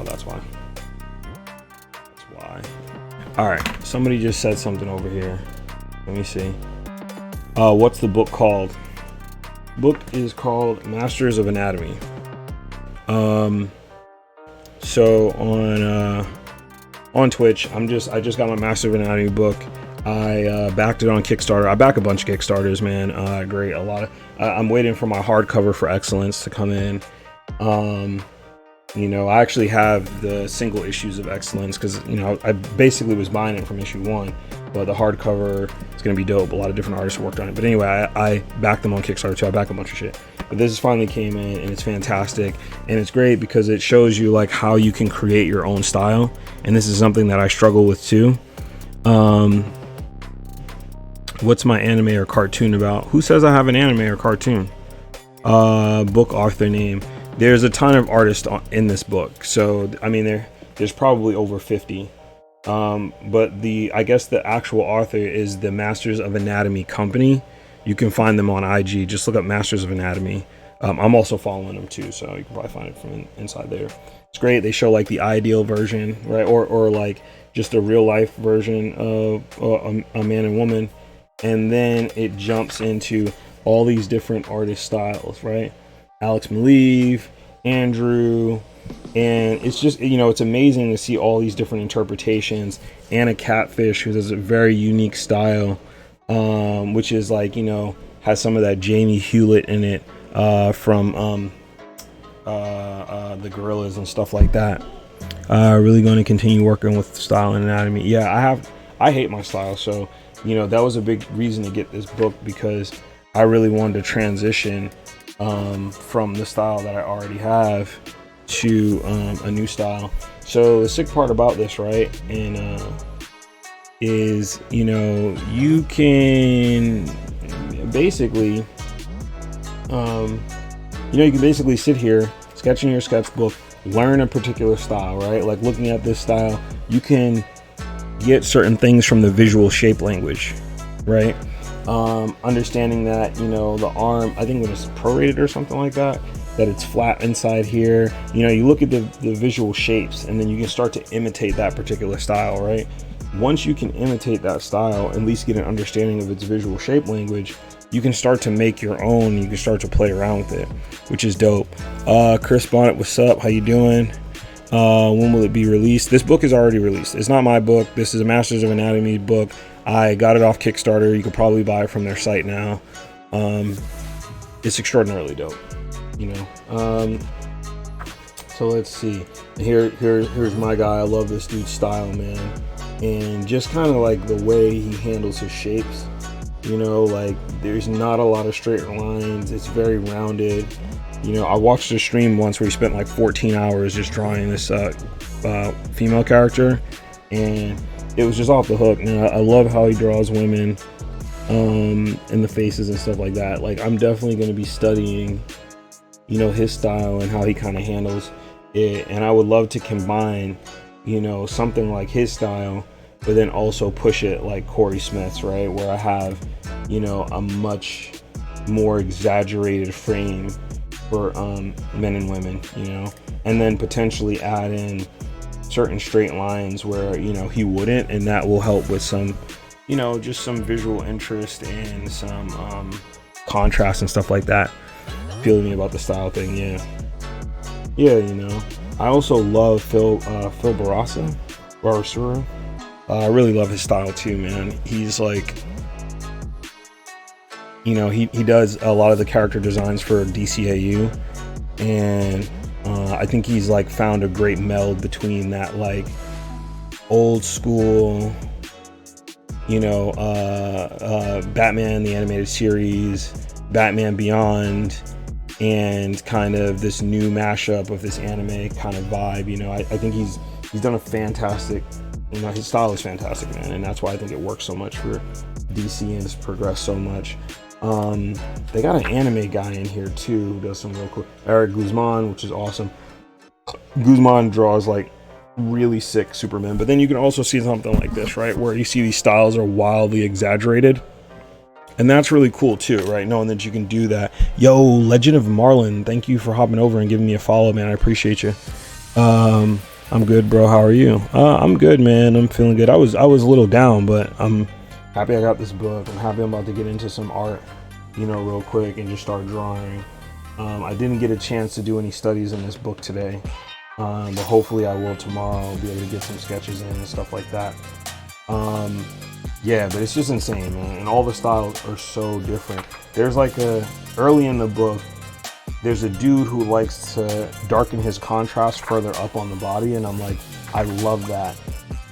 that's why. That's why. All right, somebody just said something over here. Let me see. What's the book called? Book is called Masters of Anatomy. So on Twitch, I just got my Masters of Anatomy book. I backed it on Kickstarter. I back a bunch of Kickstarters, man. Great, a lot of. I'm waiting for my hardcover for Excellence to come in. You know, I actually have the single issues of Excellence because, you know, I basically was buying it from issue 1, but the hardcover is going to be dope. A lot of different artists worked on it. But anyway, I backed them on Kickstarter too. I back a bunch of shit. But this finally came in and it's fantastic. And it's great because it shows you like how you can create your own style. And this is something that I struggle with too. What's my anime or cartoon about? Who says I have an anime or cartoon? Book author name. There's a ton of artists in this book, so I mean there's probably over 50. But I guess the actual author is the Masters of Anatomy company. You can find them on IG. Just look up Masters of Anatomy. I'm also following them too, so you can probably find it from inside there. It's great. They show like the ideal version, right, or like just a real life version of a man and woman, and then it jumps into all these different artist styles, right? Alex Maleev, Andrew, and it's just, you know, it's amazing to see all these different interpretations. Anna Catfish, who has a very unique style, which is like, you know, has some of that Jamie Hewlett in it from the Gorillas and stuff like that. Really going to continue working with style and anatomy. Yeah, I hate my style, so, you know, that was a big reason to get this book, because I really wanted to transition from the style that I already have to a new style. So the sick part about this, right, and is, you know, you can basically you can basically sit here, sketch in your sketchbook, learn a particular style, right? Like looking at this style, you can get certain things from the visual shape language, right? Understanding that, you know, the arm, I think when it's prorated or something like that it's flat inside here. You know, you look at the visual shapes, and then you can start to imitate that particular style, right? Once you can imitate that style, at least get an understanding of its visual shape language, you can start to make your own. You can start to play around with it, which is dope. Chris Bonnet, what's up? How you doing? When will it be released? This book is already released. It's not my book. This is a Masters of Anatomy book. I got it off Kickstarter. You could probably buy it from their site now. It's extraordinarily dope, you know. So let's see. Here's my guy. I love this dude's style, man. And just kind of like the way he handles his shapes. You know, like there's not a lot of straight lines. It's very rounded. You know, I watched a stream once where he spent like 14 hours just drawing this female character, and it was just off the hook. Now, I love how he draws women and the faces and stuff like that. Like, I'm definitely going to be studying, you know, his style and how he kind of handles it. And I would love to combine, you know, something like his style, but then also push it like Corey Smith's, right? Where I have, you know, a much more exaggerated frame for men and women, you know, and then potentially add in certain straight lines where, you know, he wouldn't, and that will help with some, you know, just some visual interest and some contrast and stuff like that. Feeling me about the style thing. Yeah, you know, I also love Phil Barasura. I really love his style too, man. He's like, you know, he does a lot of the character designs for DCAU, and I think he's like found a great meld between that like old school, you know, Batman the animated series, Batman Beyond, and kind of this new mashup of this anime kind of vibe. You know, I think he's done a fantastic, you know, his style is fantastic, man, and that's why I think it works so much for DC and has progressed so much. They got an anime guy in here too who does some real cool, Eric Guzman, which is awesome. Guzman draws like really sick Superman, but then you can also see something like this, right, where you see these styles are wildly exaggerated, and that's really cool too, right, knowing that you can do that. Legend of Marlin, thank you for hopping over and giving me a follow, man. I appreciate you. I'm good, bro. How are you? I'm good, man. I'm feeling good. I was a little down, but I'm happy I got this book. I'm happy I'm about to get into some art, real quick and just start drawing. I didn't get a chance to do any studies in this book today, but hopefully I will tomorrow. I'll be able to get some sketches in and stuff like that. Yeah, but it's just insane, man. And all the styles are so different. There's like early in the book, there's a dude who likes to darken his contrast further up on the body, and I'm like, I love that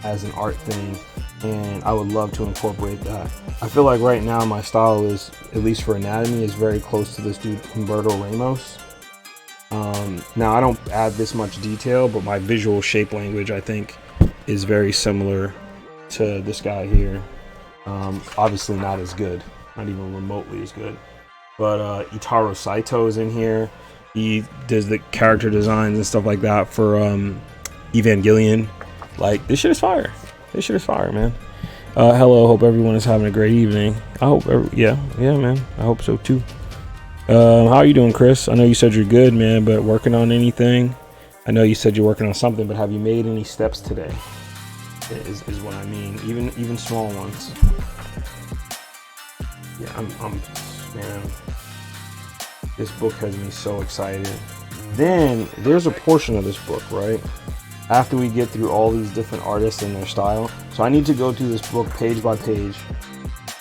as an art thing, and I would love to incorporate that. I feel like right now my style is, at least for anatomy, is very close to this dude Humberto Ramos. Now I don't add this much detail, but my visual shape language, I think, is very similar to this guy here. Obviously not as good, not even remotely as good. But Itaro Saito is in here. He does the character designs and stuff like that for Evangelion. Like, this shit is fire. This shit is fire, man. Hello, hope everyone is having a great evening. I hope, yeah, man. I hope so too. How are you doing, Chris? I know you said you're good, man, but working on anything? I know you said you're working on something, but have you made any steps today? Is what I mean. Even small ones. Yeah, I'm man. This book has me so excited. Then there's a portion of this book, right? After we get through all these different artists and their style. So I need to go through this book page by page.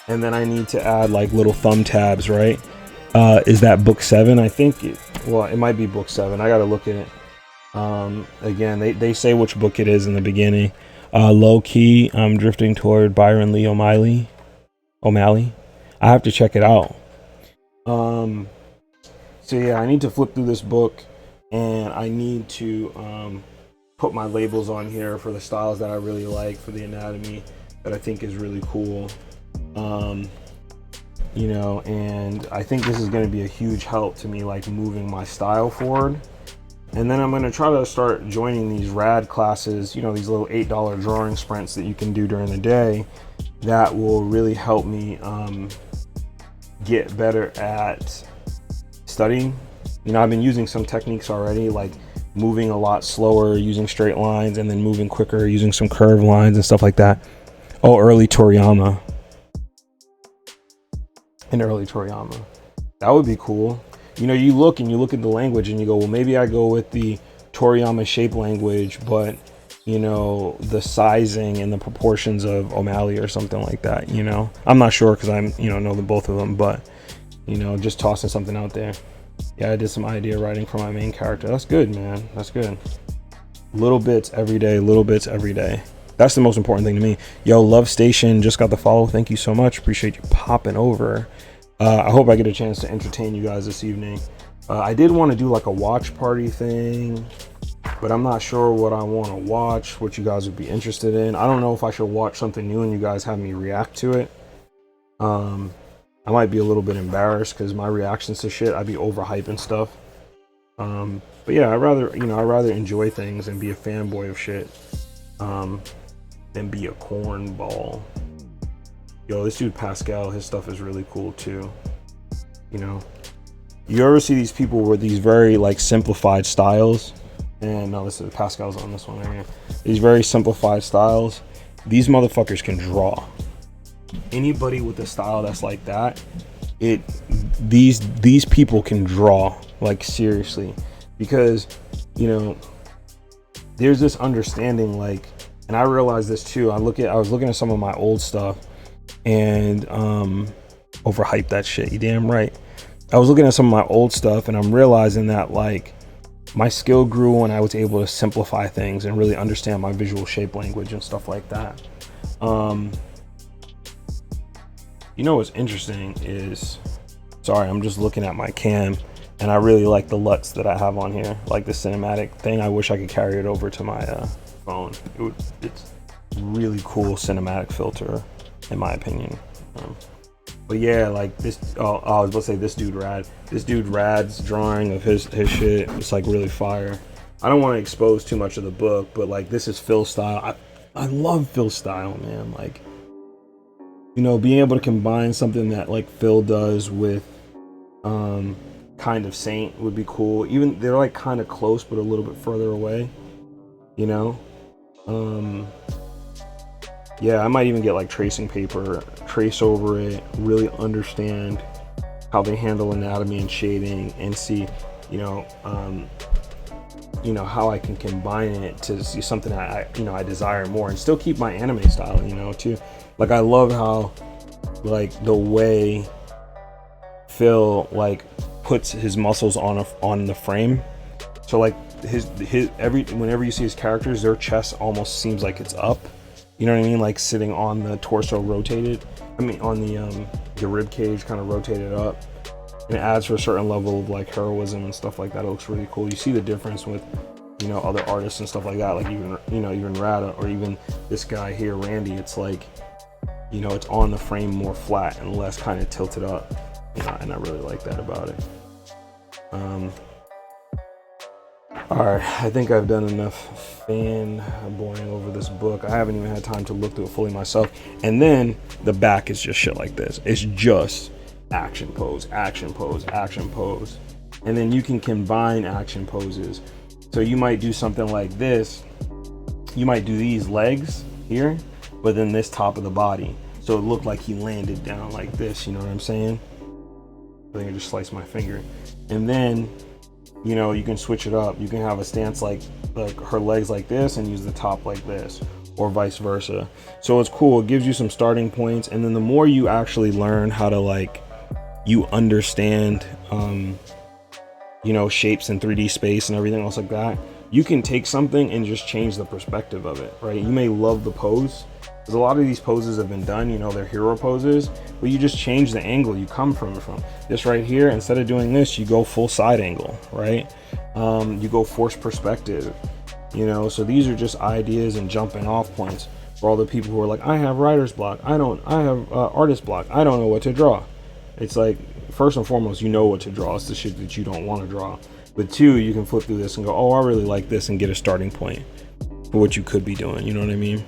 And then I need to add like little thumb tabs, right? Is that book 7? I think it might be book 7. I gotta look at it. Again, they say which book it is in the beginning. Low key, I'm drifting toward Byron Lee O'Malley. I have to check it out. So yeah, I need to flip through this book, and I need to put my labels on here for the styles that I really like, for the anatomy that I think is really cool. And I think this is going to be a huge help to me, like moving my style forward. And then I'm going to try to start joining these rad classes, these little $8 drawing sprints that you can do during the day that will really help me get better at studying. I've been using some techniques already, like moving a lot slower, using straight lines, and then moving quicker, using some curved lines and stuff like that. Oh, early Toriyama. That would be cool. You look at the language and you go, well, maybe I go with the Toriyama shape language, but the sizing and the proportions of O'Malley or something like that. I'm not sure because I'm know the both of them, but just tossing something out there. Yeah, I did some idea writing for my main character. That's good, man. That's good. Little bits every day. That's the most important thing to me. Yo, Love Station just got the follow. Thank you so much. Appreciate you popping over. I hope I get a chance to entertain you guys this evening. I did want to do like a watch party thing, but I'm not sure what I want to watch, what you guys would be interested in. I don't know if I should watch something new and you guys have me react to it. I might be a little bit embarrassed because my reactions to shit, I'd be overhyping stuff. But yeah, I'd rather enjoy things and be a fanboy of shit than be a cornball. Yo, this dude Pascal, his stuff is really cool too. You ever see these people with these very like simplified styles? And no, this is Pascal's on this one right here. These very simplified styles. These motherfuckers can draw. Anybody with a style that's like that, these people can draw, like seriously, because there's this understanding, like, and I realized this too. I was looking at some of my old stuff and overhyped that shit. You damn right. I was looking at some of my old stuff and I'm realizing that like my skill grew when I was able to simplify things and really understand my visual shape language and stuff like that. What's interesting is, sorry, I'm just looking at my cam and I really like the LUTs that I have on here, like the cinematic thing. I wish I could carry it over to my phone. It's really cool cinematic filter, in my opinion. But yeah, like this. Oh, I was about to say this dude Rad. This dude Rad's drawing of his shit. It's like really fire. I don't want to expose too much of the book, but like this is Phil's style. I love Phil's style, man. Like, being able to combine something that like Phil does with Kind of Saint would be cool. Even they're like kind of close, but a little bit further away. you know. Yeah, I might even get like tracing paper, trace over it, really understand how they handle anatomy and shading, and see, you know, how I can combine it to see something I desire more, and still keep my anime style, too. Like I love how like the way Phil like puts his muscles on the frame. So like his whenever you see his characters, their chest almost seems like it's up. You know what I mean? Like sitting on the torso rotated. I mean on the rib cage kind of rotated up. And it adds for a certain level of like heroism and stuff like that. It looks really cool. You see the difference with other artists and stuff like that. Like even Rada, or even this guy here, Randy. It's like it's on the frame more flat and less kind of tilted up. And I really like that about it. Alright, I think I've done enough fanboying over this book. I haven't even had time to look through it fully myself. And then the back is just shit like this. It's just action pose, action pose, action pose. And then you can combine action poses. So you might do something like this. You might do these legs here, but then this top of the body. So it looked like he landed down like this, you know what I'm saying? I think I just sliced my finger. And then you can switch it up. You can have a stance like her legs like this and use the top like this, or vice versa. So it's cool. It gives you some starting points, and then the more you actually learn how to you understand shapes in 3D space and everything else like that, you can take something and just change the perspective of it, right? You may love the pose, because a lot of these poses have been done, they're hero poses, but you just change the angle you come from. This right here, instead of doing this, you go full side angle, right? You go forced perspective, so these are just ideas and jumping off points for all the people who are like, I have writer's block, I have artist block, I don't know what to draw. It's like, first and foremost, you know what to draw. It's the shit that you don't want to draw. But two, you can flip through this and go, oh, I really like this, and get a starting point for what you could be doing. You know what I mean?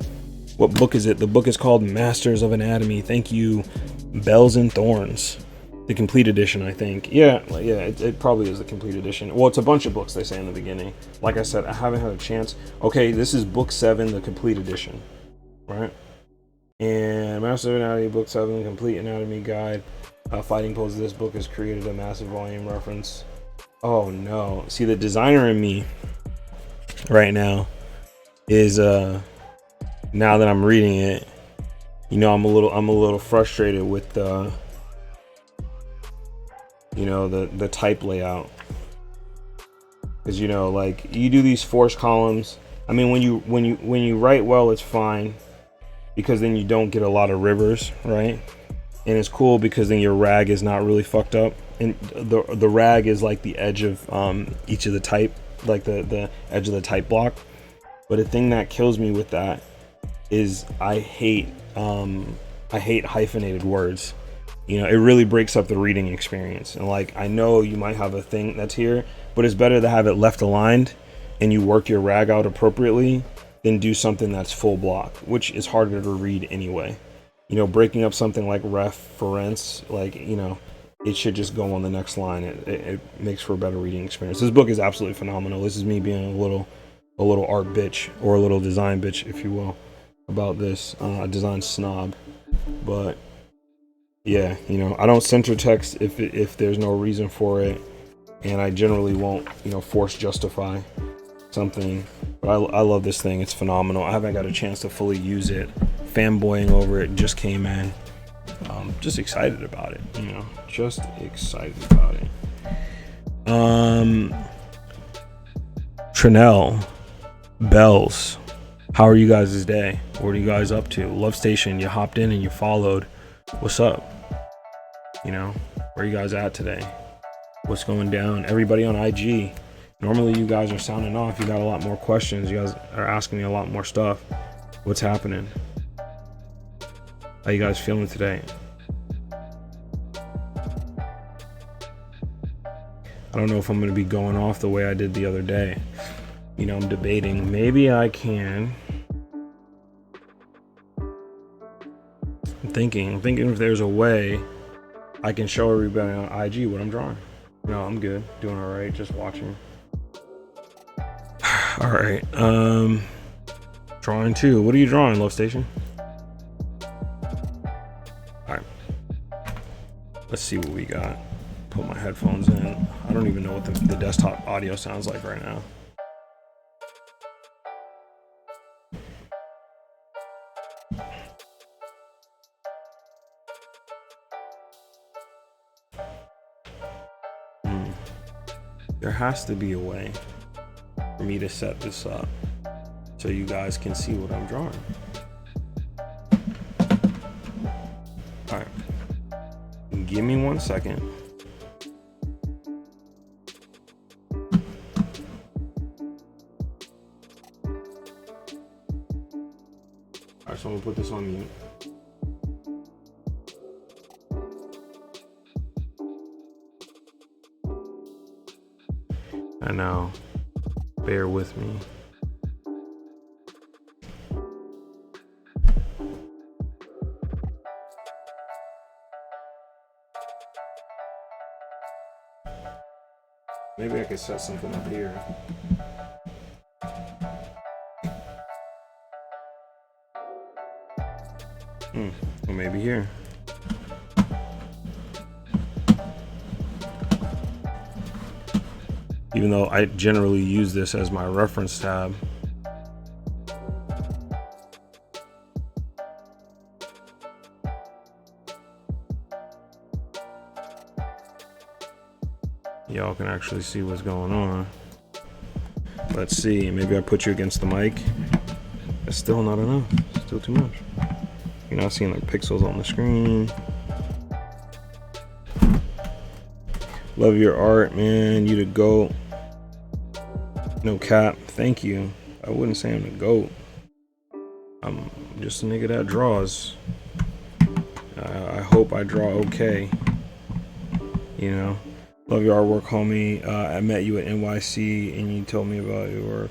What book is it? The book is called Masters of Anatomy. Thank you, Bells and Thorns. The complete edition, I think. Yeah, it probably is the complete edition. Well, it's a bunch of books, they say in the beginning. Like I said, I haven't had a chance. Okay, this is book 7, the complete edition, right? And Masters of Anatomy, book 7, complete anatomy guide. Fighting poses. This book has created a massive volume reference. Oh no! See, the designer in me right now is now that I'm reading it, I'm a little frustrated with the the type layout, because like you do these force columns. I mean, when you write well, it's fine, because then you don't get a lot of rivers, right? And it's cool because then your rag is not really fucked up, and the rag is like the edge of each of the type, like the edge of the type block. But the thing that kills me with that is I hate hyphenated words. It really breaks up the reading experience. And like, I know you might have a thing that's here, but it's better to have it left aligned and you work your rag out appropriately than do something that's full block, which is harder to read anyway. Breaking up something like reference, like, it should just go on the next line. It makes for a better reading experience. This book is absolutely phenomenal. This is me being a little art bitch, or a little design bitch, if you will, about this, a design snob. But yeah, I don't center text if there's no reason for it, and I generally won't force justify something. But I love this thing. It's phenomenal. I haven't got a chance to fully use it. Fanboying over it just came in. Just excited about it, just excited about it. Trinell, Bells, how are you guys' day? What are you guys up to? Love Station, you hopped in and you followed. What's up? Where are you guys at today? What's going down? Everybody on IG. Normally you guys are sounding off. You got a lot more questions. You guys are asking me a lot more stuff. What's happening? How you guys feeling today? I don't know if I'm going to be going off the way I did the other day. I'm debating. Maybe I can. I'm thinking if there's a way I can show everybody on IG what I'm drawing. No, I'm good. Doing all right. Just watching. All right. Drawing 2. What are you drawing, Love Station? All right. Let's see what we got. Put my headphones in. I don't even know what the desktop audio sounds like right now. There has to be a way for me to set this up so you guys can see what I'm drawing. All right, give me 1 second. All right, so I'm gonna put this on mute. And now, bear with me. Maybe I could set something up here. Or maybe here. Even though I generally use this as my reference tab. Y'all can actually see what's going on. Let's see, maybe I put you against the mic. That's still not enough, still too much. You're not seeing like pixels on the screen. Love your art, man, you the GOAT. No cap, thank you. I wouldn't say I'm the GOAT. I'm just a nigga that draws. I hope I draw okay. You know? Love your artwork, homie. I met you at NYC and you told me about your work.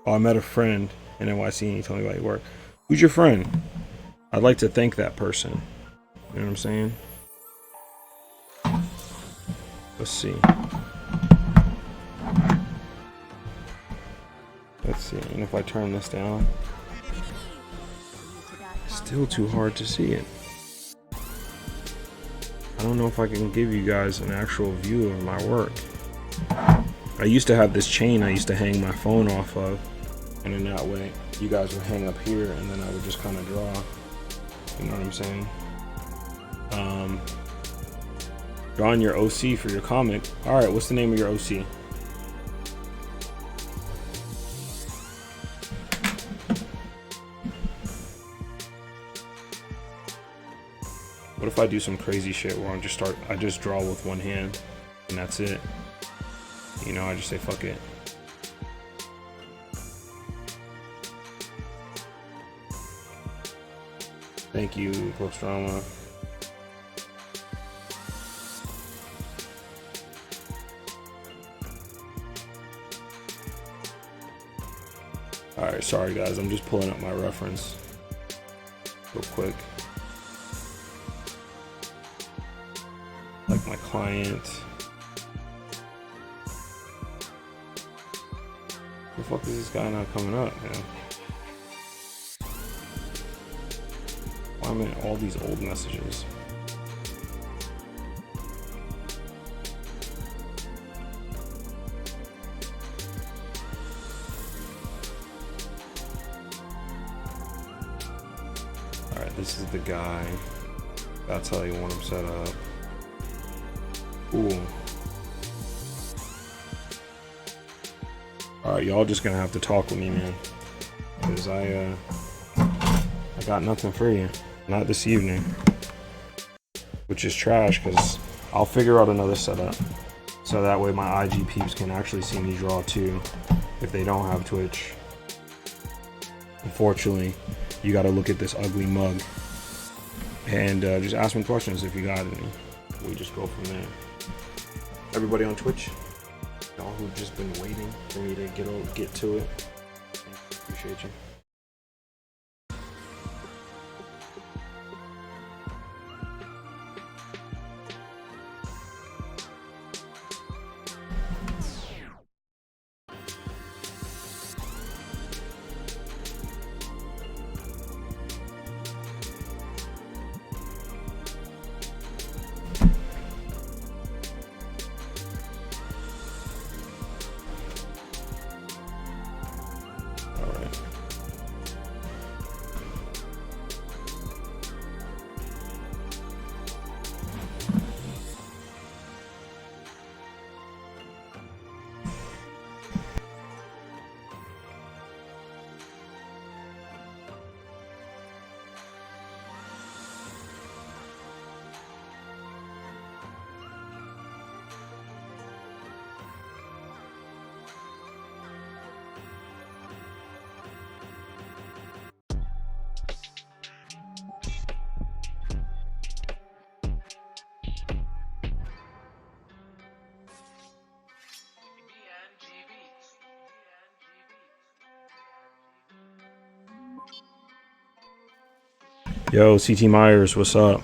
Oh, I met a friend in NYC and you told me about your work. Who's your friend? I'd like to thank that person. You know what I'm saying? Let's see. Let's see. And if I turn this down, still too hard to see it. I don't know if I can give you guys an actual view of my work. I used to have this chain I used to hang my phone off of, and in that way you guys would hang up here and then I would just kind of draw. You know what I'm saying? Drawing your OC for your comic. All right, what's the name of your OC? What if I do some crazy shit where I just draw with one hand and that's it? You know, I just say fuck it. Thank you, Post Drama. Alright, sorry guys, I'm just pulling up my reference real quick. Like my client. The fuck is this guy not coming up, man? Why am I in all these old messages? Alright, this is the guy. That's how you want him set up. Ooh. Alright, y'all just gonna have to talk with me, man. Because I got nothing for you. Not this evening. Which is trash, because I'll figure out another setup. So that way my IG peeps can actually see me draw too. If they don't have Twitch. Unfortunately, you gotta look at this ugly mug. And just ask me questions if you got any. We just go from there. Everybody on Twitch, y'all who've just been waiting for me to get to it, appreciate you. Yo, CT Myers, what's up?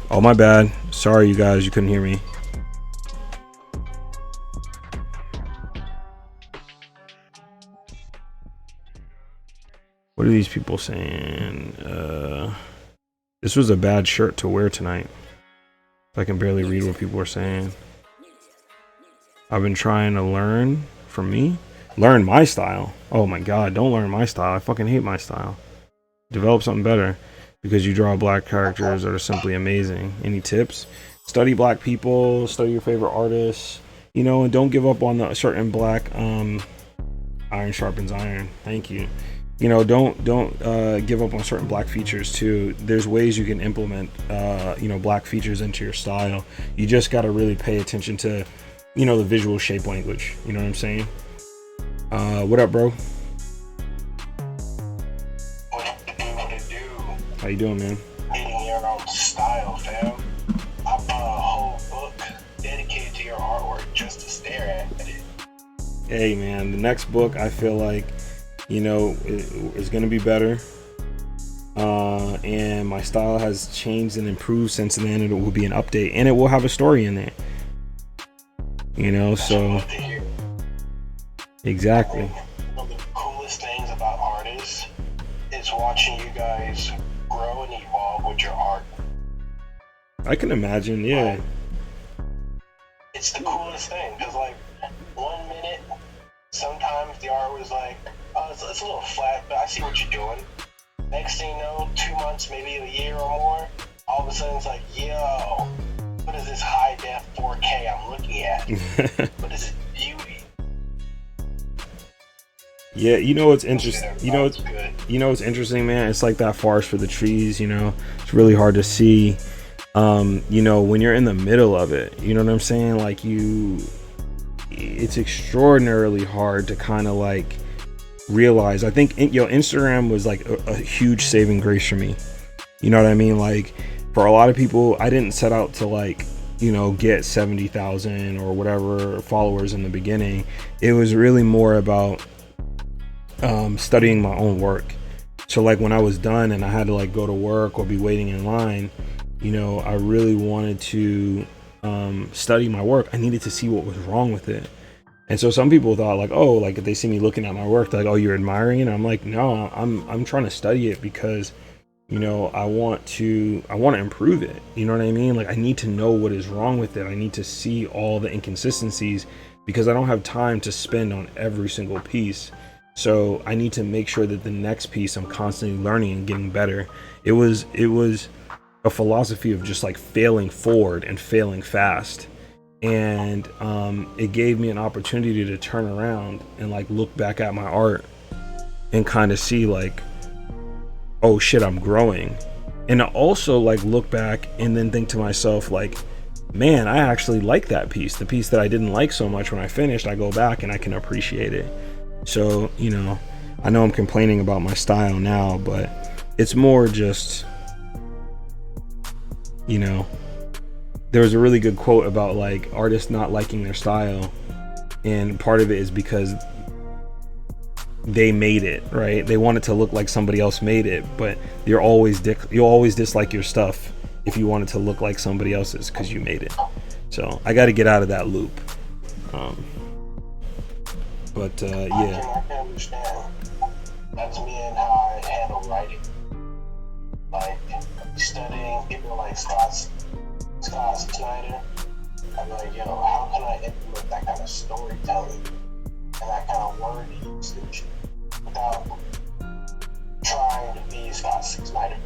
Oh, my bad. Sorry, you guys, you couldn't hear me. What are these people saying? This was a bad shirt to wear tonight. I can barely read what people are saying. I've been trying to learn from me. Learn my style. Oh my God, don't learn my style. I fucking hate my style. Develop something better. Because you draw black characters that are simply amazing. Any tips? Study black people, study your favorite artists, you know, and don't give up on the certain black iron sharpens iron. Thank you. You know, don't give up on certain black features too. There's ways you can implement you know, black features into your style. You just got to really pay attention to, you know, the visual shape language. You know what I'm saying? What up, bro? How you doing, man? Getting your own style, fam. I bought a whole book dedicated to your artwork just to stare at it. Hey, man, the next book I feel like, you know, is going to be better. And my style has changed and improved since then. It will be an update, and it will have a story in there. You know, so exactly. One of the coolest things about artists is watching you guys grow and evolve with your art. I can imagine, yeah. It's the coolest thing, because like 1 minute, sometimes the art was like, oh, it's a little flat, but I see what you're doing. Next thing you know, 2 months, maybe a year or more, all of a sudden it's like, yo, what is this high def 4K I'm looking at? What is this beauty? Yeah, you know what's interesting? You know what's interesting, man? It's like that forest for the trees. You know, it's really hard to see. You know, when you're in the middle of it, you know what I'm saying? Like it's extraordinarily hard to kind of like realize. I think Instagram was like a huge saving grace for me. You know what I mean? Like for a lot of people, I didn't set out to like, you know, get 70,000 or whatever followers in the beginning. It was really more about studying my own work. So like when I was done and I had to like go to work or be waiting in line, you know, I really wanted to study my work. I needed to see what was wrong with it. And so some people thought like, oh, like if they see me looking at my work, they're like, oh, you're admiring it. I'm like, no, I'm trying to study it because, you know, I want to improve it. You know what I mean? Like I need to know what is wrong with it. I need to see all the inconsistencies because I don't have time to spend on every single piece. So I need to make sure that the next piece I'm constantly learning and getting better. It was a philosophy of just like failing forward and failing fast. And it gave me an opportunity to turn around and like look back at my art and kind of see like, oh shit, I'm growing. And I also like look back and then think to myself like, man, I actually like that piece. The piece that I didn't like so much when I finished, I go back and I can appreciate it. So, you know I'm complaining about my style now, but it's more just, there was a really good quote about like artists not liking their style, and part of it is because they made it, right? They want it to look like somebody else made it, but you'll always dislike your stuff if you want it to look like somebody else's because you made it. So I got to get out of that loop. Yeah. I can understand. That's me and how I handle writing. Like studying people like Scott Snyder. I'm like, yo, how can I implement that kind of storytelling and that kind of word usage without trying to be Scott Snyder?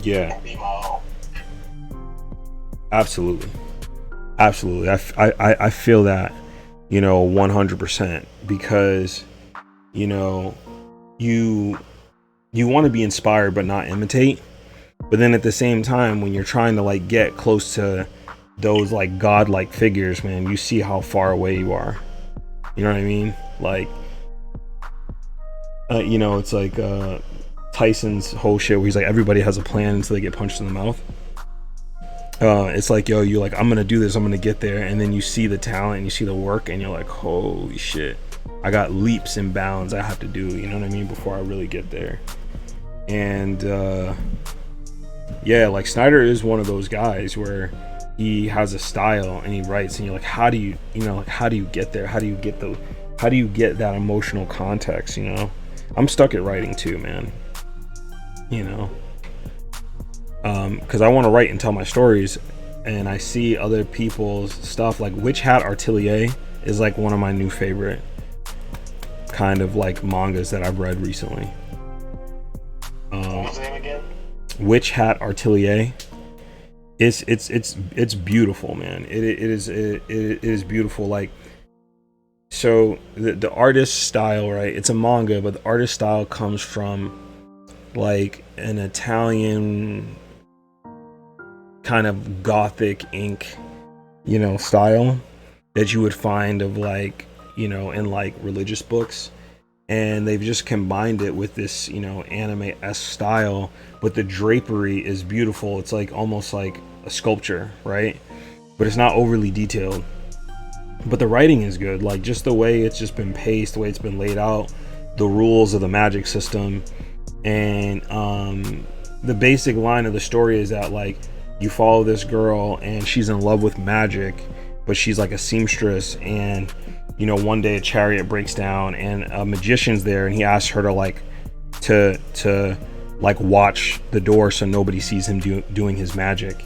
Yeah. And be my own. Absolutely. I feel that, 100%, because, you want to be inspired but not imitate. But then at the same time, when you're trying to like get close to those like godlike figures, man, you see how far away you are. You know what I mean? Like, it's like Tyson's whole shit where he's like, everybody has a plan until they get punched in the mouth. It's like, yo, you're like, I'm gonna do this, I'm gonna get there, and then you see the talent and you see the work and you're like, holy shit, I got leaps and bounds I have to do, you know what I mean, before I really get there. And yeah, like Snyder is one of those guys where he has a style and he writes and you're like, how do you get there? How do you get that emotional context? I'm stuck at writing too, man. Because I want to write and tell my stories, and I see other people's stuff. Like Witch Hat Artelier is like one of my new favorite kind of like mangas that I've read recently. What's the name again? Witch Hat Artelier. It's beautiful, man. It is beautiful. Like, so the artist style, right? It's a manga, but the artist style comes from like an Italian kind of gothic ink, style that you would find of like, in like religious books. And they've just combined it with this, anime-esque style, but the drapery is beautiful. It's like almost like a sculpture, right? But it's not overly detailed. But the writing is good, like just the way it's just been paced, the way it's been laid out, the rules of the magic system. And the basic line of the story is that like you follow this girl and she's in love with magic, but she's like a seamstress, and one day a chariot breaks down and a magician's there, and he asks her to like to like watch the door so nobody sees him doing his magic.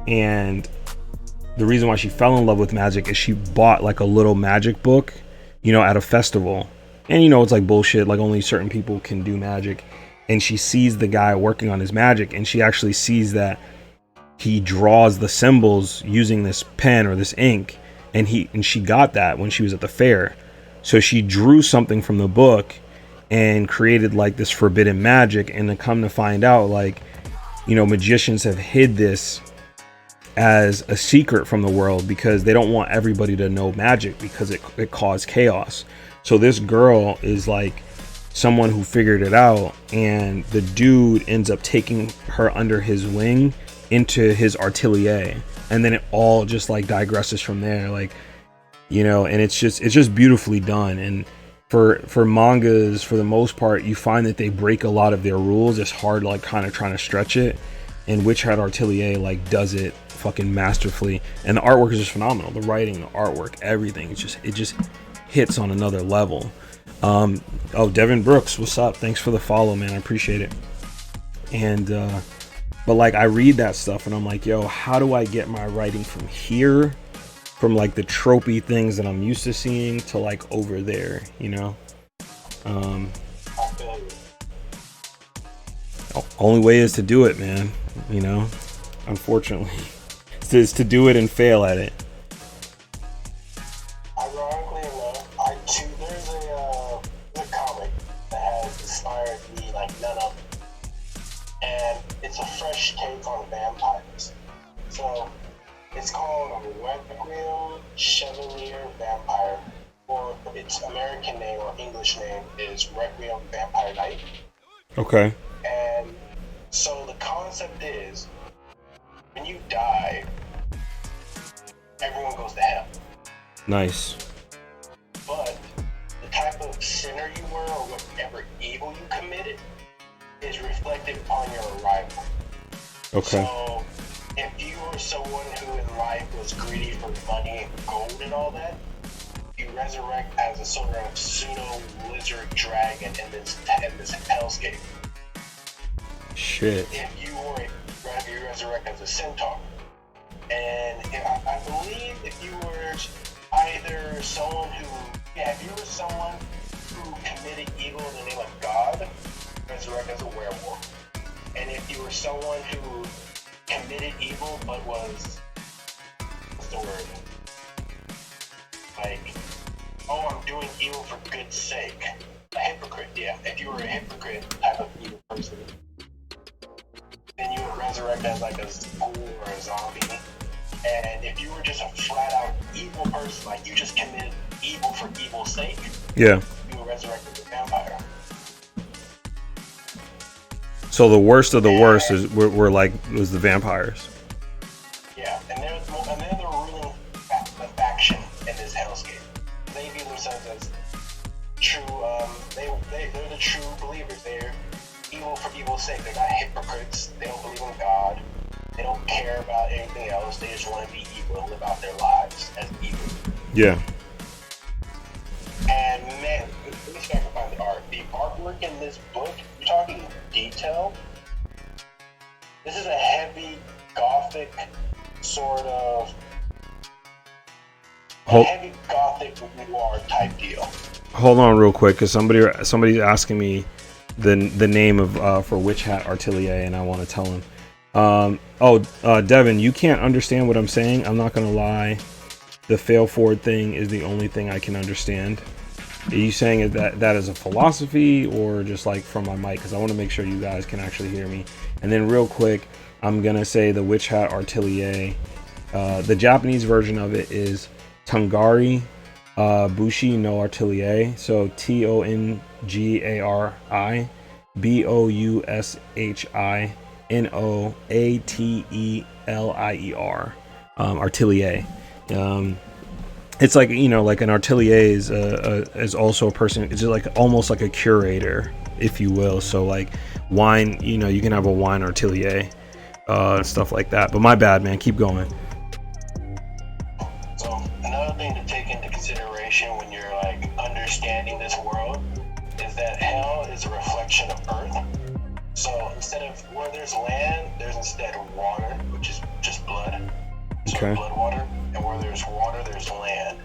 And the reason why she fell in love with magic is she bought like a little magic book, at a festival, and it's like bullshit, like only certain people can do magic. And she sees the guy working on his magic, and she actually sees that he draws the symbols using this pen or this ink, and she got that when she was at the fair. So she drew something from the book and created like this forbidden magic. And to come to find out, like, magicians have hid this as a secret from the world because they don't want everybody to know magic because it caused chaos. So this girl is like someone who figured it out, and the dude ends up taking her under his wing into his atelier, and then it all just like digresses from there, like, and it's just beautifully done. And for mangas, for the most part, you find that they break a lot of their rules. It's hard, like, kind of trying to stretch it, and Witch Hat Artelier like does it fucking masterfully. And the artwork is just phenomenal. The writing, the artwork, everything, it just hits on another level. Devin Brooks, what's up? Thanks for the follow, man. I appreciate it. And but like I read that stuff and I'm like, yo, how do I get my writing from here, from like the tropey things that I'm used to seeing, to like over there, only way is to do it, man. Unfortunately, is to do it and fail at it. Ironically enough, there's It's called Requiem Chevalier Vampire, or its American name or English name is Requiem Vampire Knight. Okay. And so the concept is, when you die, everyone goes to hell. Nice. But the type of sinner you were or whatever evil you committed is reflected upon your arrival. Okay. So if you were someone who in life was greedy for money and gold and all that, you resurrect as a sort of pseudo lizard dragon in this hellscape. Shit. If you resurrect as a centaur. And I believe if you were either someone if you were someone who committed evil in the name of God, resurrect as a werewolf. And if you were someone who committed evil but was, what's the word? Like, oh, I'm doing evil for good sake. A hypocrite, yeah. If you were a hypocrite type of evil person, then you would resurrect as like a ghoul or a zombie. And if you were just a flat out evil person, like you just committed evil for evil's sake, Yeah. you would resurrect as a vampire. So the worst of the worst was the vampires. Yeah, and they're the ruling the faction in this hellscape. They view themselves as true. They're the true believers. They're evil for evil's sake. They're not hypocrites. They don't believe in God. They don't care about anything else. They just want to be evil and live out their lives as evil. Yeah. And man, let me see if I can find the art. The artwork in this book, you're talking detail. This is a heavy gothic sort of heavy gothic noir type deal. Hold on real quick, because somebody's asking me the name of for Witch Hat Atelier, and I want to tell him. Devin, you can't understand what I'm saying. I'm not gonna lie. The fail forward thing is the only thing I can understand. Are you saying that is a philosophy or just like from my mic? Because I want to make sure you guys can actually hear me. And then real quick, I'm gonna say the Witch Hat Atelier. The Japanese version of it is Tongari Bushi no Atelier. So TONGARI BOUSHI NOATELIER. Atelier. It's like, like an artelier is also a person. It's just like almost like a curator, if you will. So like wine, you can have a wine artelier, stuff like that. But my bad, man. Keep going. So another thing to take into consideration when you're like understanding this world is that hell is a reflection of earth. So instead of where there's land, there's instead water, which is just blood. So Okay. blood water. And where there's water, there's land.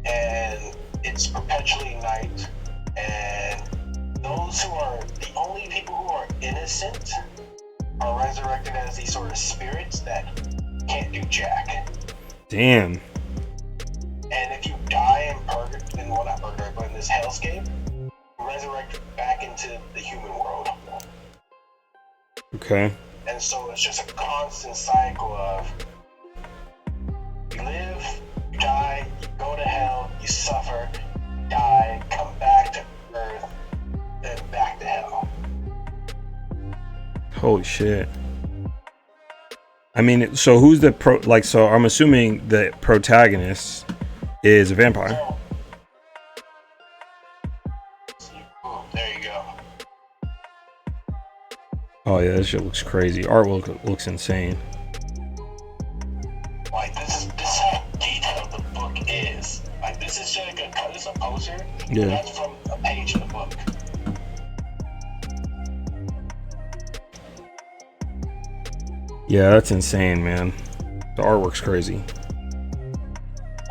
And it's perpetually night. And those who are the only people who are innocent are resurrected as these sort of spirits that can't do jack. Damn. And if you die in purgatory, not purgatory, but in this hellscape, you resurrect back into the human world. Okay. And so it's just a constant cycle of you live, you die, you go to hell, you suffer, die, come back to earth, then back to hell. Holy shit. I mean, so who's the so I'm assuming the protagonist is a vampire. There you go. Oh yeah, this shit looks crazy. Artwork looks insane. Like this is how detailed the book is. Like this is just this is a poster. Yeah. That's from a page of the book. Yeah, that's insane, man. The artwork's crazy.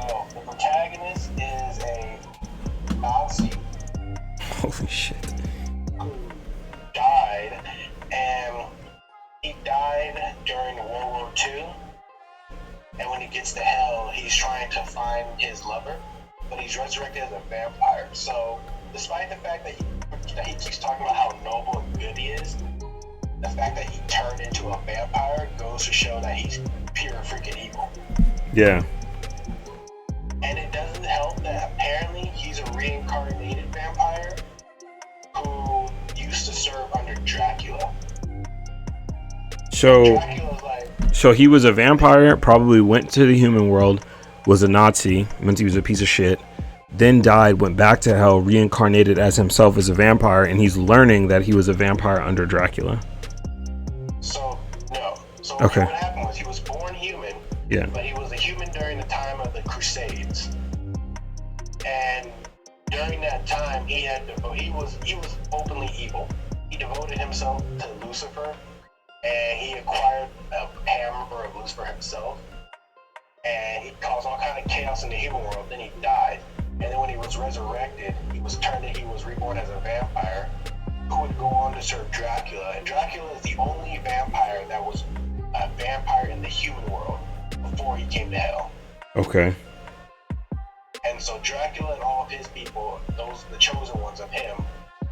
Oh, the protagonist is a Nazi Holy shit. who died, and he died during World War II. And when he gets to hell, he's trying to find his lover, but he's resurrected as a vampire. So, despite the fact that he keeps talking about how noble and good he is, the fact that he turned into a vampire goes to show that he's pure freaking evil. Yeah. And it doesn't help that apparently he's a reincarnated vampire who used to serve under Dracula. So Dracula's like, so he was a vampire, probably went to the human world, was a Nazi, meant he was a piece of shit, then died, went back to hell, reincarnated as himself as a vampire, and he's learning that he was a vampire under Dracula. so no. So Okay. what happened was he was born human, Yeah. but he was a human during the time of the Crusades. And during that time, he was openly evil. He devoted himself to Lucifer, and he acquired a hammer of Lucifer himself. And he caused all kind of chaos in the human world. Then he died, and then when he was resurrected, he was reborn as a vampire, who would go on to serve Dracula. And Dracula is the only vampire that was a vampire in the human world before he came to hell. Okay. And so Dracula and all of his people, the chosen ones of him,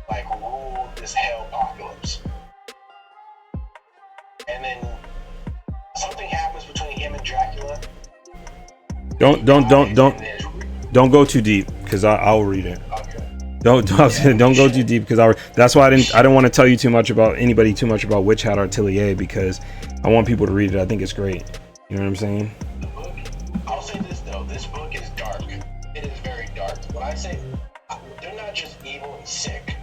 like ruled this hell apocalypse. And then something happens between him and Dracula. Don't go too deep, because I'll read it. Okay. Don't go too deep, because that's why I didn't want to tell you too much about Witch Hat Artelier, because I want people to read it. I think it's great. You know what I'm saying? The book, I'll say this though, this book is dark. It is very dark. When I say they're not just evil and sick,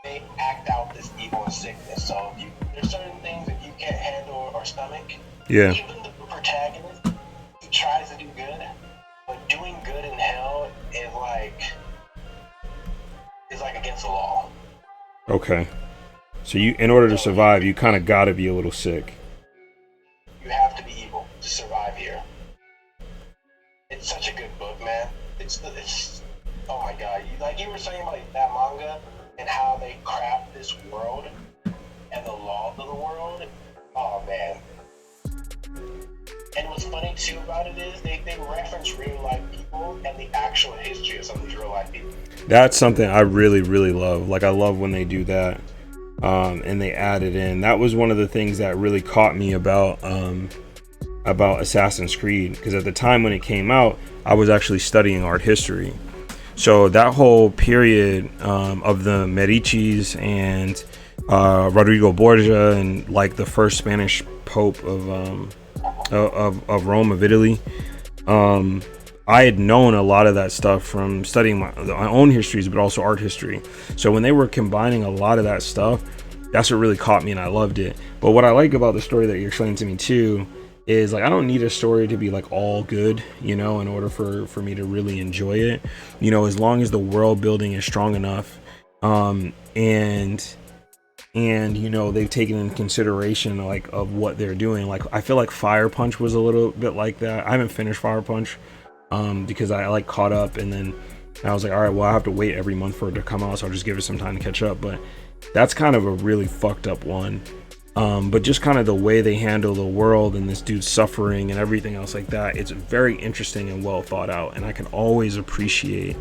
they act out this evil and sickness. So there's certain things that you can't handle or stomach. Yeah. Even the protagonist, he tries to do good, but doing good in hell is like against the law. Okay. So in order to survive, you kind of gotta be a little sick. You have to be evil to survive here. It's such a good book, man. It's oh my god. You were saying about that manga and how they craft this world and the laws of the world. Oh man. And what's funny too about it is they reference real life people and the actual history of some of these real life people. That's something I really, really love. Like, I love when they do that, and they add it in. That was one of the things that really caught me about Assassin's Creed, because at the time when it came out, I was actually studying art history. So that whole period of the Medicis and Rodrigo Borgia and like the first Spanish Pope of Rome, of Italy. I had known a lot of that stuff from studying my own histories, but also art history. So when they were combining a lot of that stuff, that's what really caught me, and I loved it. But what I like about the story that you're explaining to me too is, like, I don't need a story to be like all good, you know, in order for me to really enjoy it. You know, as long as the world building is strong enough, and you know, they've taken in consideration like of what they're doing. Like, I feel like Fire Punch was a little bit like that. I haven't finished Fire Punch because I like caught up, and then I was like, all right, well, I have to wait every month for it to come out, so I'll just give it some time to catch up. But that's kind of a really fucked up one. But just kind of the way they handle the world and this dude's suffering and everything else like that, it's very interesting and well thought out. And I can always appreciate,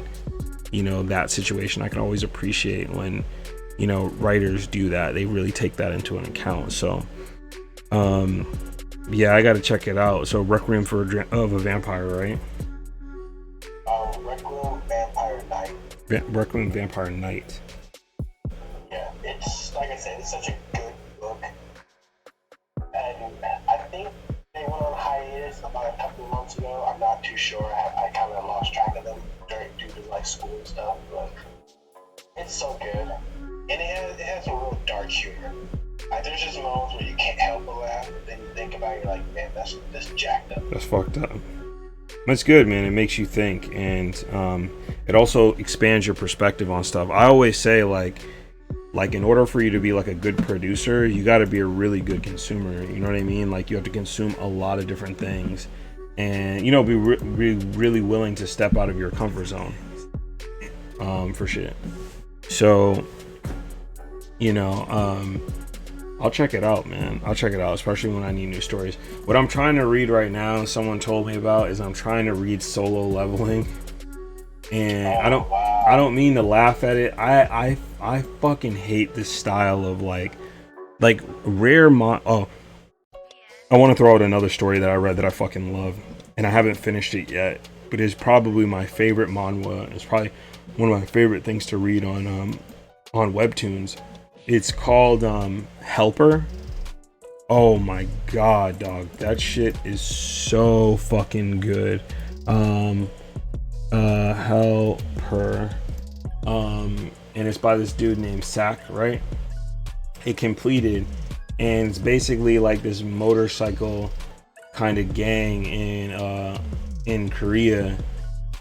you know, that situation. I can always appreciate when, you know, writers do that. They really take that into an account. So yeah, I gotta check it out. So Requiem of a Vampire, right? Requiem Vampire Night. Requiem Vampire Night. Yeah, it's like I said, it's such a good book. And I think they went on hiatus about a couple of months ago. I'm not too sure. I kind of lost track of them due to like school and stuff. But it's so good. And it has a real dark humor. Like, there's just moments where you can't help but laugh, but then you think about it, you're like, man, that's jacked up. That's fucked up. That's good, man. It makes you think, and it also expands your perspective on stuff. I always say, like in order for you to be like a good producer, you got to be a really good consumer. You know what I mean? Like, you have to consume a lot of different things, and, you know, be really willing to step out of your comfort zone for shit. So, you know, I'll check it out, man. I'll check it out, especially when I need new stories. What I'm trying to read right now, someone told me about, is I'm trying to read Solo Leveling. And I don't mean to laugh at it. I fucking hate this style of like rare I want to throw out another story that I read that I fucking love. and I haven't finished it yet, but it's probably my favorite manhwa. It's probably one of my favorite things to read on Webtoons. It's called Helper. Oh my god, dog, that shit is so fucking good. Helper, and it's by this dude named Sak, right? It completed, and it's basically like this motorcycle kind of gang in Korea,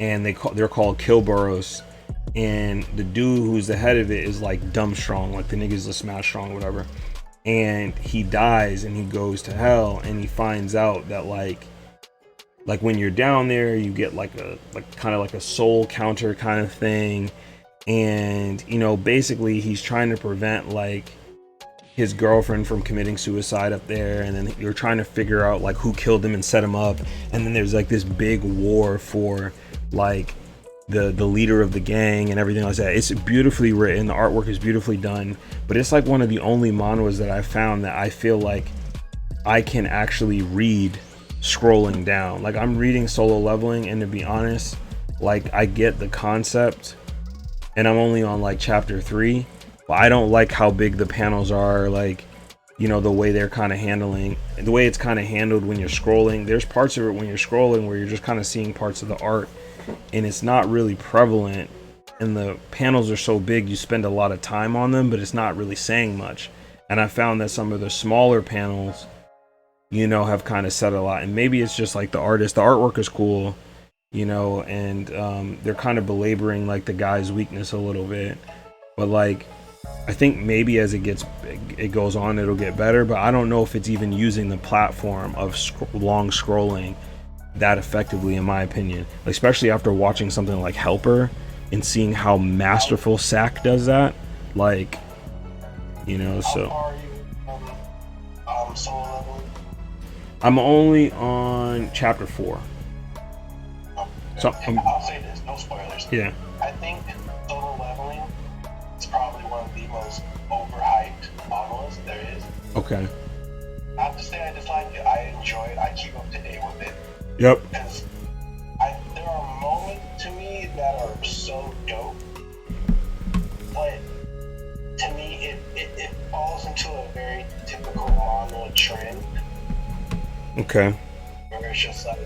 and they're called Kilboros, and the dude who's the head of it is like dumb strong, like the nigga's the smash strong, whatever. And he dies and he goes to hell, and he finds out that like when you're down there, you get like kind of like a soul counter kind of thing, and you know, basically he's trying to prevent like his girlfriend from committing suicide up there, and then you're trying to figure out like who killed him and set him up, and then there's like this big war for like the leader of the gang and everything like that. It's beautifully written, the artwork is beautifully done, but it's like one of the only manhwas that I found that I feel like I can actually read scrolling down. Like, I'm reading Solo Leveling, and to be honest, like, I get the concept, and I'm only on like chapter 3, but I don't like how big the panels are, like, you know, the way they're kind of handling, the way it's kind of handled when you're scrolling. There's parts of it when you're scrolling where you're just kind of seeing parts of the art, and it's not really prevalent, and the panels are so big you spend a lot of time on them, but it's not really saying much. And I found that some of the smaller panels, you know, have kind of said a lot, and maybe it's just like the artwork is cool, you know, and they're kind of belaboring like the guy's weakness a little bit, but like I think maybe as it goes on, it'll get better, but I don't know if it's even using the platform of long scrolling that effectively, in my opinion, especially after watching something like Helper and seeing how masterful Sak does that, like, you know. So How far are you Solo Leveling? I'm only on chapter 4. So I'll say this, no spoilers. yeah. I think Solo Leveling is probably one of the most overhyped manhwas there is. Okay. Not to say I dislike it, I enjoy it, I keep up to date with it. Yep. Because there are moments to me that are so dope, but to me it falls into a very typical manhwa trend. Okay. Where it's just like,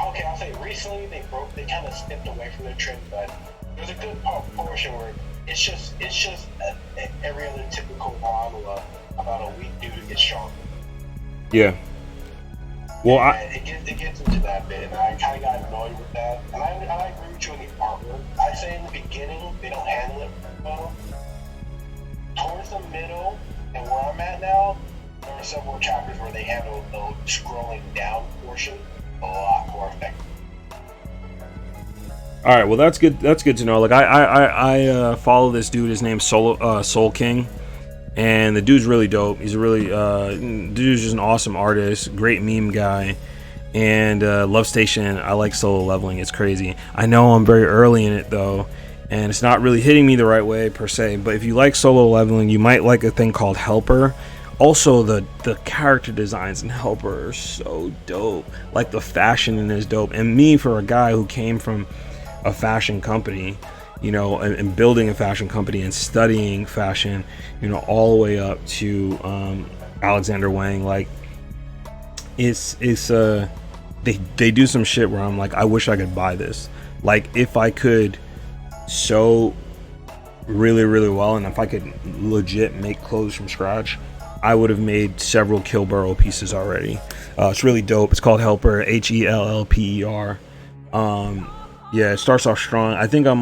okay, I'll say recently they kind of stepped away from their trend, but there's a good portion where it's just every other typical manhwa about a weak dude who gets stronger. Yeah. Well, it gets into that bit, and I kind of got annoyed with that. And I agree with you on the artwork. I say in the beginning they don't handle it well. Towards the middle and where I'm at now, there are several chapters where they handle the scrolling down portion a lot more effective. all right. Well, that's good. That's good to know. Like, I follow this dude. His name's Soul King, and the dude's really dope. He's a really dude's just an awesome artist, great meme guy, and Love Station. I like Solo Leveling. It's crazy. I know I'm very early in it though, and it's not really hitting me the right way per se. But if you like Solo Leveling, you might like a thing called Helper. Also, the character designs in Helper are so dope. Like, the fashion in it is dope. And me, for a guy who came from a fashion company, you know, and building a fashion company and studying fashion, you know, all the way up to Alexander Wang, like, it's they do some shit where I'm like, I wish I could buy this. Like, if I could sew really, really well, and if I could legit make clothes from scratch, I would have made several Kilboro pieces already. It's really dope. It's called Helper, Hellper. Yeah, it starts off strong. I think I'm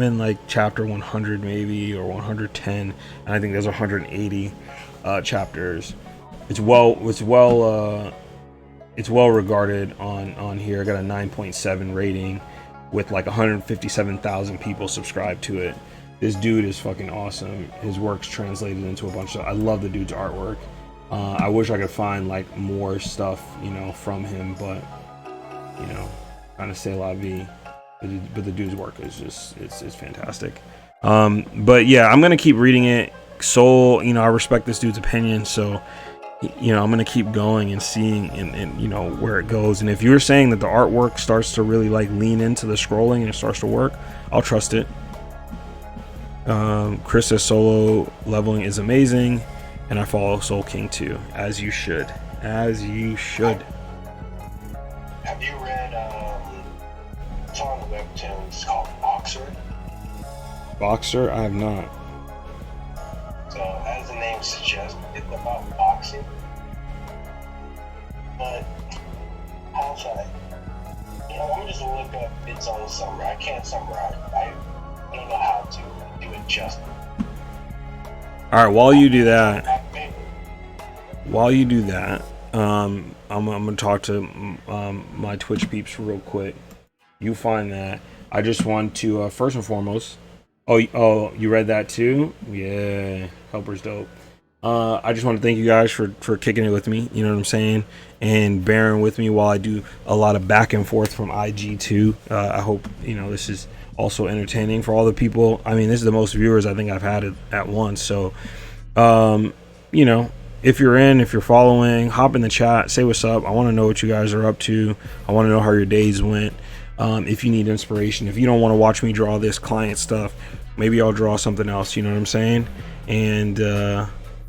in like chapter 100 maybe, or 110, and I think there's 180 chapters. It's well regarded on here. I got a 9.7 rating with like 157,000 people subscribed to it. This dude is fucking awesome. His work's translated into a bunch of stuff. I love the dude's artwork. I wish I could find like more stuff, you know, from him, but you know, kind of say la vie. But the dude's work is just it's fantastic. But yeah, I'm gonna keep reading it. Soul, you know, I respect this dude's opinion, so you know, I'm gonna keep going and seeing and you know where it goes. And if you're saying that the artwork starts to really like lean into the scrolling and it starts to work, I'll trust it. Chris says solo leveling is amazing, and I follow Soul King too, as you should. As you should. Have you read it's on the webtoon, it's called Boxer? Boxer? I have not. So as the name suggests, it's about boxing. But how should I? You know, I'm just gonna look up its own summary. I can't summarize. I don't know how to do it justice. All right. While you do that, I'm gonna talk to my Twitch peeps real quick. You find that. I just want to first and foremost. Oh, you read that too? Yeah, Helper's dope. I just want to thank you guys for kicking it with me. You know what I'm saying, and bearing with me while I do a lot of back and forth from IG too. I hope you know this is also entertaining for all the people. I mean, this is the most viewers I think I've had at once. So, you know, if you're following, hop in the chat, say what's up. I want to know what you guys are up to. I want to know how your days went. If you need inspiration, if you don't want to watch me draw this client stuff, maybe I'll draw something else. You know what I'm saying? And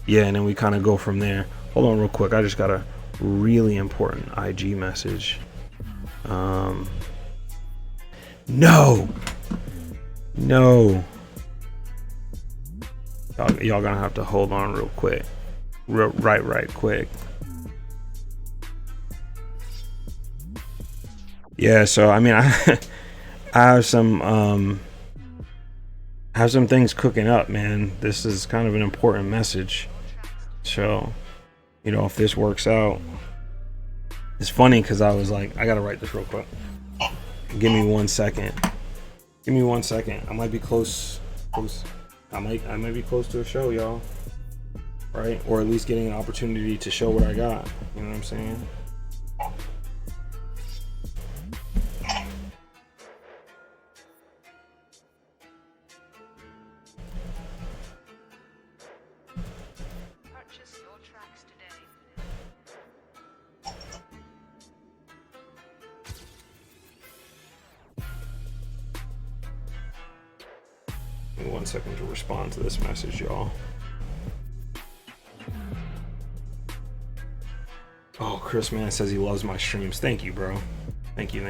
yeah, and then we kind of go from there. Hold on real quick. I just got a really important IG message. No. Y'all gonna have to hold on real quick. Right quick. Yeah, so I mean, I have some things cooking up, man. This is kind of an important message. So, you know, if this works out, it's funny because I was like, I gotta write this real quick. Give me 1 second. Give me 1 second. I might be close. I might be close to a show, y'all. Right? Or at least getting an opportunity to show what I got. You know what I'm saying? Purchase your tracks today. Give me 1 second to respond to this message, y'all. Oh, Chris Man says he loves my streams. Thank you, bro. Thank you.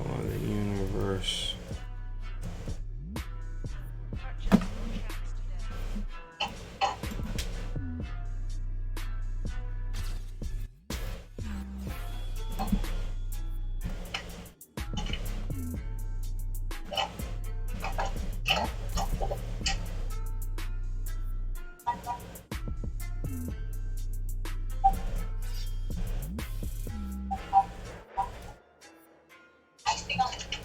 Oh, the universe. Purchase your tracks today.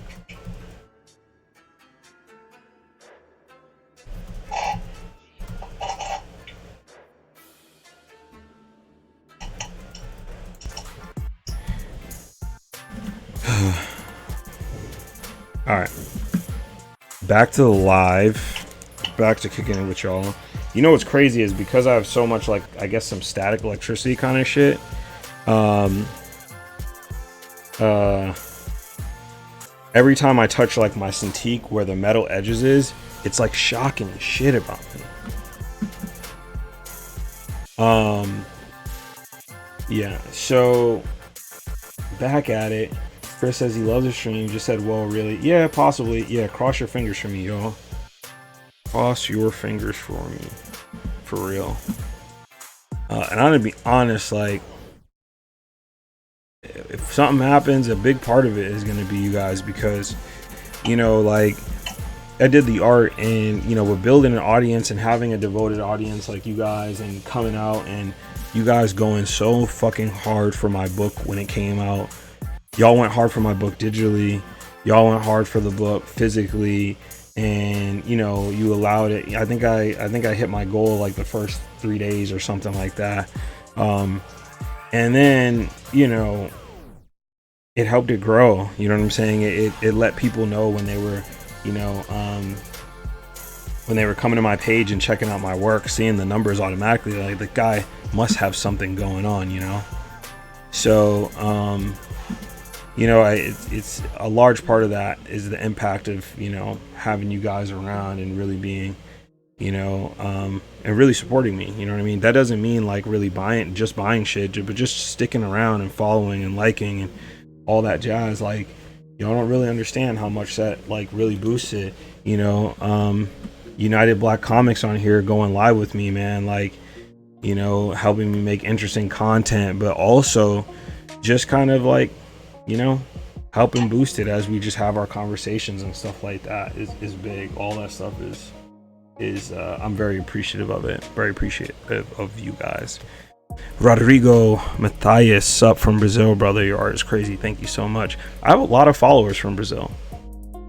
All right, back to the live, back to kicking it with y'all. You know what's crazy is because I have so much, like, I guess some static electricity kind of shit. Every time I touch like my Cintiq where the metal edges is, it's like shocking shit about me. Yeah, so back at it. Chris says he loves the stream. Just said, well, really? Yeah, possibly. Yeah, cross your fingers for me, y'all. Cross your fingers for me. For real. And I'm gonna be honest, like, if something happens, a big part of it is gonna be you guys, because, you know, like, I did the art, and, you know, we're building an audience and having a devoted audience like you guys, and coming out, and you guys going so fucking hard for my book when it came out. Y'all went hard for my book digitally. Y'all went hard for the book physically. and you know, you allowed it. I think I hit my goal like the first 3 days or something like that. And then, you know, it helped it grow. You know what I'm saying? It let people know when they were, you know, when they were coming to my page and checking out my work, seeing the numbers automatically, like the guy must have something going on, you know? So, you know, it's a large part of that is the impact of, you know, having you guys around and really being, you know, and really supporting me. You know what I mean? That doesn't mean like really buying shit, but just sticking around and following and liking and all that jazz. Like, y'all don't really understand how much that like really boosts it. You know, United Black Comics on here going live with me, man. Like, you know, helping me make interesting content, but also just kind of like, you know, helping boost it as we just have our conversations and stuff like that is big. All that stuff is I'm very appreciative of it. Very appreciative of you guys. Rodrigo Matthias up from Brazil, brother. Your art is crazy. Thank you so much. I have a lot of followers from Brazil,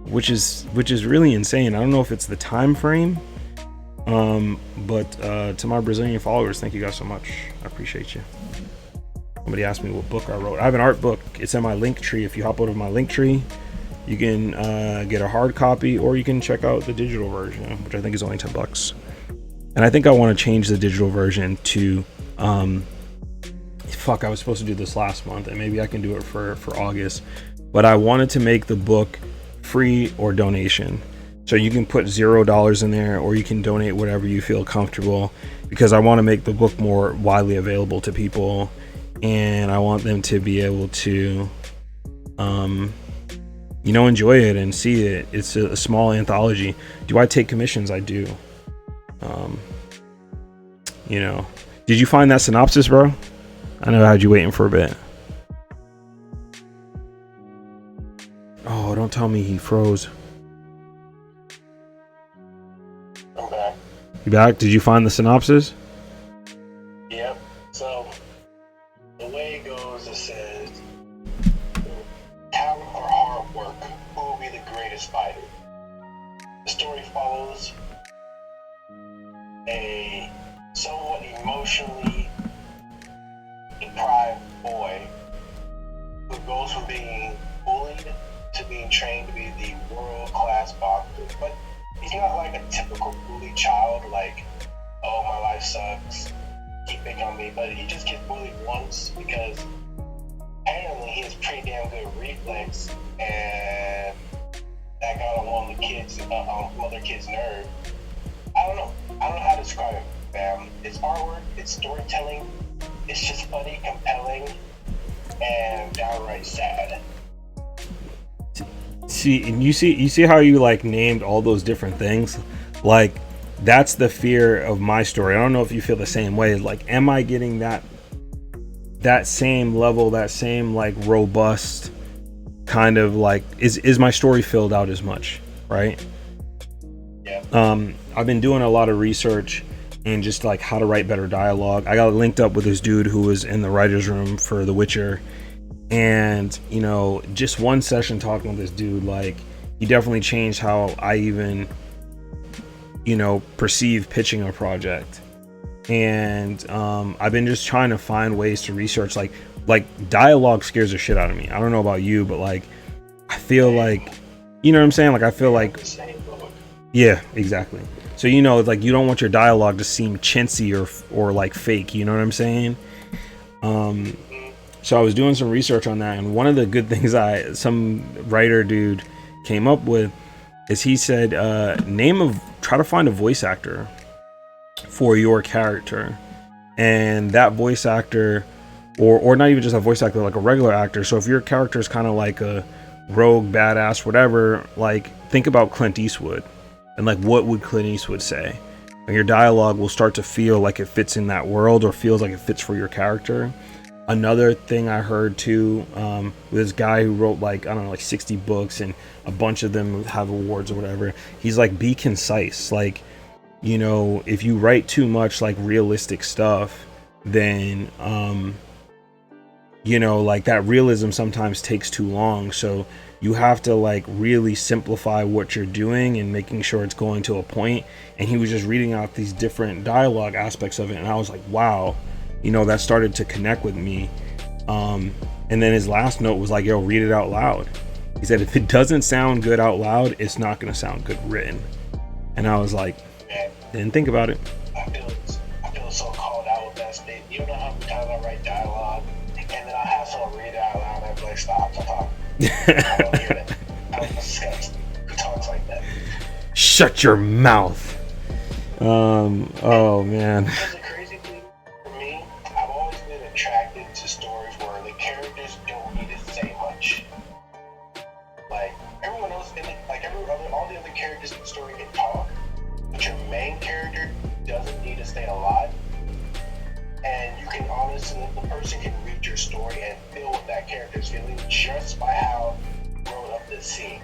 which is really insane. I don't know if it's the time frame, but to my Brazilian followers, thank you guys so much. I appreciate you. Somebody asked me what book I wrote. I have an art book. It's in my link tree. If you hop over to my link tree, you can get a hard copy, or you can check out the digital version, which I think is only $10. And I think I want to change the digital version to I was supposed to do this last month, and maybe I can do it for August, but I wanted to make the book free or donation. So you can put $0 in there, or you can donate whatever you feel comfortable, because I want to make the book more widely available to people, and I want them to be able to you know, enjoy it and see it. It's a small anthology. Do I take commissions? I do. You know, did you find that synopsis, bro? I know I had you waiting for a bit. Oh, don't tell me he froze. I'm back. You back? Did you find the synopsis? Yep. So the way it goes, it says, talent or hard work, who will be the greatest fighter? The story follows a somewhat emotionally deprived boy who goes from being bullied to being trained to be the world-class boxer. But he's not like a typical bully child, like, oh, my life sucks, keep picking on me. But he just gets bullied once because apparently he has pretty damn good reflex, and that got on one of the kids, other kids' nerve. I don't know how to describe it, fam. It's artwork, it's storytelling, it's just funny, compelling, and downright sad. See, and you see how you like named all those different things? Like, that's the fear of my story. I don't know if you feel the same way. Like, am I getting that same level, that same like robust kind of like, is my story filled out as much, right? Yeah. I've been doing a lot of research and just like how to write better dialogue. I got linked up with this dude who was in the writer's room for The Witcher, and you know, just one session talking with this dude, like, he definitely changed how I even, you know, perceive pitching a project. And I've been just trying to find ways to research, like dialogue scares the shit out of me. I don't know about you, but like, I feel like, you know what I'm saying? Like, I feel like, yeah, exactly. So, you know, like, you don't want your dialogue to seem chintzy or like fake, you know what I'm saying? So I was doing some research on that, and one of the good things some writer dude came up with is, he said, try to find a voice actor for your character, and that voice actor, or not even just a voice actor, like a regular actor. So if your character is kind of like a rogue badass, whatever, like, think about Clint Eastwood, and like, what would Clint Eastwood say? And your dialogue will start to feel like it fits in that world, or feels like it fits for your character. Another thing I heard too, with this guy who wrote like, I don't know, like 60 books, and a bunch of them have awards or whatever. He's like, be concise. Like, you know, if you write too much like realistic stuff, then you know, like that realism sometimes takes too long. So you have to like really simplify what you're doing and making sure it's going to a point. And he was just reading out these different dialogue aspects of it, and I was like, wow, you know, that started to connect with me. And then his last note was like, yo, read it out loud. He said, if it doesn't sound good out loud, it's not going to sound good written. And I was like, Man, didn't think about it. I feel so called out with that statement. You don't know how many times I write dialogue, and then I have someone read it out loud, and I'm like, stop talking. I don't hear that. I'm disgusted. Who talks like that? Shut your mouth. Oh man. Because the crazy thing for me, I've always been attracted to stories where the characters don't need to say much. Like everyone else in it, like all the other characters in the story can talk, but your main character doesn't need to say a lot. And you can honestly, the person can read your story and feel what that character's feeling just by how you wrote up this scene.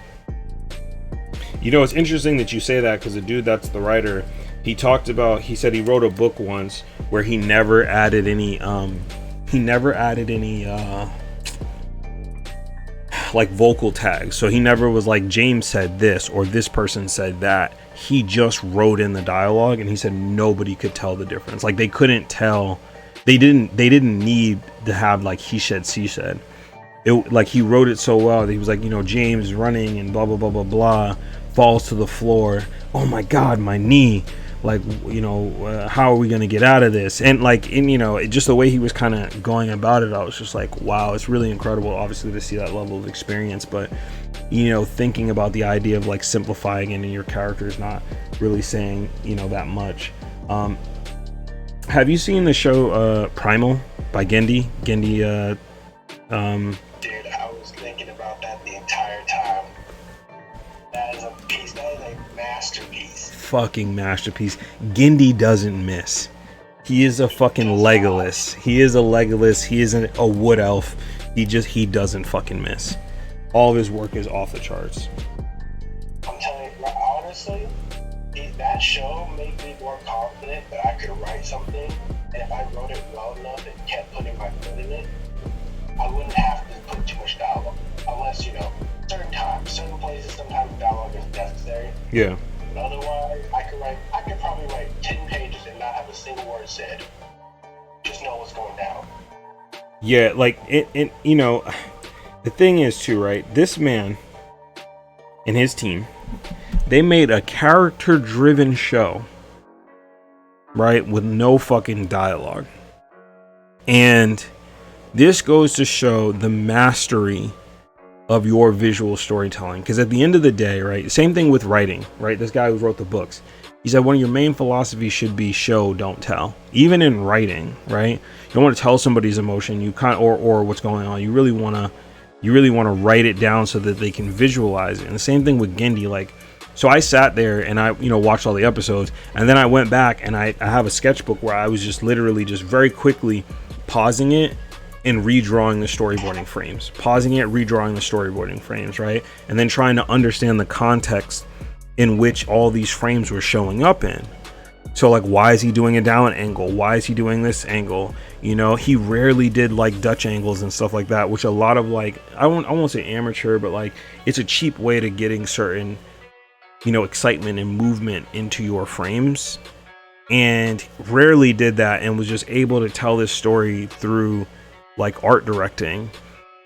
You know, it's interesting that you say that, because the dude that's the writer, he said he wrote a book once where he never added any like vocal tags. So he never was like, James said this or this person said that. He just wrote in the dialogue, and he said nobody could tell the difference. Like they couldn't tell. They didn't need to have like he said, she said. It, like he wrote it so well that he was like, you know, James running and blah blah blah blah blah, falls to the floor. Oh my God, my knee. Like, you know, how are we gonna get out of this? And like, you know, just the way he was kind of going about it, I was just like, wow, it's really incredible, obviously, to see that level of experience. But, you know, thinking about the idea of like simplifying it and your character's not really saying, you know, that much. Have you seen the show Primal by Genndy? Dude, I was thinking about that the entire time. That is a piece, that is a masterpiece. Fucking masterpiece. Genndy doesn't miss. He is a fucking Legolas. He is a Legolas. He isn't a wood elf. He doesn't fucking miss. All of his work is off the charts. I'm telling you, honestly, that show made me more confident that I could write something, and if I wrote it well enough and kept putting my foot in it, I wouldn't have to put too much dialogue. Unless, you know, certain places, sometimes dialogue is necessary. Yeah. But otherwise, I could probably write 10 pages and not have a single word said. Just know what's going down. Yeah, like, it you know, the thing is too, right? This man and his team, they made a character-driven show, right, with no fucking dialogue. And this goes to show the mastery of your visual storytelling. Because at the end of the day, right, same thing with writing, right? This guy who wrote the books, he said one of your main philosophies should be show, don't tell. Even in writing, right? You don't want to tell somebody's emotion, you can't, or what's going on. You really want to write it down so that they can visualize it. And the same thing with Genndy. Like, so I sat there and I, you know, watched all the episodes, and then I went back and I have a sketchbook where I was just literally just very quickly pausing it and redrawing the storyboarding frames, right? And then trying to understand the context in which all these frames were showing up in. So like, why is he doing a down angle? Why is he doing this angle? You know, he rarely did like Dutch angles and stuff like that, which a lot of like, I won't say amateur, but like, it's a cheap way to getting certain, you know, excitement and movement into your frames. And rarely did that, and was just able to tell this story through like art directing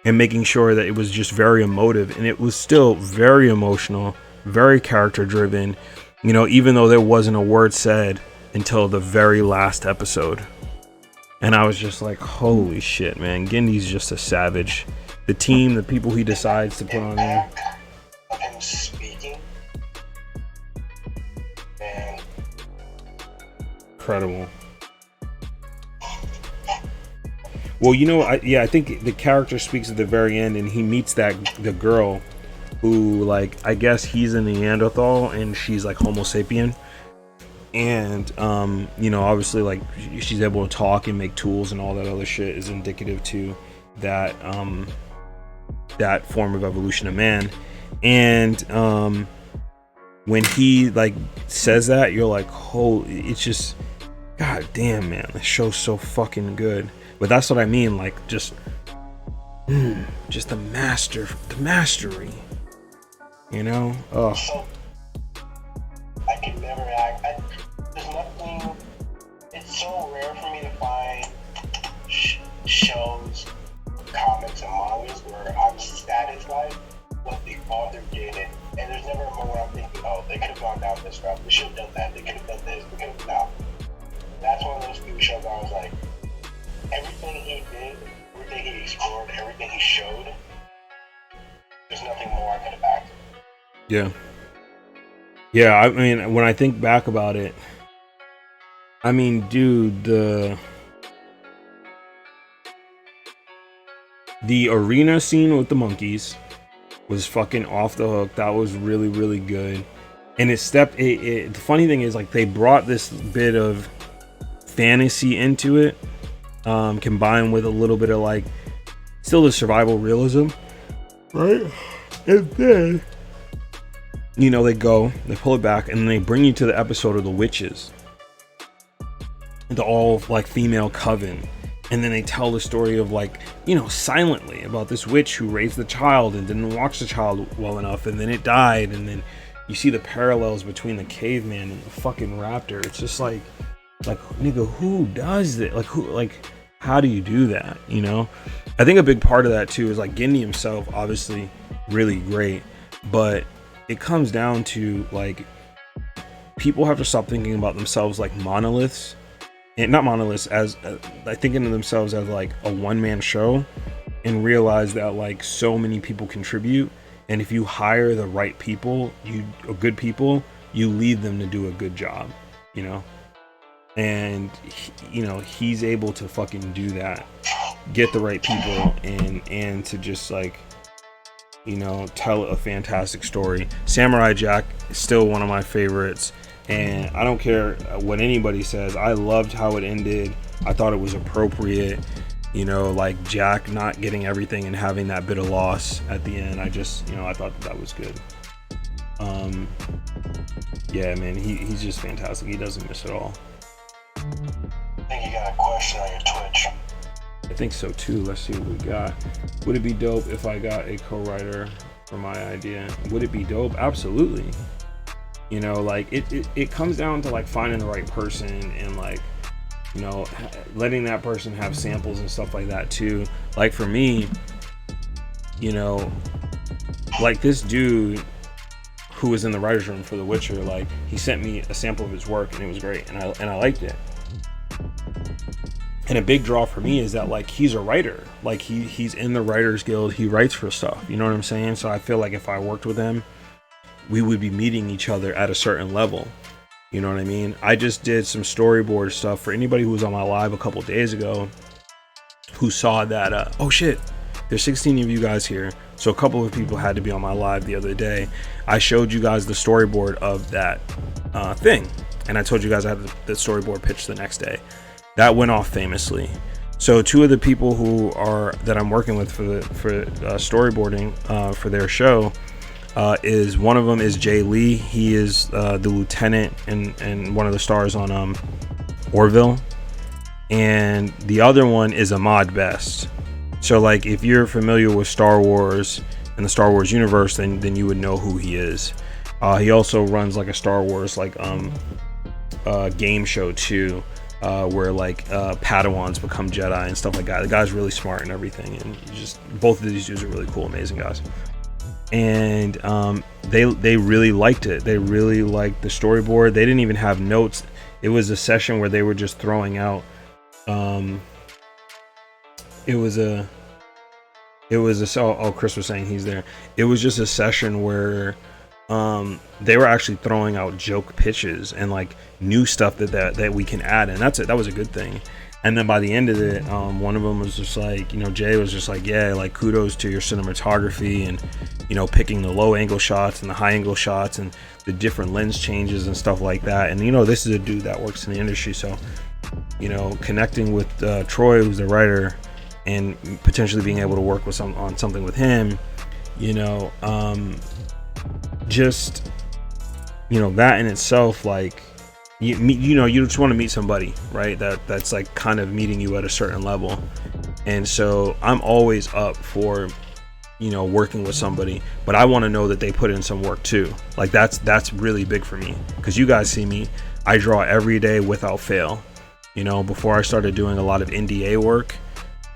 and making sure that it was just very emotive, and it was still very emotional, very character driven, you know, even though there wasn't a word said until the very last episode. And I was just like, holy shit, man, Genndy's just a savage. The team, the people he decides to put on there. Of him speaking, man, incredible. Well, you know, I think the character speaks at the very end, and he meets the girl who, like, I guess he's a Neanderthal and she's like Homo sapien, and you know, obviously, like, she's able to talk and make tools and all that other shit is indicative to that that form of evolution of man. And when he like says that, you're like, holy, it's just, god damn, man, the show's so fucking good. But that's what I mean, like, just Just the mastery. You know? Oh, So I can never act. There's nothing. It's so rare for me to find shows, comics, and mangas where I'm satisfied what the author did, and there's never a moment where I'm thinking, oh, they could have gone down this route. They should have done that. They could have done this. They could have not. That's one of those few shows I was like, everything he did, everything he explored, everything he showed. There's nothing more I could have acted. yeah. Yeah, I mean, when I think back about it, I mean, dude, the arena scene with the monkeys was fucking off the hook. That was really, really good. And the funny thing is, like, they brought this bit of fantasy into it, combined with a little bit of, like, still the survival realism, right? And then, you know, they pull it back, and then they bring you to the episode of the witches, the all like female coven, and then they tell the story of, like, you know, silently about this witch who raised the child and didn't watch the child well enough, and then it died, and then you see the parallels between the caveman and the fucking raptor. It's just like nigga, who does that? Like how do you do that? You know, I think a big part of that too is, like, Gindi himself, obviously really great, but it comes down to, like, people have to stop thinking about themselves like monoliths, and not monoliths as like thinking of themselves as like a one-man show, and realize that, like, so many people contribute, and if you hire the right people, good people, you lead them to do a good job, you know. And you know, he's able to fucking do that, get the right people, and to just, like, you know, tell a fantastic story. Samurai Jack is still one of my favorites, and I don't care what anybody says. I loved how it ended. I thought it was appropriate, you know, like Jack not getting everything and having that bit of loss at the end. I just, you know, I thought that was good. Yeah, man, he's just fantastic. He doesn't miss at all. I think you got a question on your Twitch. I think so too. Let's see what we got. Would it be dope if I got a co-writer for my idea? Would it be dope? Absolutely. You know, like, it comes down to, like, finding the right person, and, like, you know, letting that person have samples and stuff like that too. Like, for me, you know, like, this dude who was in the writer's room for The Witcher, like, he sent me a sample of his work, and it was great, and I liked it. And a big draw for me is that, like, he's a writer. Like, he's in the Writers Guild. He writes for stuff. You know what I'm saying? So I feel like if I worked with him, we would be meeting each other at a certain level. You know what I mean? I just did some storyboard stuff for anybody who was on my live a couple days ago who saw that, oh shit, there's 16 of you guys here. So a couple of people had to be on my live the other day. I showed you guys the storyboard of that thing. And I told you guys I had the storyboard pitch the next day. That went off famously. So two of the people that I'm working with for storyboarding for their show is one of them is Jay Lee. He is the lieutenant and one of the stars on Orville, and the other one is Ahmad Best. So, like, if you're familiar with Star Wars and the Star Wars universe, then you would know who he is. He also runs, like, a Star Wars game show too. Where, like, Padawans become Jedi and stuff like that. The guy's really smart and everything, and just both of these dudes are really cool, amazing guys. And they really liked it. They really liked the storyboard. They didn't even have notes. It was a session where they were just throwing out. Chris was saying he's there. It was just a session where they were actually throwing out joke pitches and, like, new stuff that we can add, and that was a good thing. And then by the end of it, one of them was just like, you know, Jay was just like, yeah, like, kudos to your cinematography and, you know, picking the low angle shots and the high angle shots and the different lens changes and stuff like that. And, you know, this is a dude that works in the industry, so, you know, connecting with Troy, who's the writer, and potentially being able to work with on something with him, you know, just, you know, that in itself, like, you know, you just want to meet somebody, right, that's like kind of meeting you at a certain level. And so I'm always up for, you know, working with somebody, but I want to know that they put in some work too. Like that's really big for me, because you guys see me, I draw every day without fail. You know, before I started doing a lot of NDA work,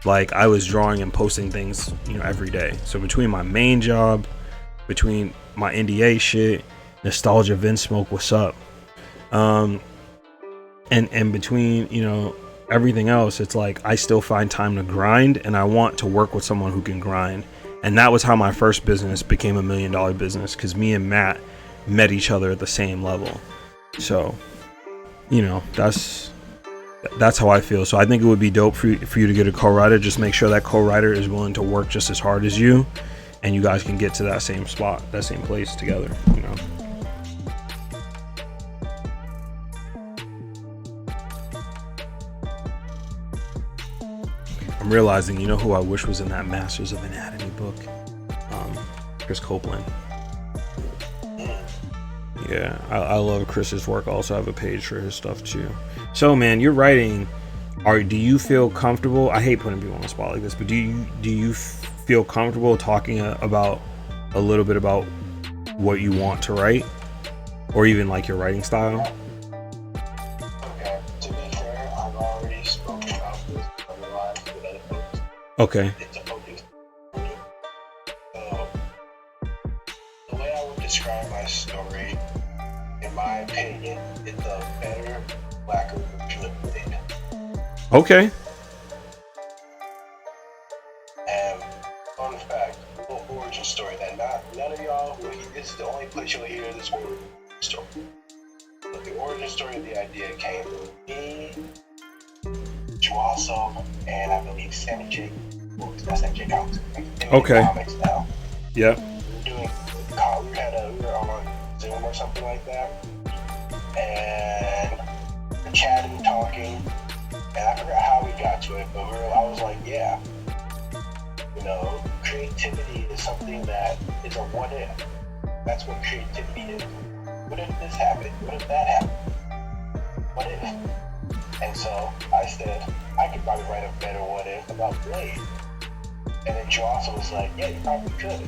like I was drawing and posting things, you know, every day. So between my main job, between my NDA shit, Nostalgia, Vinsmoke, what's up, and between, you know, everything else, it's like I still find time to grind, and I want to work with someone who can grind. And that was how my first business became $1 million business, because me and Matt met each other at the same level. So, you know, that's how I feel. So I think it would be dope for you to get a co-writer. Just make sure that co-writer is willing to work just as hard as you, and you guys can get to that same spot, that same place together, you know. I'm realizing, you know who I wish was in that Masters of Anatomy book? Chris Copeland. Yeah, I love Chris's work. I also have a page for his stuff too. So man, you're writing. Do you feel comfortable? I hate putting people on the spot like this, but do you feel comfortable talking about a little bit about what you want to write, or even like your writing style? Okay, to be fair, I've already spoken about this otherwise with other folks. Okay. It's a focus. So, the way I would describe my story, in my opinion, it's a better, blacker version of Blade. Okay. And fun fact, little origin story that none of y'all will hear. This is the only place you'll hear this origin story. But the origin story of the idea came from me, Juaso, and I believe Sammy J. Well, that's Sammy J. Comics. Okay. Comics now. Yep. We were on Zoom or something like that, and we're chatting, talking, and I forgot how we got to it, but I was like, yeah, you know, creativity is something that is a what if. That's what creativity is. What if this happened? What if that happened? What if? And so I said, I could probably write a better what if about Blade. And then Joe also was like, yeah, you probably could.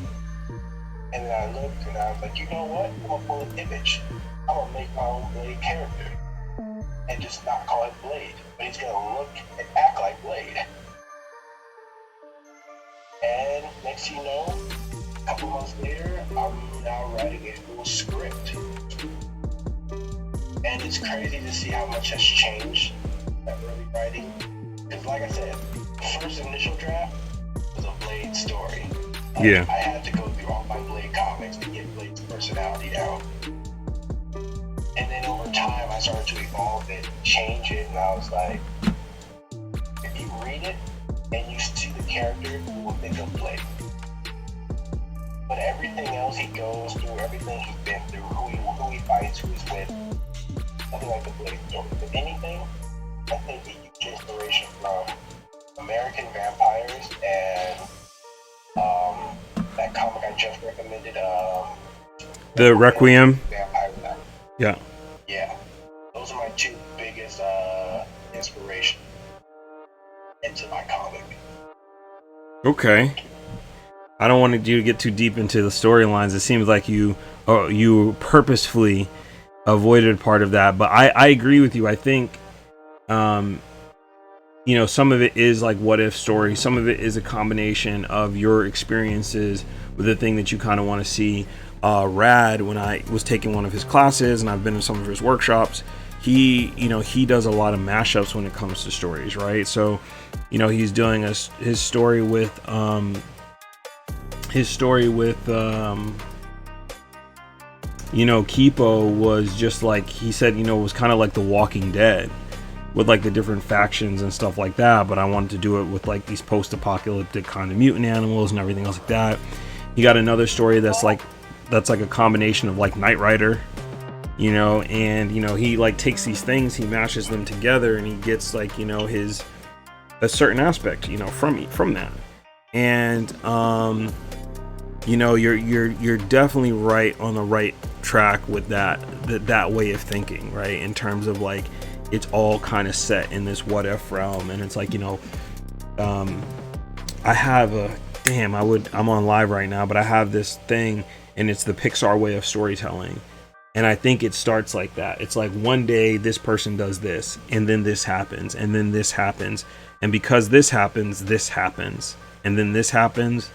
And then I looked and I was like, you know what? I'm gonna pull an image. I'm gonna make my own Blade character. And just not call it Blade. But he's gonna look and act like Blade. And next thing you know, a couple months later, I'm now writing a full script. And it's crazy to see how much has changed that early writing. Because like I said, the first initial draft was a Blade story. Yeah. I had to go through all my Blade comics to get Blade's personality down. And then over time, I started to evolve it, change it, and I was like, if you read it and you see the character, you will think of Blade. But everything else he goes through, everything he's been through, who he fights, who he's with, nothing like the Blade story. If anything, I think he used inspiration from American Vampires and that comic I just recommended, The Requiem. Vampire. Yeah. Yeah. Those are my two biggest inspirations into my comic. Okay. I don't want you to get too deep into the storylines. It seems like you purposefully avoided part of that, but I agree with you. I think you know, some of it is like what if story, some of it is a combination of your experiences with the thing that you kind of want to see. Rad, when I was taking one of his classes and I've been in some of his workshops, he does a lot of mashups when it comes to stories, right? So, you know, he's doing his story with you know, Kipo was just like, he said, you know, it was kind of like The Walking Dead with like the different factions and stuff like that, but I wanted to do it with like these post-apocalyptic kind of mutant animals and everything else like that. He got another story that's like a combination of like Knight Rider, you know, and you know, he like takes these things, he mashes them together, and he gets like, you know, a certain aspect, you know, from that. And you know, you're definitely right on the right track with that way of thinking, right? In terms of like, it's all kind of set in this what if realm, and it's like, you know, I have I'm on live right now, but I have this thing, and it's the Pixar way of storytelling. And I think it starts like that. It's like one day this person does this, and then this happens, and then this happens. And because this happens, and then this happens,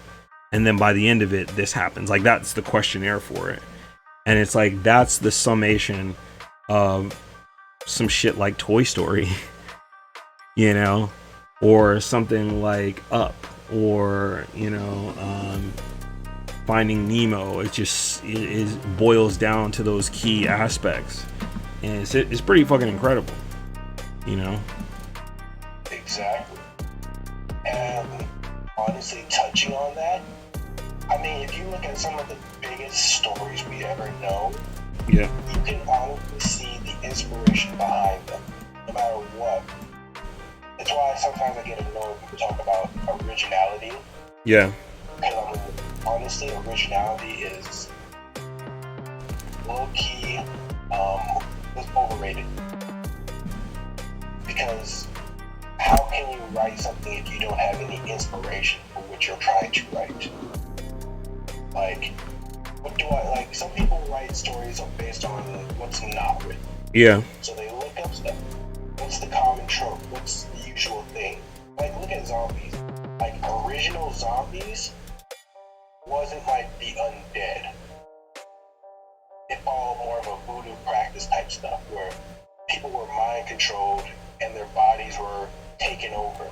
and then by the end of it, this happens. Like, that's the questionnaire for it. And it's like, that's the summation of some shit like Toy Story, you know, or something like Up, or, you know, Finding Nemo. It boils down to those key aspects, and it's pretty fucking incredible, you know. Exactly. And honestly, touching on that, I mean, if you look at some of the biggest stories we ever know, Yeah. you can honestly see the inspiration behind them, no matter what. That's why sometimes I get annoyed when people talk about originality. Yeah. Because honestly, originality is low-key overrated. Because how can you write something if you don't have any inspiration for what you're trying to write? Like, some people write stories based on what's not written. Yeah. So they look up stuff. What's the common trope? What's the usual thing? Like, look at zombies. Like, original zombies wasn't like the undead. It followed more of a voodoo practice type stuff where people were mind controlled and their bodies were taken over.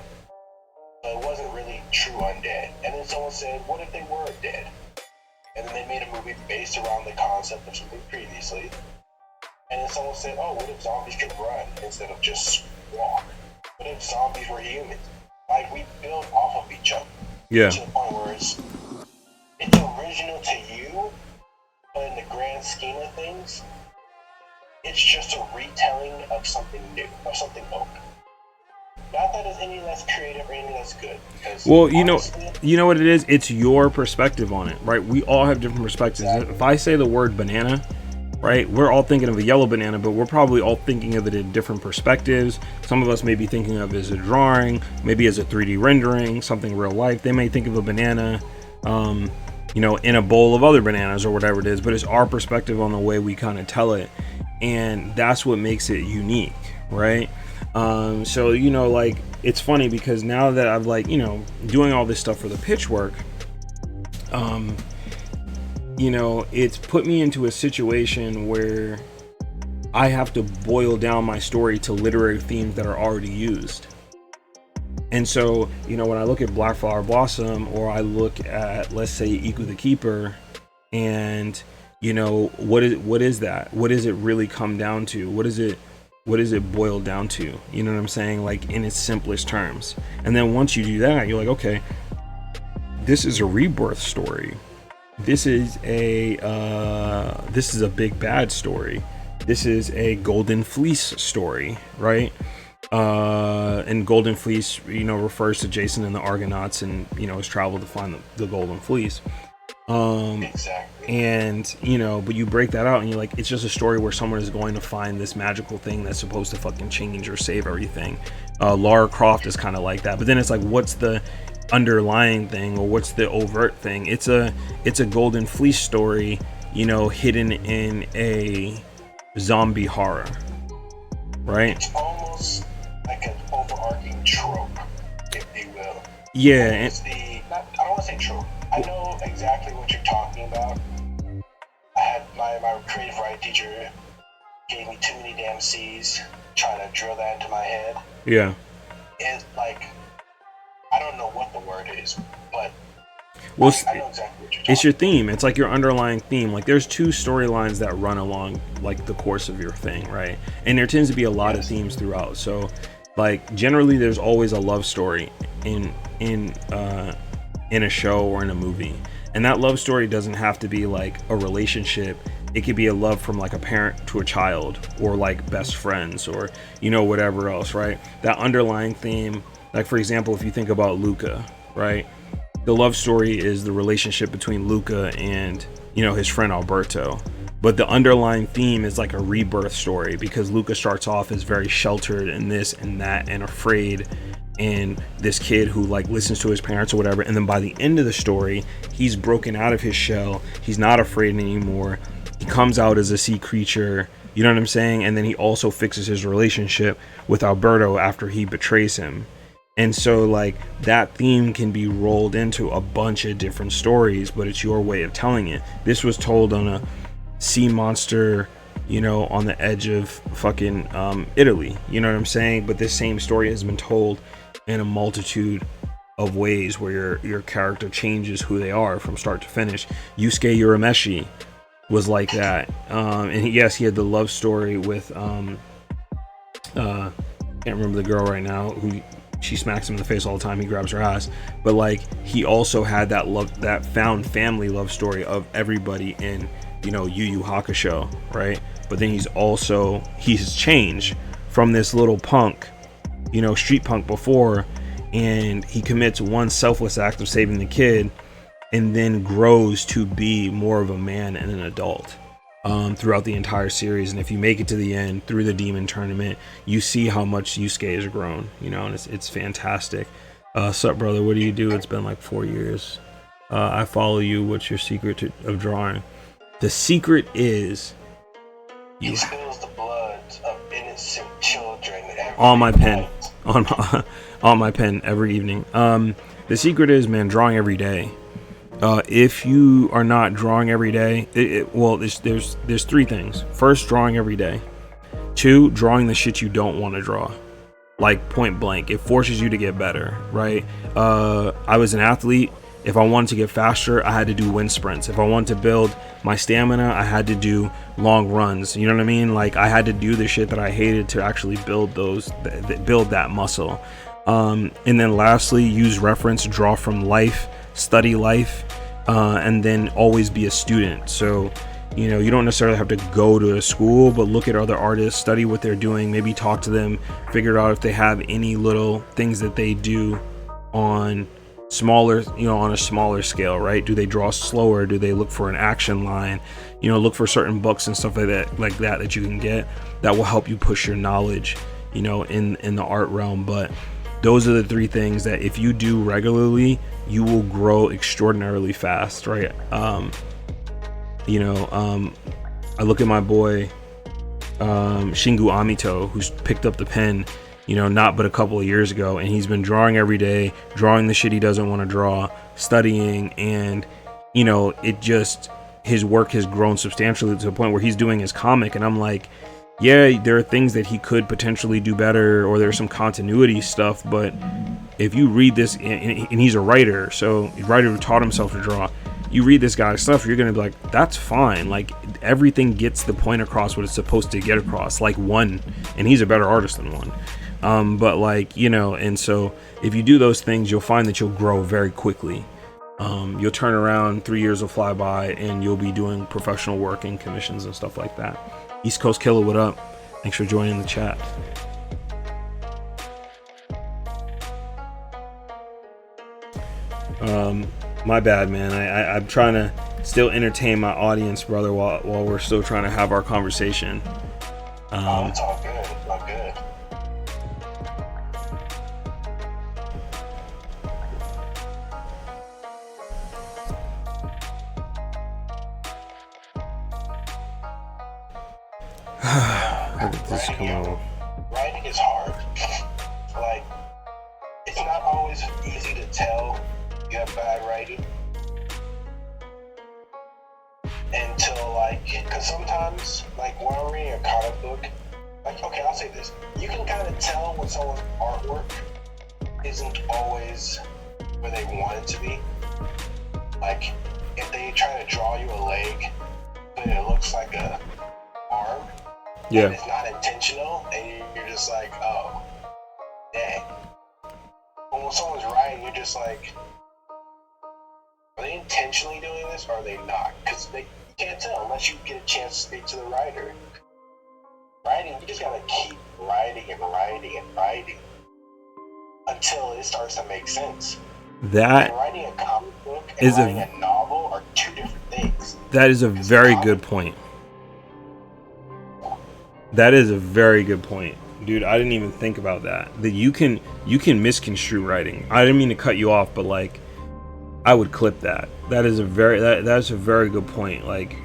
So it wasn't really true undead. And then someone said, what if they were dead? And then they made a movie based around the concept of something previously. And then someone said, oh, what if zombies could run instead of just walk? What if zombies were humans? Like, we build off of each other. Yeah. To the point where it's original to you, but in the grand scheme of things, it's just a retelling of something new, of something old. Not that it's any less creative or any less good. Well, you know what it is? It's your perspective on it, right? We all have different perspectives. Exactly. If I say the word banana, right, we're all thinking of a yellow banana, but we're probably all thinking of it in different perspectives. Some of us may be thinking of it as a drawing, maybe as a 3D rendering, something real life. They may think of a banana, you know, in a bowl of other bananas or whatever it is, but it's our perspective on the way we kind of tell it. And that's what makes it unique, right? So, you know, like, it's funny because now that I've, like, you know, doing all this stuff for the pitch work, you know, it's put me into a situation where I have to boil down my story to literary themes that are already used. And so, you know, when I look at Black Flower Blossom, or I look at, let's say, Iku the Keeper, and, you know, what is that? What does it really come down to? What is it boil down to? You know what I'm saying? Like, in its simplest terms. And then once you do that, you're like, okay, this is a rebirth story. This is a big bad story. This is a Golden Fleece story, right? And Golden Fleece, you know, refers to Jason and the Argonauts, and, you know, his travel to find the Golden Fleece. Exactly. And, you know, but you break that out and you're like, it's just a story where someone is going to find this magical thing that's supposed to fucking change or save everything. Lara Croft is kind of like that, but then it's like, what's the underlying thing, or what's the overt thing? It's a Golden Fleece story, you know, hidden in a zombie horror, right? It's almost like an overarching trope, if you will. Yeah. I don't want to say trope. I know exactly what you're talking about. I had my creative writing teacher gave me too many damn C's, trying to drill that into my head. Yeah. It's like, I don't know what the word is, but well, I know exactly what you're talking it's your theme. It's like your underlying theme. Like, there's two storylines that run along, like, the course of your thing, right? And there tends to be a lot of themes throughout. So, like, generally there's always a love story in a show or in a movie. And that love story doesn't have to be like a relationship. It could be a love from like a parent to a child, or like best friends, or, you know, whatever else, right? That underlying theme, like, for example, if you think about Luca, right? The love story is the relationship between Luca and, you know, his friend Alberto. But the underlying theme is like a rebirth story, because Luca starts off as very sheltered and this and that and afraid, and this kid who like listens to his parents or whatever, and then by the end of the story he's broken out of his shell, he's not afraid anymore, he comes out as a sea creature, you know what I'm saying? And then he also fixes his relationship with Alberto after he betrays him. And so like that theme can be rolled into a bunch of different stories, but it's your way of telling it. This was told on a sea monster, you know, on the edge of fucking Italy, you know what I'm saying? But this same story has been told in a multitude of ways where your character changes who they are from start to finish. Yusuke Urameshi was like that, and yes, he had the love story with can't remember the girl right now, who she smacks him in the face all the time, he grabs her ass, but like he also had that love, that found family love story of everybody in, you know, Yu Yu Hakusho, right? But then he's changed from this little punk, you know, street punk before, and he commits one selfless act of saving the kid, and then grows to be more of a man and an adult throughout the entire series. And if you make it to the end through the demon tournament, you see how much Yusuke has grown, you know, and it's fantastic. Sup, brother, what do you do? It's been like 4 years. I follow you. What's your secret of drawing? The secret is he spills the blood of innocent children on my pen, on my pen every evening. The secret is, man, drawing every day. If you are not drawing every day, there's three things. First, drawing every day. Two, drawing the shit you don't want to draw, like point blank. It forces you to get better, right? I was an athlete. If I wanted to get faster, I had to do wind sprints. If I wanted to build my stamina, I had to do long runs. You know what I mean? Like I had to do the shit that I hated to actually build build that muscle. And then lastly, use reference, draw from life, study life, and then always be a student. So, you know, you don't necessarily have to go to a school, but look at other artists, study what they're doing, maybe talk to them, figure out if they have any little things that they do on smaller, you know, on a smaller scale, right? Do they draw slower? Do they look for an action line? You know, look for certain books and stuff like that you can get that will help you push your knowledge, you know, in the art realm. But those are the three things that if you do regularly, you will grow extraordinarily fast, right? I look at my boy Shingu Amito, who's picked up the pen, you know, not but a couple of years ago, and he's been drawing every day, drawing the shit he doesn't want to draw, studying, and, you know, his work has grown substantially to the point where he's doing his comic, and I'm like, yeah, there are things that he could potentially do better, or there's some continuity stuff, but if you read this, and he's a writer, so a writer who taught himself to draw, you read this guy's stuff, you're gonna be like, that's fine, like everything gets the point across what it's supposed to get across, like one, and he's a better artist than one. But like, you know, and so if you do those things, you'll find that you'll grow very quickly. You'll turn around, 3 years will fly by, and you'll be doing professional work and commissions and stuff like that. East Coast Killer, what up? Thanks for joining the chat. My bad, man. I'm trying to still entertain my audience, brother, while we're still trying to have our conversation. It's all good. It's all good. How did this come out? Writing is hard. Like, it's not always easy to tell you have bad writing until, like, because sometimes, like, when I'm reading a comic book, like, okay, I'll say this, you can kind of tell when someone's artwork isn't always where they want it to be. Like, if they try to draw you a leg, but it looks like a arm, Yeah. and it's not intentional, and you're just like, oh, dang. But when someone's writing, you're just like, are they intentionally doing this, or are they not? Because you can't tell unless you get a chance to speak to the writer. Writing, you just gotta keep writing and writing and writing until it starts to make sense. That And writing a comic book and is writing a novel are two different things. that is a very good point. That is a very good point, dude, I didn't even think about that. That you can misconstrue writing. I didn't mean to cut you off, but like, I would clip that. That's a very good point. Like,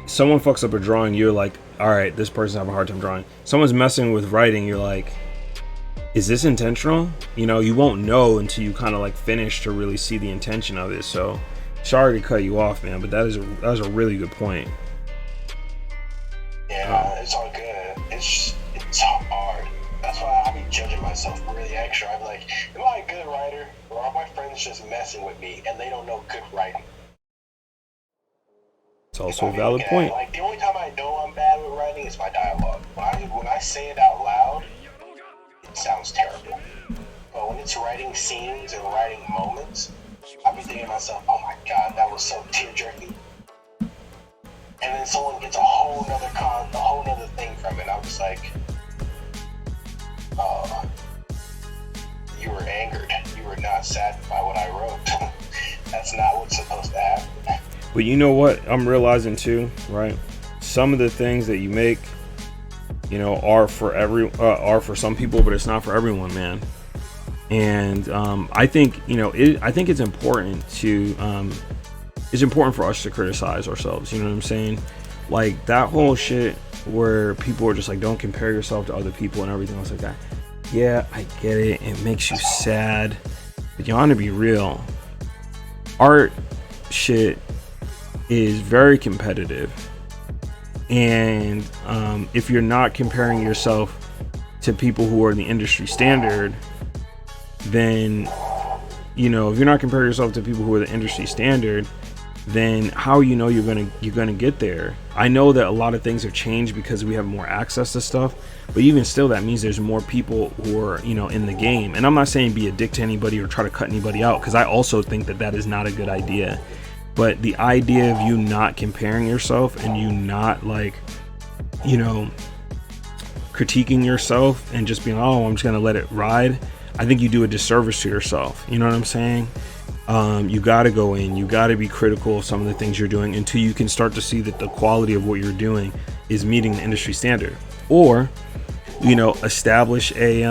someone fucks up a drawing, you're like, all right, this person's having a hard time drawing. Someone's messing with writing, you're like, is this intentional? You know, you won't know until you kind of like finish to really see the intention of it. So, sorry to cut you off, man, but that was a really good point. Yeah, it's all good. It's hard. That's why I be judging myself really extra. I'm like, am I a good writer, or are my friends just messing with me and they don't know good writing? It's also a valid point. Like, the only time I know I'm bad with writing is my dialogue. When I say it out loud, it sounds terrible. But when it's writing scenes and writing moments, I be thinking to myself, oh my god, that was so tear-jerky. And then someone gets a whole nother thing from it. I'm just like, you were angered. You were not saddened by what I wrote. That's not what's supposed to happen. But you know what I'm realizing too, right? Some of the things that you make, you know, are for some people, but it's not for everyone, man. And I think, you know, I think it's important for us to criticize ourselves. You know what I'm saying? Like that whole shit where people are just like, don't compare yourself to other people and everything else like that. Yeah, I get it. It makes you sad, but you want to be real. Art shit is very competitive, and if you're not comparing yourself to people who are the industry standard, then, you know, if you're not comparing yourself to people who are the industry standard, then how you know you're gonna get there? I know that a lot of things have changed because we have more access to stuff, but even still, that means there's more people who are, you know, in the game. And I'm not saying be a dick to anybody or try to cut anybody out, because I also think that is not a good idea. But the idea of you not comparing yourself and you not, like, you know, critiquing yourself and just being, oh, I'm just gonna let it ride, I think you do a disservice to yourself. You know what I'm saying? You got to go in, you got to be critical of some of the things you're doing until you can start to see that the quality of what you're doing is meeting the industry standard, or, you know, establish a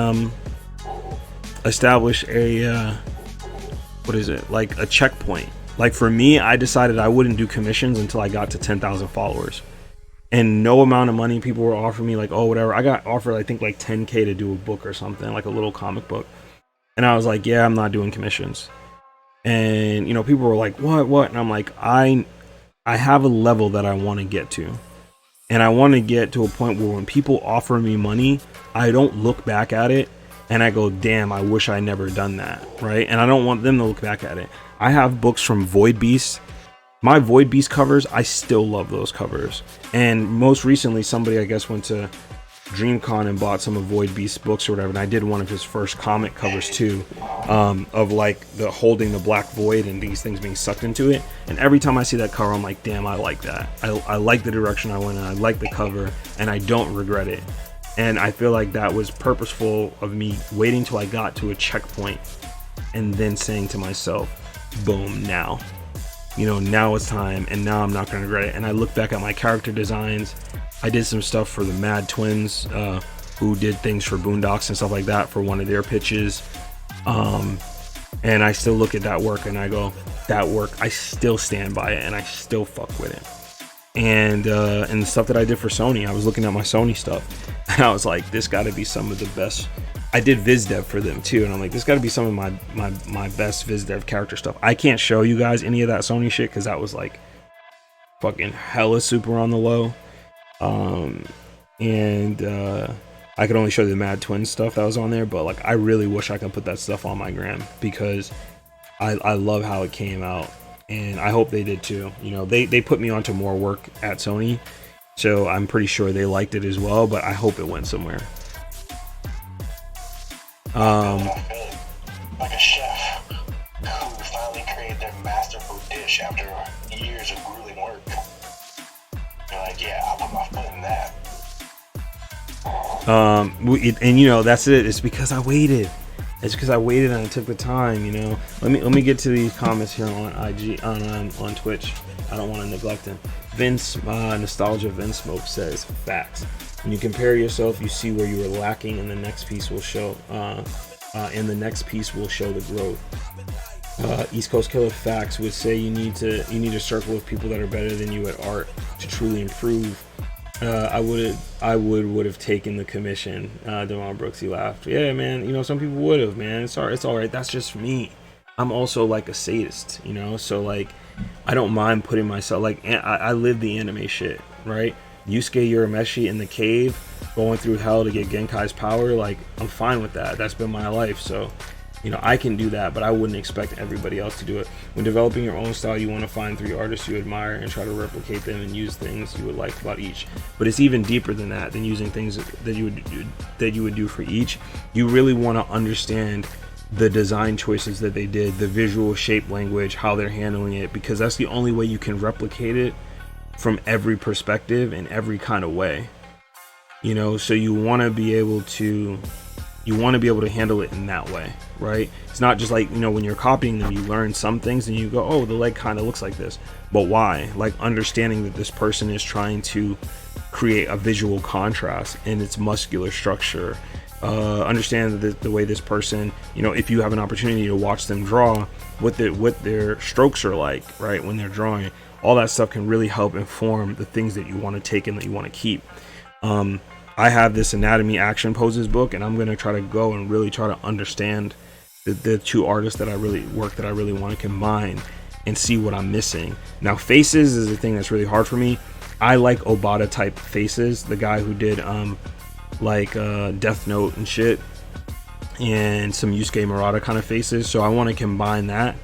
what is it, like a checkpoint. Like for me, I decided I wouldn't do commissions until I got to 10,000 followers, and no amount of money people were offering me, like, oh, whatever. I got offered, I think, like 10K to do a book or something, like a little comic book. And I was like, yeah, I'm not doing commissions. And, you know, people were like, what? And I'm like, I have a level that I want to get to. And I want to get to a point where when people offer me money, I don't look back at it and I go, damn, I wish I never done that, right? And I don't want them to look back at it. I have books from Void Beast. My Void Beast covers, I still love those covers. And most recently, somebody, I guess, went to DreamCon and bought some of Void Beast's books or whatever, and I did one of his first comic covers too, of like the holding the black void and these things being sucked into it. And every time I see that cover, I'm like, damn, I like that. I like the direction I went in, I like the cover, and I don't regret it. And I feel like that was purposeful of me waiting till I got to a checkpoint and then saying to myself, boom, now. You know, now it's time, and now I'm not going to regret it. And I look back at my character designs. I did some stuff for the Mad Twins, who did things for Boondocks and stuff like that for one of their pitches. And I still look at that work and I go, that work, I still stand by it and I still fuck with it. And the stuff that I did for Sony, I was looking at my Sony stuff and I was like, this got to be some of the best. I did VizDev for them too, and I'm like, this got to be some of my best VizDev character stuff. I can't show you guys any of that Sony shit because that was like fucking hella super on the low. I could only show you the Mad Twins stuff that was on there, but like I really wish I could put that stuff on my gram because I love how it came out, and I hope they did too. You know, they put me onto more work at Sony, so I'm pretty sure they liked it as well, but I hope it went somewhere. Like a chef who finally created their masterful dish after years of grueling work. You're like, yeah, I'll put my foot in that. And you know, that's it. It's because I waited. It's because I waited and I took the time. You know, let me get to these comments here on IG on Twitch. I don't want to neglect them. Nostalgia Vince Smoke says, facts. When you compare yourself, you see where you were lacking, and the next piece will show. And the next piece will show the growth. East Coast Killer Facts would say you need a circle of people that are better than you at art to truly improve. I would have taken the commission. Devon Brooks, he laughed. Yeah, man. You know, some people would have, man. It's all right. That's just me. I'm also like a sadist, you know. So like, I don't mind putting myself like I live the anime shit, right? Yusuke Urameshi in the cave, going through hell to get Genkai's power. Like, I'm fine with that. That's been my life. So, you know, I can do that, but I wouldn't expect everybody else to do it. When developing your own style, you want to find 3 artists you admire and try to replicate them and use things you would like about each. But it's even deeper than that, than using things that you would do for each. You really want to understand the design choices that they did, the visual shape language, how they're handling it, because that's the only way you can replicate it from every perspective in every kind of way. You know, so you want to be able to handle it in that way, right? It's not just like, you know, when you're copying them, you learn some things and you go, oh, the leg kind of looks like this, but why? Like, understanding that this person is trying to create a visual contrast in its muscular structure. Understand the way this person, you know, if you have an opportunity to watch them draw, what their strokes are like, right, when they're drawing, all that stuff can really help inform the things that you want to take and that you want to keep. I have this anatomy action poses book, and I'm going to try to go and really try to understand the 2 artists that I really want to combine and see what I'm missing. Now, faces is a thing that's really hard for me. I like Obata type faces, the guy who did Death Note and shit, and some Yusuke Murata kind of faces. So I want to combine that.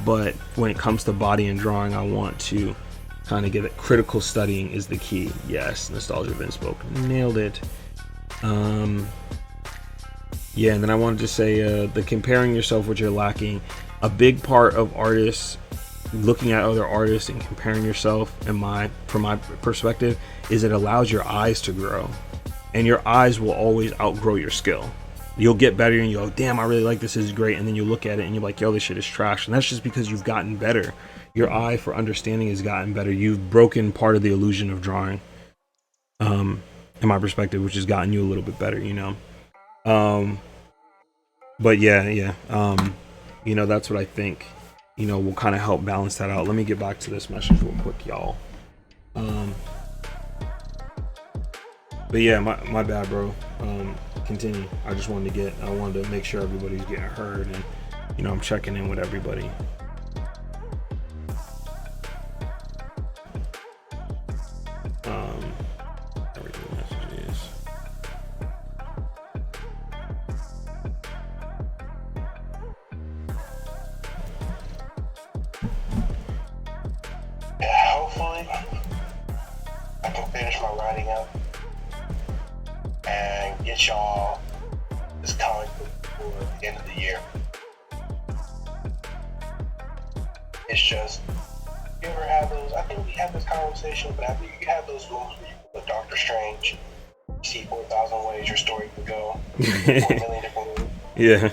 But when it comes to body and drawing, I want to kind of get it. Critical studying is the key. Yes, Nostalgia Vince spoke. Nailed it. Yeah, and then I wanted to say the comparing yourself what you're lacking. A big part of artists looking at other artists and comparing yourself, and from my perspective, is it allows your eyes to grow. And your eyes will always outgrow your skill. You'll get better and you'll go, damn, I really like this is great. And then you look at it and you're like, yo, this shit is trash. And that's just because you've gotten better. Your eye for understanding has gotten better. You've broken part of the illusion of drawing, in my perspective, which has gotten you a little bit better, you know. But yeah. You know, that's what I think, you know, will kind of help balance that out. Let me get back to this message real quick, y'all. But yeah, my bad, bro. Continue. I wanted to make sure everybody's getting heard, and, you know, I'm checking in with everybody. Everything messages. Yeah, hopefully I can finish my writing up and get y'all this comic book before the end of the year. It's just, you ever have those, I think we had this conversation, but I think you have those moments where you put Doctor Strange, see 4,000 ways your story can go, 4 million different ways. Yeah.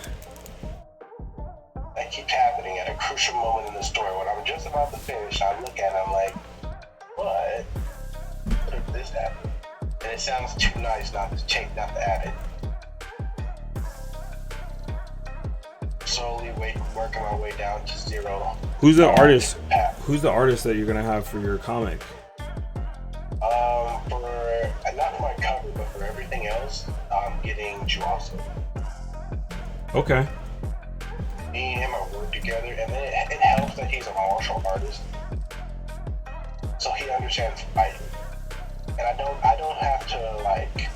That keeps happening at a crucial moment in the story. When I'm just about to finish, I look at it, I'm like, what? What if this happened? And it sounds too nice not to add it. Slowly working my way down to 0. Who's the artist? Who's the artist that you're gonna have for your comic? For not for my cover, but for everything else, I'm getting Juaso. Okay. Me and him are work together, and then it helps that he's a martial artist, so he understands fighting. And I don't have to like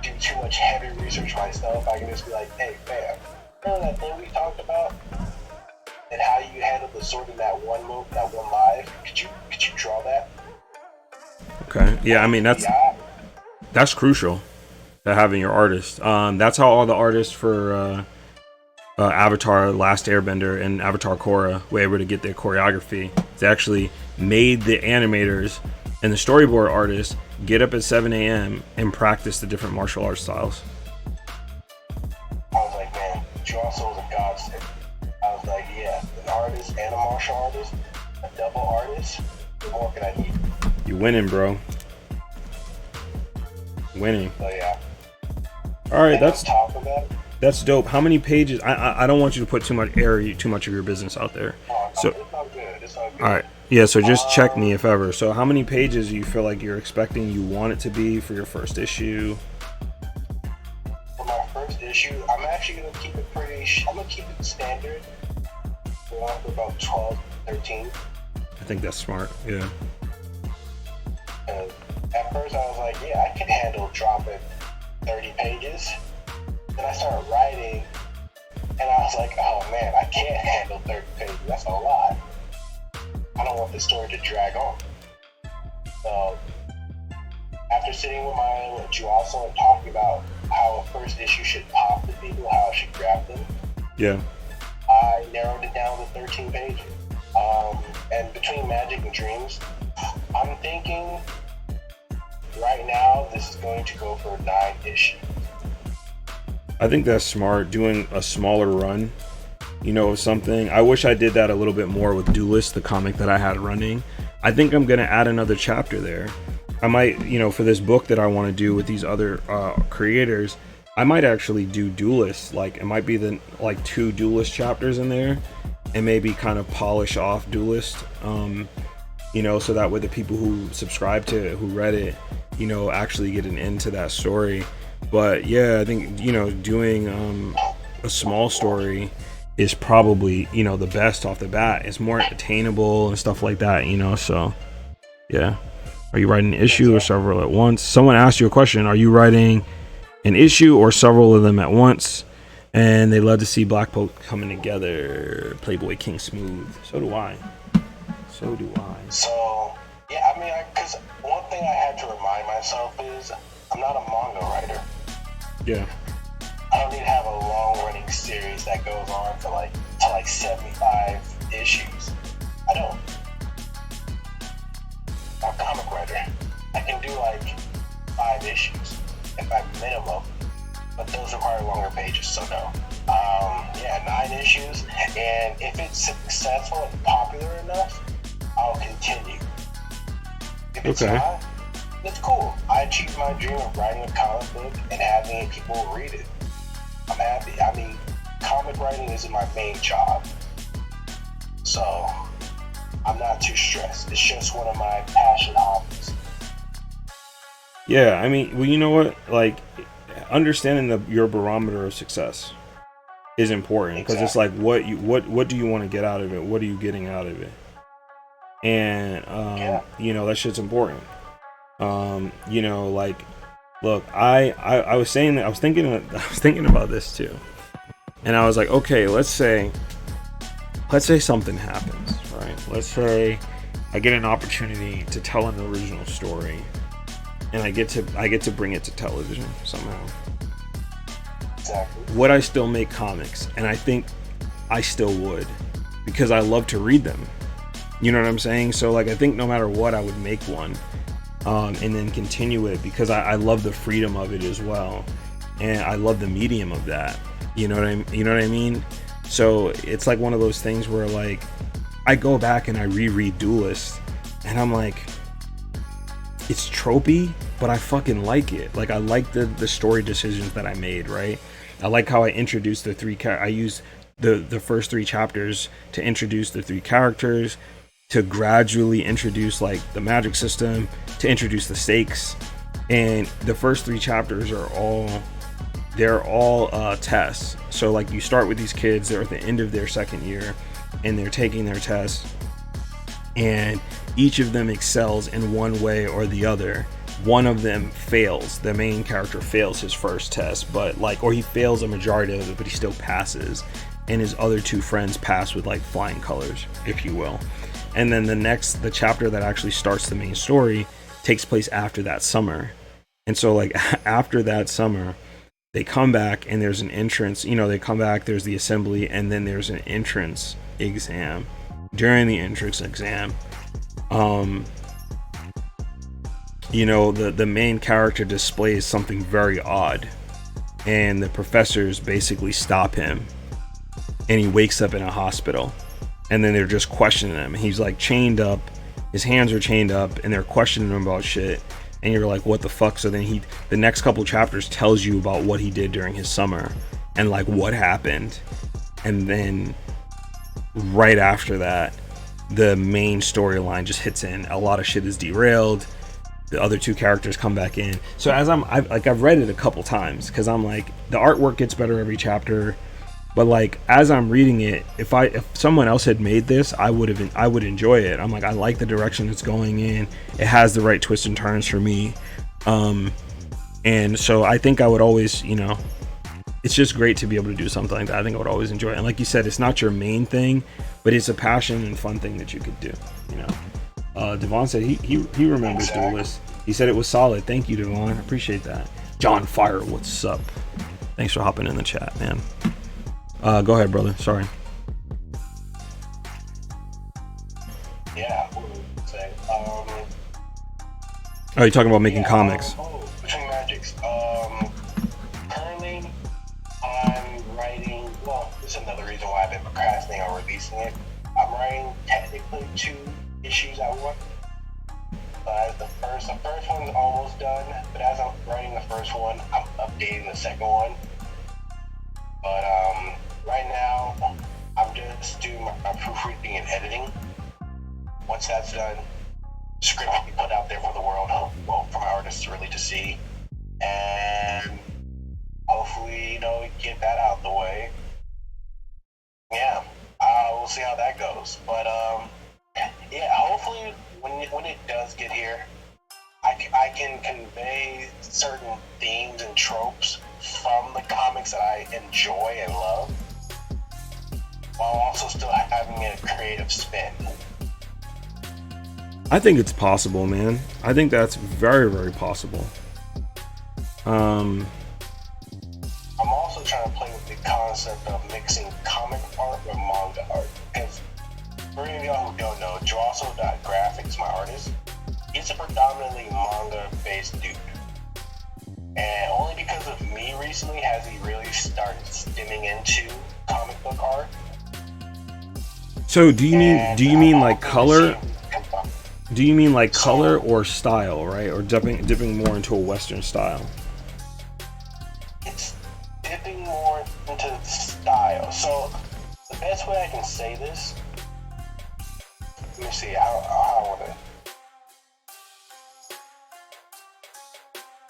do too much heavy research myself. I can just be like, hey fam, remember that thing we talked about? And how you handle the sword in that one move, that one live? Could you draw that? Okay. Yeah, I mean that's crucial to having your artist. That's how all the artists for Avatar Last Airbender and Avatar Korra were able to get their choreography. They actually made the animators and the storyboard artists get up at 7 a.m. and practice the different martial arts styles. I was like, man, Juaso was a godsend. I was like, yeah, an artist and a martial artist, a double artist, what more can I need? You winning, bro. Winning. So yeah. All right, And on top of that, that's dope. How many pages? I don't want you to put too much of your business out there. So it's all good. It's all good. all right, yeah. So just check me if ever. So how many pages do you feel like you're expecting you want it to be for your first issue? For my first issue, I'm actually gonna keep it I'm gonna keep it standard. For about 12, 13. I think that's smart. Yeah. And at first I was like, yeah, I can handle dropping 30 pages. Then I started writing, and I was like, oh man, I can't handle 30 pages. That's a lot. I don't want this story to drag on. So, after sitting with Maya and Juaso and talking about how a first issue should pop to people, how I should grab them, Yeah. I narrowed it down to 13 pages. And between Magic and Dreams, I'm thinking right now this is going to go for 9 issues. I think that's smart, doing a smaller run, of something. I wish I did that a little bit more with Duelist, the comic that I had running. I think I'm going to add another chapter there. I might, for this book that I want to do with these other creators, I might actually do Duelist. Like, it might be 2 Duelist chapters in there, and maybe kind of polish off Duelist, so that way the people who subscribe to it, who read it, actually get an end to that story. But yeah, I think doing a small story is probably the best off the bat. It's more attainable and stuff like that, so yeah. Are you writing an issue or several at once? Someone asked you a question. Are you writing an issue or several of them at once? And they love to see Black Poke coming together. Playboy King Smooth. So do I. So, yeah, I mean, because one thing I had to remind myself is I'm not a manga writer. Yeah. I don't need to have a long-running series that goes on to like 75 issues. I don't. I'm a comic writer. I can do like 5 issues, in fact, minimum. But those require longer pages, so no. Yeah, 9 issues, and if it's successful and popular enough, I'll continue. If it's not, it's cool. I achieved my dream of writing a comic book and having people read it. I'm happy. I mean, comic writing isn't my main job, so I'm not too stressed. It's just one of my passion hobbies. Yeah, I mean, well, you know what? Like, understanding your barometer of success is important, because it's like, what do you want to get out of it? What are you getting out of it? And that shit's important. Like, look, I was saying that I was thinking about this too, and I was like, okay, let's say something happens, right? Let's say I get an opportunity to tell an original story, and I get to bring it to television somehow. Exactly. Would I still make comics? And I think I still would, because I love to read them. You know what I'm saying? So like, I think no matter what, I would make one, and then continue it, because I love the freedom of it as well, and I love the medium of that. You know what I mean? So it's like one of those things where, like, I go back and I reread Duelist, and I'm like, it's tropey, but I fucking like it. Like, I like the story decisions that I made, right? I like how I introduced the 3 I used the first 3 chapters to introduce the 3 characters, to gradually introduce like the magic system, to introduce the stakes. And the first 3 chapters are all tests. So like, you start with these kids, they're at the end of their second year, and they're taking their tests, and each of them excels in one way or the other. One of them fails. The main character fails his first test, or he fails a majority of it, but he still passes. And his other 2 friends pass with like flying colors, if you will. And then the chapter that actually starts the main story takes place after that summer. And so like, after that summer, they come back, and there's an entrance, they come back, there's the assembly, and then there's an entrance exam. During the entrance exam, the main character displays something very odd, and the professors basically stop him, and he wakes up in a hospital, and then they're just questioning him. He's like chained up his hands are chained up and they're questioning him about shit, and you're like, what the fuck? So then the next couple chapters tells you about what he did during his summer and like what happened, and then right after that the main storyline just hits in. A lot of shit is derailed. The other two characters come back in. So as I've read it a couple times because I'm like, the artwork gets better every chapter, but like as I'm reading it, if someone else had made this, I would enjoy it. I'm like, I like the direction it's going in. It has the right twists and turns for me, and so I think I would always, it's just great to be able to do something like that. I think I would always enjoy it. And like you said, it's not your main thing, but it's a passion and fun thing that you could do. Devon said he remembers Duelist. He said it was solid. Thank you, Devon. I appreciate that. John Fire, what's up? Thanks for hopping in the chat, man. Go ahead, brother. Sorry. Yeah, what would I say? Oh, you're talking about making comics. Between Magics. Currently, I'm writing. Well, this is another reason why I've been procrastinating on releasing it. I'm writing technically 2 issues at once. The first one's almost done, but as I'm writing the first one, I'm updating the second one. But right now, I'm just doing my proofreading and editing. Once that's done, the script will be put out there for the world, well, for my artists really to see, and hopefully, get that out the way. Yeah, we'll see how that goes. But yeah, hopefully when it does get here, I can convey certain themes and tropes from the comics that I enjoy and love, while also still having a creative spin. I think it's possible, man. I think that's very, very possible. I'm also trying to play with the concept of mixing comic art with manga art, because for any of y'all who don't know, Drossel.graphics, my artist, he's a predominantly manga-based dude. And only because of me recently has he really started stimming into comic book art. So do you mean like color? Do you mean like color or style, right? Or dipping more into a Western style? It's dipping more into style. So the best way I can say this, let me see how I want to.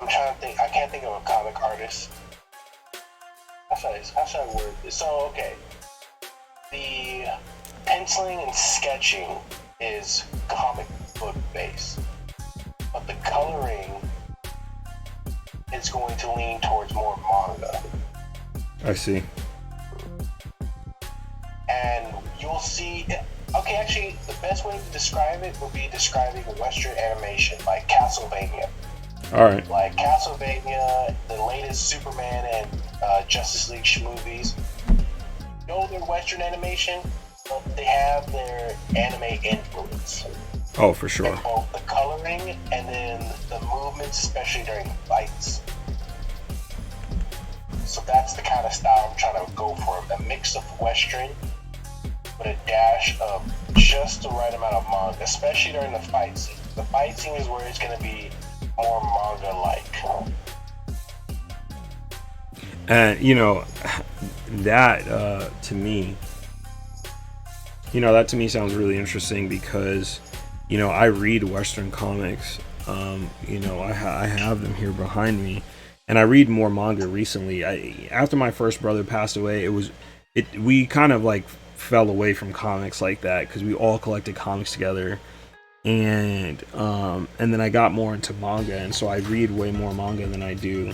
I'm trying to think. I can't think of a comic artist. How should I word this? So okay, the penciling and sketching is comic book based, but the coloring is going to lean towards more manga. I see. And you'll see. Okay, actually, the best way to describe it would be describing Western animation, like Castlevania. All right. Like Castlevania, the latest Superman and Justice League movies. They're Western animation, but they have their anime influence. Oh, for sure. In both the coloring and then the movements, especially during fights. So that's the kind of style I'm trying to go for. A mix of Western with a dash of just the right amount of manga, especially during the fight scene. The fight scene is where it's going to be more manga-like. And that to me, that to me sounds really interesting because, I read Western comics. I have them here behind me, and I read more manga recently. After my first brother passed away, we kind of like fell away from comics like that because we all collected comics together, and then I got more into manga, and so I read way more manga than I do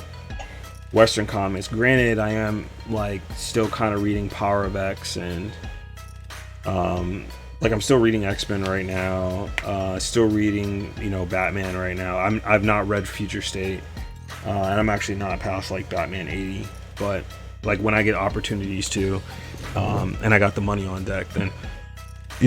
Western comics. Granted, I am like still kind of reading Power of X, and like I'm still reading X-Men right now, still reading Batman right now. I've not read Future State, and I'm actually not past like Batman 80, but like when I get opportunities to, and I got the money on deck, then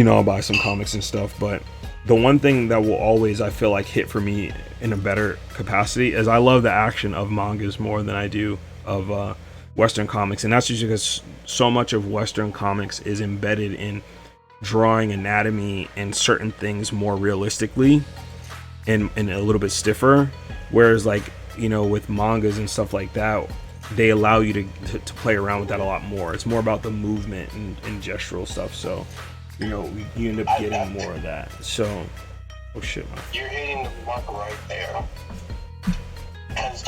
I'll buy some comics and stuff. But the one thing that will always, I feel like, hit for me in a better capacity is I love the action of mangas more than I do of Western comics, and that's just because so much of Western comics is embedded in drawing anatomy and certain things more realistically and a little bit stiffer, whereas like, you know, with mangas and stuff like that, they allow you to play around with that a lot more. It's more about the movement and gestural stuff, so you know, you end up getting more of that. So oh shit, man. You're hitting the mark right there. Because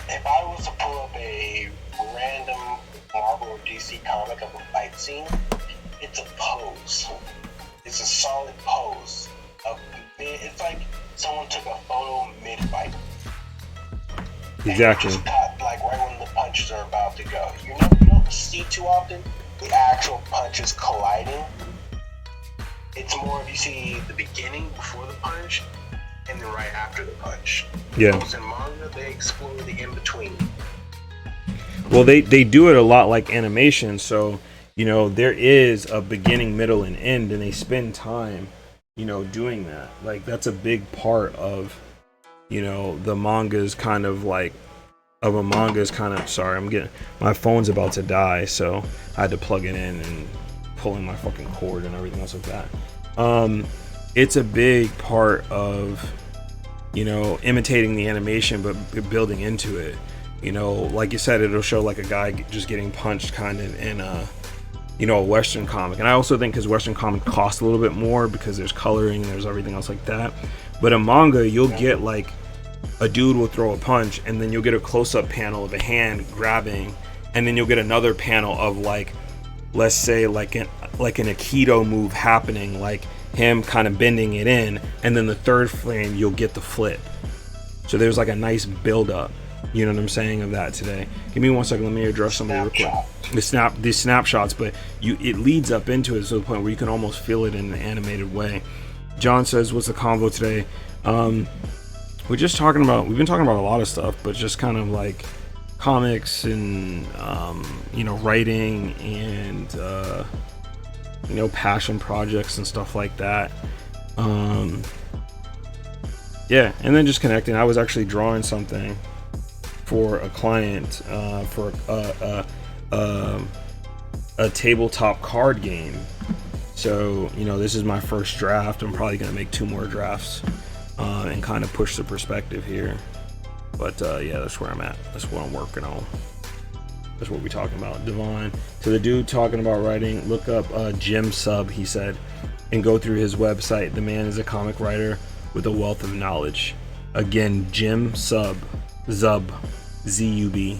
if I was to pull up a random Marvel or DC comic of a fight scene, it's a pose. It's a solid pose. It's like someone took a photo mid-fight. Exactly. Just cut, like right when the punches are about to go. You don't see too often the actual punches colliding. It's more if you see the beginning before the punch and then right after the punch. Yeah. Those in manga, they explore the in-between. Well, they do it a lot like animation, so you know there is a beginning, middle, and end, and they spend time, you know, doing that. Like that's a big part of, you know, the manga's kind of like sorry, I'm getting my phone's about to die, so I had to plug it in and pulling my fucking cord and everything else like that. It's a big part of, you know, imitating the animation but building into it. You know, like you said, it'll show like a guy just getting punched kind of in a, you know, a Western comic. And I also think because Western comic costs a little bit more because there's coloring and there's everything else like that. But in manga, you'll get like a dude will throw a punch and then you'll get a close-up panel of a hand grabbing, and then you'll get another panel of like, let's say like an Aikido move happening, like him kind of bending it in, and then the third frame you'll get the flip. So there's like a nice build-up. You know what I'm saying of that today. Give me 1 second. Let me address somebody real quick. The snapshots, but it leads up into it to the point where you can almost feel it in an animated way. John says, "What's the convo today?" We've been talking about a lot of stuff, but just kind of like comics and you know, writing and you know, passion projects and stuff like that. Yeah, and then just connecting. I was actually drawing something for a client for a tabletop card game. So, you know, this is my first draft. I'm probably going to make 2 more drafts and kind of push the perspective here. But yeah, that's where I'm at. That's what I'm working on. That's what we're talking about. Divine. So the dude talking about writing, look up Jim Sub, he said, and go through his website. The man is a comic writer with a wealth of knowledge. Again, Jim Sub. Zub. Z-U-B.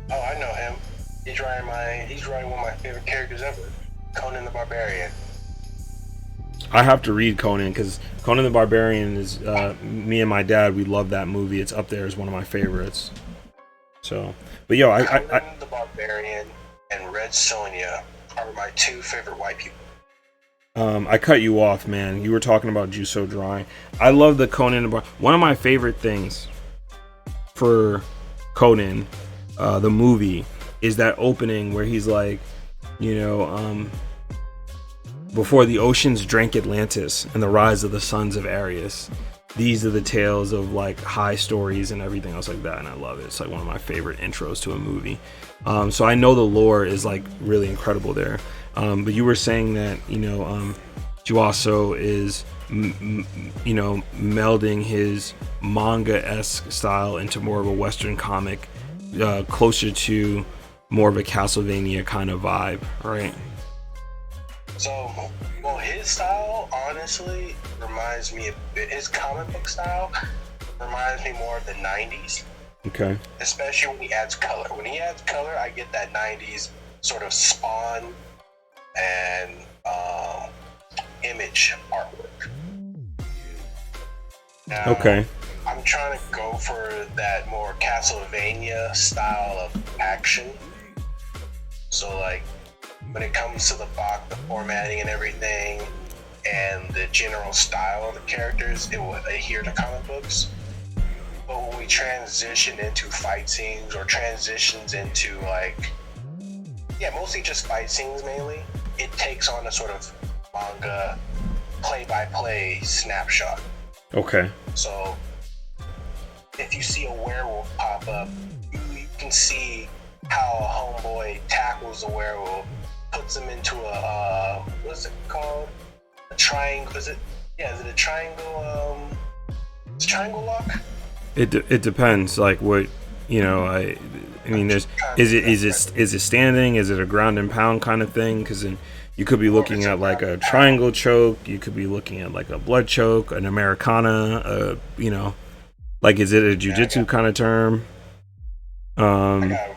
Oh, I know him. He's writing one of my favorite characters ever, Conan the Barbarian. I have to read Conan because Conan the Barbarian is me and my dad. We love that movie. It's up there as one of my favorites. So, but yo, Conan the Barbarian and Red Sonja are my 2 favorite white people. I cut you off, man. You were talking about Juso drawing. I love the Conan. One of my favorite things for Conan, the movie, is that opening where he's like, you know, before the oceans drank Atlantis and the rise of the sons of Ares. These are the tales of like high stories and everything else like that, and I love it. It's like one of my favorite intros to a movie. So I know the lore is like really incredible there. But you were saying that, you know, Juaso is, you know, melding his manga-esque style into more of a Western comic, closer to more of a Castlevania kind of vibe, right? So, well, his style honestly reminds me of his comic book style reminds me more of the 90s. Okay. Especially when he adds color. When he adds color, I get that 90s sort of Spawn and Image artwork. Now, Okay. I'm trying to go for that more Castlevania style of action. So, like, when it comes to the formatting and everything, and the general style of the characters, it will adhere to comic books. But when we transition into fight scenes or transitions into mostly just fight scenes mainly, it takes on a sort of manga play-by-play snapshot. Okay. So if you see a werewolf pop up, you can see how a homeboy tackles a werewolf, puts him into a what's it called? A triangle? Is it a triangle? It's a triangle lock. It depends. Like what I mean. Is it standing? Is it a ground and pound kind of thing? Because then you could be looking at like a triangle choke. You could be looking at like a blood choke, an Americana. Like is it a jiu-jitsu kind of term? I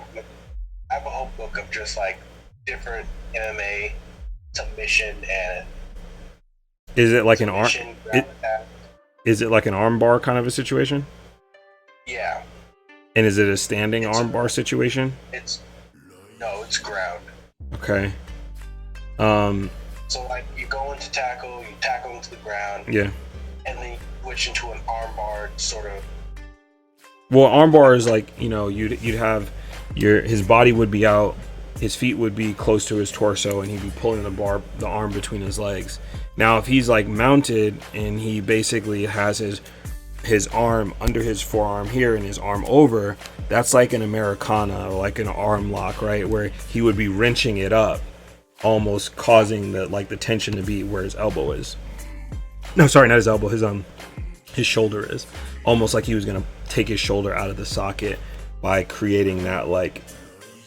have a whole book of just like different MMA submission and. Is it like an arm? Ground attack. Is it like an arm bar kind of a situation? Yeah. And is it a standing arm bar situation? It's ground. Okay. So like you go into tackle, you tackle into the ground. Yeah. And then you switch into an arm bar sort of. Well, arm bar is like, you'd have his body would be out, his feet would be close to his torso, and he'd be pulling the arm between his legs. Now, if he's like mounted and he basically has his arm under his forearm here and his arm over, that's like an Americana or like an arm lock, right? Where he would be wrenching it up, almost causing the tension to be where his elbow is. No, sorry, not his elbow, his shoulder is. Almost like he was gonna take his shoulder out of the socket by creating that like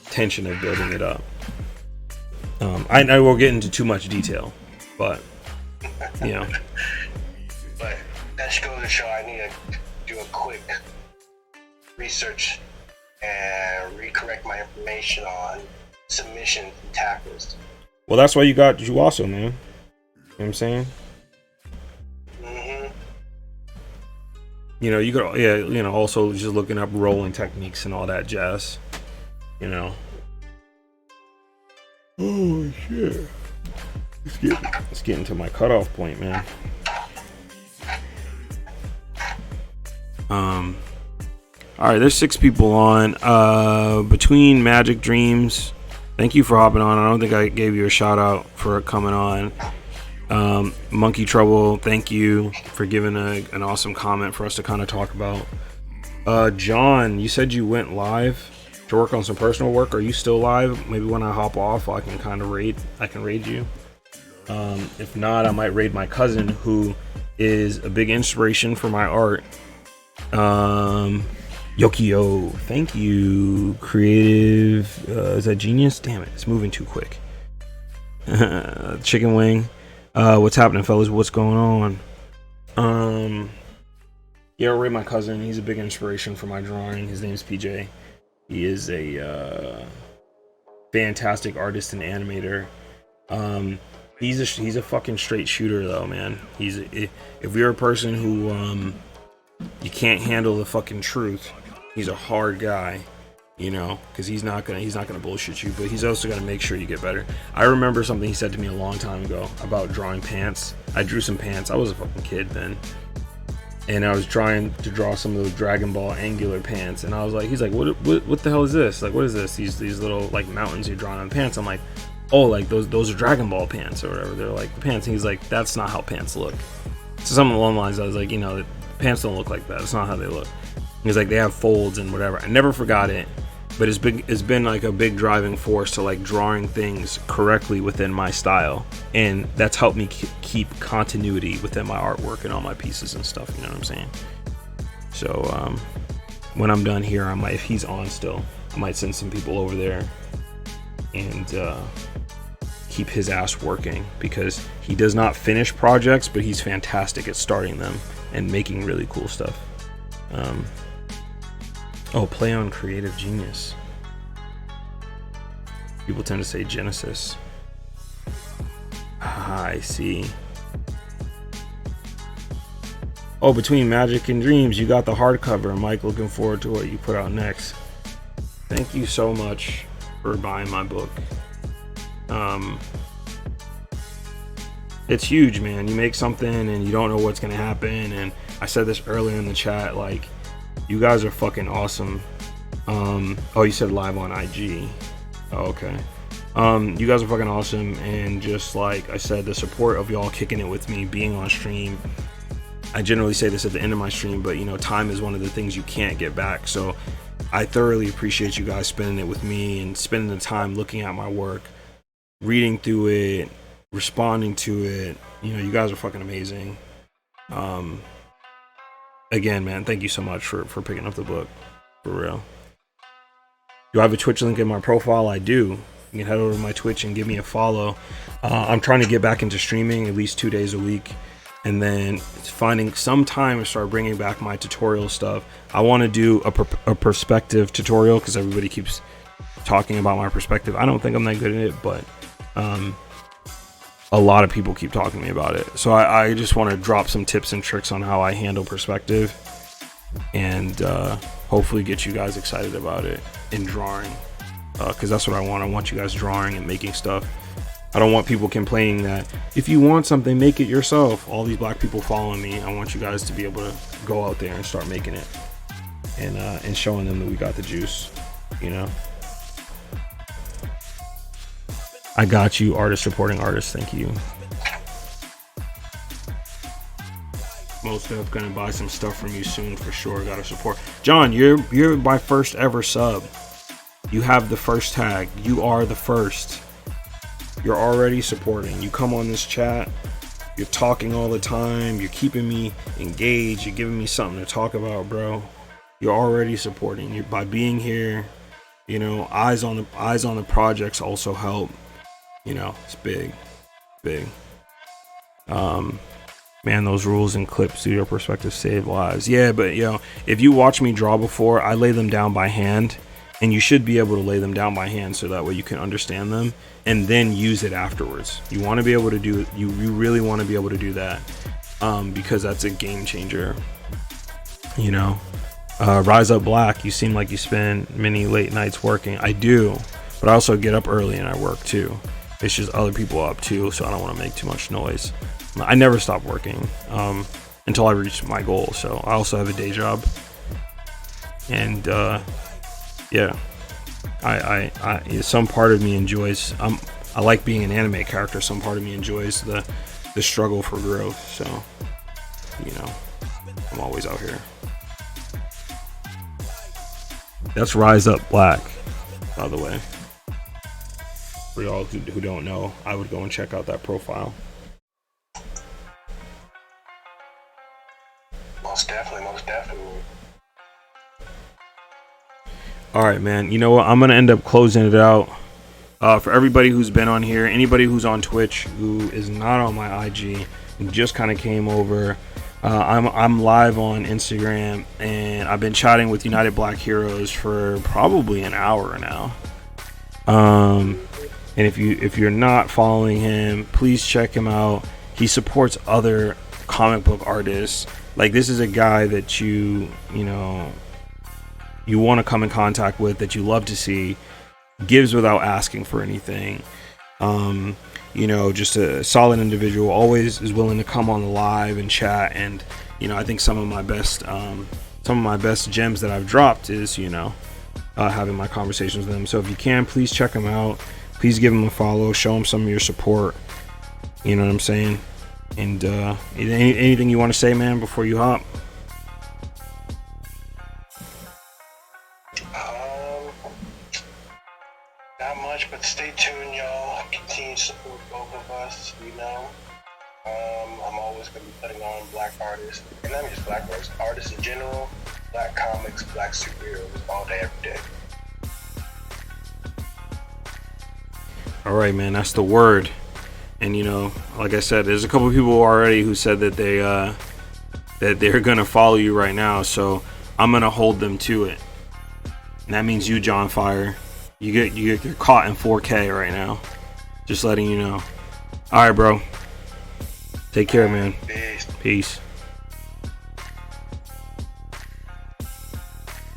tension of building it up. I won't get into too much detail, but But that should go to show I need to do a quick research and recorrect my information on submissions and tackles. Well, that's why you got Juwaso, man. You know what I'm saying? Mm-hmm. You could, also just looking up rolling techniques and all that jazz. Oh, shit. Let's get into my cutoff point, man. All right, there's 6 people on. Between Magic Dreams, thank you for hopping on. I don't think I gave you a shout out for coming on. Monkey Trouble, thank you for giving an awesome comment for us to kind of talk about. John, you said you went live to work on some personal work. Are you still live? Maybe when I hop off, I can kind of raid you. If not, I might raid my cousin, who is a big inspiration for my art. Yokio, thank you. Creative, is that Genius? Damn it, it's moving too quick. Chicken Wing, what's happening, fellas? What's going on? Yeah, I'll raid my cousin. He's a big inspiration for my drawing. His name's PJ. He is a fantastic artist and animator. He's a fucking straight shooter though, man. If you're a person who you can't handle the fucking truth, he's a hard guy, because he's not gonna bullshit you, but he's also gonna make sure you get better. I remember something he said to me a long time ago about drawing pants. I drew some pants. I was a fucking kid then, and I was trying to draw some of those Dragon Ball angular pants, and I was like, he's like, what the hell is this? Like, what is this? These little like mountains you're drawing on pants. I'm like, oh, like those are Dragon Ball pants or whatever. They're like the pants. And he's like, that's not how pants look. So something along the lines, I was like, pants don't look like that. It's not how they look. He's like, they have folds and whatever. I never forgot it, but it's been like a big driving force to like drawing things correctly within my style, and that's helped me keep continuity within my artwork and all my pieces and stuff. You know what I'm saying? So when I'm done here, if he's on still, I might send some people over there and keep his ass working, because he does not finish projects, but he's fantastic at starting them and making really cool stuff. Play on Creative Genius. People tend to say Genesis. I see. Between Magic and Dreams, you got the hardcover. Mike, looking forward to what you put out next. Thank you so much for buying my book. It's huge, man. You make something and you don't know what's gonna happen, and I said this earlier in the chat, like, you guys are fucking awesome. You said live on IG. Okay. You guys are fucking awesome, and just like I said, the support of y'all kicking it with me, being on stream. I generally say this at the end of my stream, but time is one of the things you can't get back. So I thoroughly appreciate you guys spending it with me and spending the time looking at my work, reading through it, responding to it. You know, you guys are fucking amazing. Again, man, thank you so much for picking up the book. For real. Do I have a Twitch link in my profile? I do. You can head over to my Twitch and give me a follow. I'm trying to get back into streaming at least 2 days a week, and then finding some time to start bringing back my tutorial stuff. I want to do a perspective tutorial because everybody keeps talking about my perspective. I don't think I'm that good at it, but a lot of people keep talking to me about it. So I just want to drop some tips and tricks on how I handle perspective, and hopefully get you guys excited about it in drawing, because that's what I want. I want you guys drawing and making stuff. I don't want people complaining that if you want something, make it yourself. All these black people following me, I want you guys to be able to go out there and start making it, and showing them that we got the juice, you know. I got you, artist supporting artists. Thank you. Most of gonna buy some stuff from you soon for sure. Gotta support. John, you're my first ever sub. You have the first tag. You are the first. You're already supporting. You come on this chat. You're talking all the time. You're keeping me engaged. You're giving me something to talk about, bro. You're already supporting. You by being here. You know, eyes on the projects also help. You know, it's big. Man, those rules and clips through your perspective save lives. Yeah, but you know, if you watch me draw before, I lay them down by hand, and you should be able to lay them down by hand so that way you can understand them and then use it afterwards. You want to be able to do it. You really want to be able to do that, because that's a game changer. You know, Rise Up Black. You seem like you spend many late nights working. I do, but I also get up early and I work too. It's just other people up too, so I don't want to make too much noise. I never stop working until I reach my goal. So I also have a day job, and yeah, I some part of me enjoys. I like being an anime character. Some part of me enjoys the struggle for growth. So, you know, I'm always out here. That's Rise Up Black, by the way. For y'all who don't know, I would go and check out that profile. Most definitely. All right, man. You know what? I'm gonna end up closing it out. For everybody who's been on here, anybody who's on Twitch who is not on my IG and just kind of came over, I'm live on Instagram, and I've been chatting with United Black Heroes for probably an hour now. And if you're not following him, please check him out. He supports other comic book artists. Like, this is a guy that you want to come in contact with, that you love to see, gives without asking for anything. You know, just a solid individual, always is willing to come on the live and chat. And, you know, I think some of my best gems that I've dropped is, you know, having my conversations with him. So if you can, please check him out. Please give him a follow. Show him some of your support. You know what I'm saying? And anything you want to say, man, before you hop? Not much, but stay tuned, y'all. Continue to support both of us. You know, I'm always gonna be putting on black artists, and not just black artists in general. Black comics, black superheroes, all day, every day. All right, man, that's the word. And you know, like I said, there's a couple of people already who said that they're gonna follow you right now. So I'm gonna hold them to it. And that means you, John Fire. You're caught in 4K right now. Just letting you know. All right, bro. Take care, man. Peace.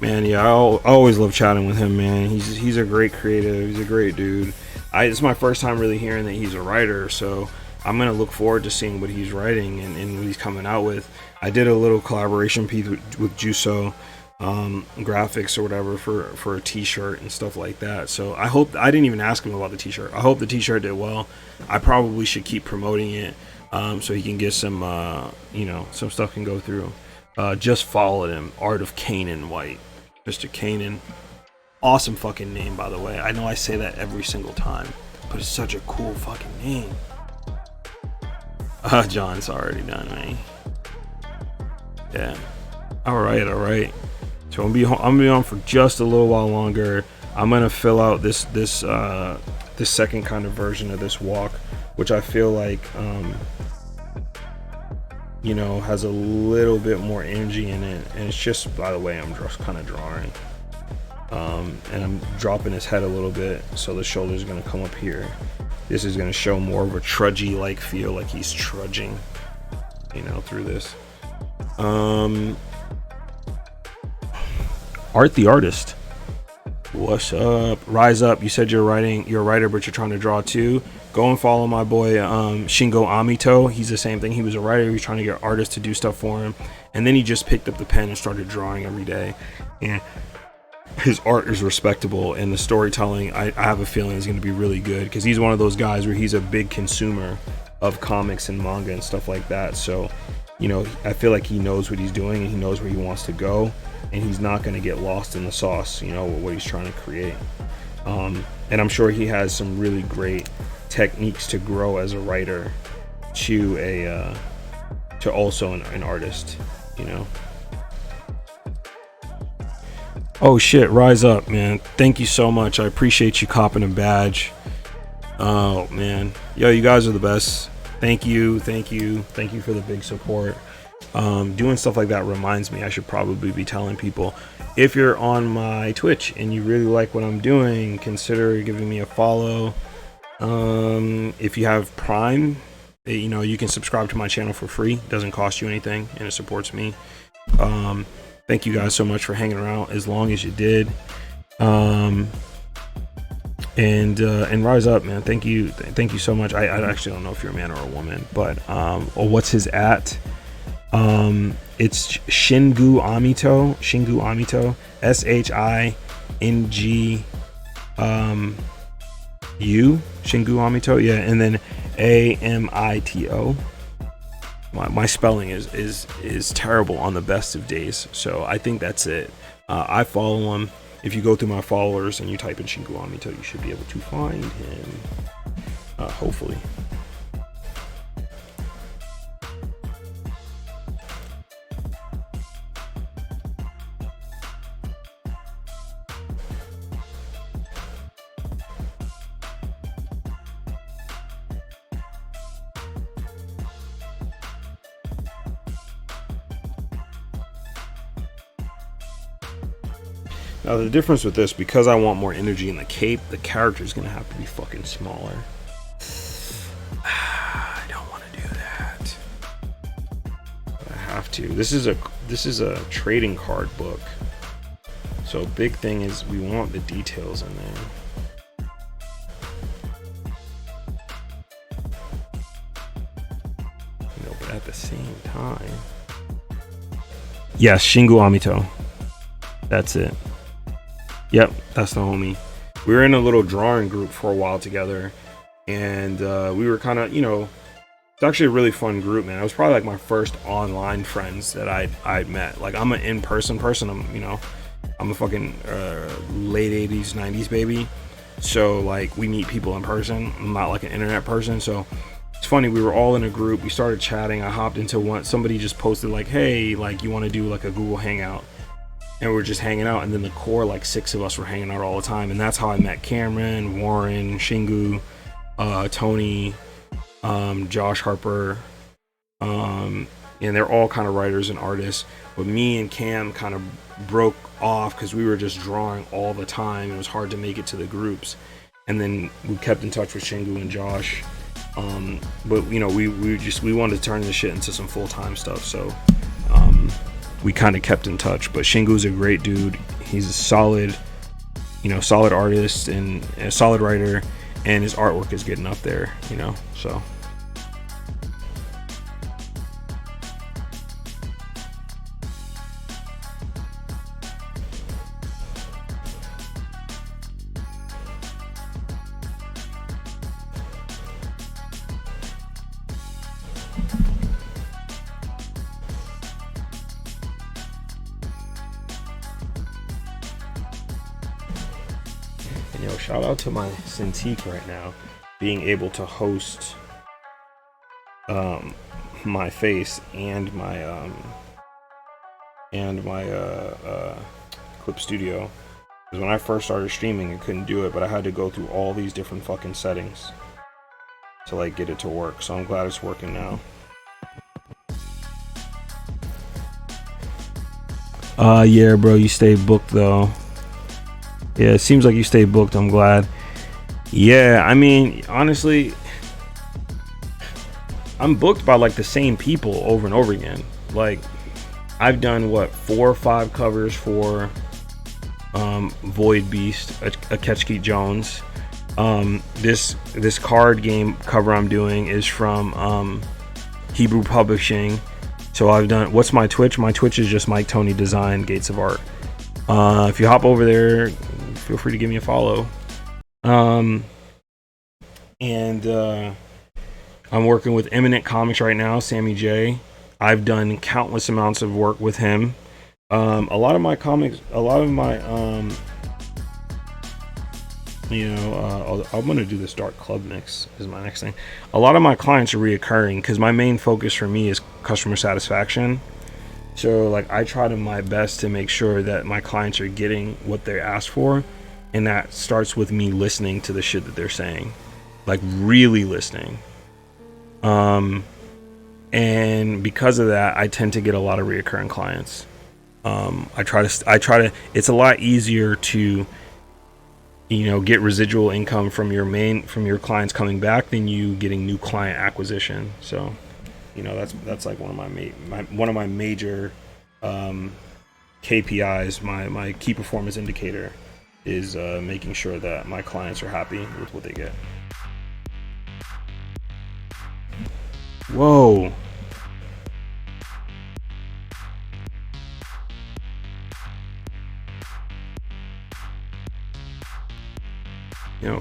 Man, yeah, I always love chatting with him, man. He's a great creative. He's a great dude. It's my first time really hearing that he's a writer, so I'm gonna look forward to seeing what he's writing and what he's coming out with. I did a little collaboration piece with Juso graphics or whatever for a t-shirt and stuff like that. So I didn't even ask him about the t-shirt. I hope the t-shirt did well. I probably should keep promoting it so he can get some some stuff can go through. Just followed him, Art of Canaan White. Mr. Kanan. Awesome fucking name, by the way. I know I say that every single time, but it's such a cool fucking name. John's already done, man. Yeah. All right. So I'm gonna be on for just a little while longer. I'm gonna fill out this second kind of version of this walk, which I feel like has a little bit more energy in it, and it's just, by the way, I'm just kind of drawing. And I'm dropping his head a little bit, so the shoulder's gonna come up here. This is gonna show more of a trudgy like feel, like he's trudging, through this. Art the Artist, what's up? Rise Up, you said you're a writer, but you're trying to draw too. Go and follow my boy Shingo Amito. He's the same thing. He was a writer. He was trying to get artists to do stuff for him, and then he just picked up the pen and started drawing every day. And his art is respectable, and the storytelling, I have a feeling, is going to be really good, because he's one of those guys where he's a big consumer of comics and manga and stuff like that. So, I feel like he knows what he's doing, and he knows where he wants to go, and he's not going to get lost in the sauce, with what he's trying to create. And I'm sure he has some really great techniques to grow as a writer to also an artist, Oh shit, Rise Up, man. Thank you so much. I appreciate you copping a badge. Oh man. Yo, you guys are the best. Thank you for the big support. Doing stuff like that reminds me I should probably be telling people, if you're on my Twitch and you really like what I'm doing, consider giving me a follow. If you have Prime, you can subscribe to my channel for free. It doesn't cost you anything, and it supports me. Thank you guys so much for hanging around as long as you did. And Rise Up, man. Thank you so much. I actually don't know if you're a man or a woman, but what's his at? It's Shingu Amito, SHING Shingu Amito, yeah, and then AMITO. My spelling is terrible on the best of days, so I think that's it. I follow him. If you go through my followers and you type in Shingu Amito, you should be able to find him, hopefully. Now the difference with this, because I want more energy in the cape, the character is gonna have to be fucking smaller. I don't want to do that. But I have to. This is a trading card book. So big thing is we want the details in there. But at the same time. Yes, Shingu Amito. That's it. Yep, that's the homie. We were in a little drawing group for a while together, and we were kind of, it's actually a really fun group, man. It was probably like my first online friends that I'd met. Like, I'm an in-person person. I'm a fucking late 80s, 90s baby. So like, we meet people in person. I'm not like an internet person. So it's funny, we were all in a group. We started chatting. I hopped into one. Somebody just posted like, hey, like, you want to do like a Google Hangout? And we're just hanging out, and then the core, like 6 of us, were hanging out all the time, and that's how I met Cameron, Warren, Shingu, Tony, Josh Harper, and they're all kind of writers and artists. But me and Cam kind of broke off because we were just drawing all the time. It was hard to make it to the groups, and then we kept in touch with Shingu and Josh. But we wanted to turn this shit into some full-time stuff, so we kind of kept in touch. But Shingu's a great dude. He's a solid artist and a solid writer, and his artwork is getting up there, so. shout out to my Cintiq right now, being able to host my face and my Clip Studio. Because when I first started streaming, I couldn't do it, but I had to go through all these different fucking settings to like get it to work. So I'm glad it's working now. Yeah, bro, you stay booked though. Yeah, it seems like you stay booked. I'm glad. Yeah, I mean, honestly, I'm booked by like the same people over and over again. Like, I've done what, 4 or 5 covers for Void Beast, Akechki Jones. This card game cover I'm doing is from Hebrew Publishing. So I've done, what's my Twitch? My Twitch is just Mike Tony Design Gates of Art. If you hop over there, feel free to give me a follow. And I'm working with Eminent Comics right now, Sammy J. I've done countless amounts of work with him. A lot of my comics, I'm gonna do this Dark Club mix is my next thing. A lot of my clients are reoccurring because my main focus for me is customer satisfaction. So like I try to my best to make sure that my clients are getting what they asked for, and that starts with me listening to the shit that they're saying, like really listening. And because of that, I tend to get a lot of reoccurring clients. I try to, it's a lot easier to, get residual income from your clients coming back than you getting new client acquisition. So, that's like one of my major, KPIs, my key performance indicator is, making sure that my clients are happy with what they get. Whoa.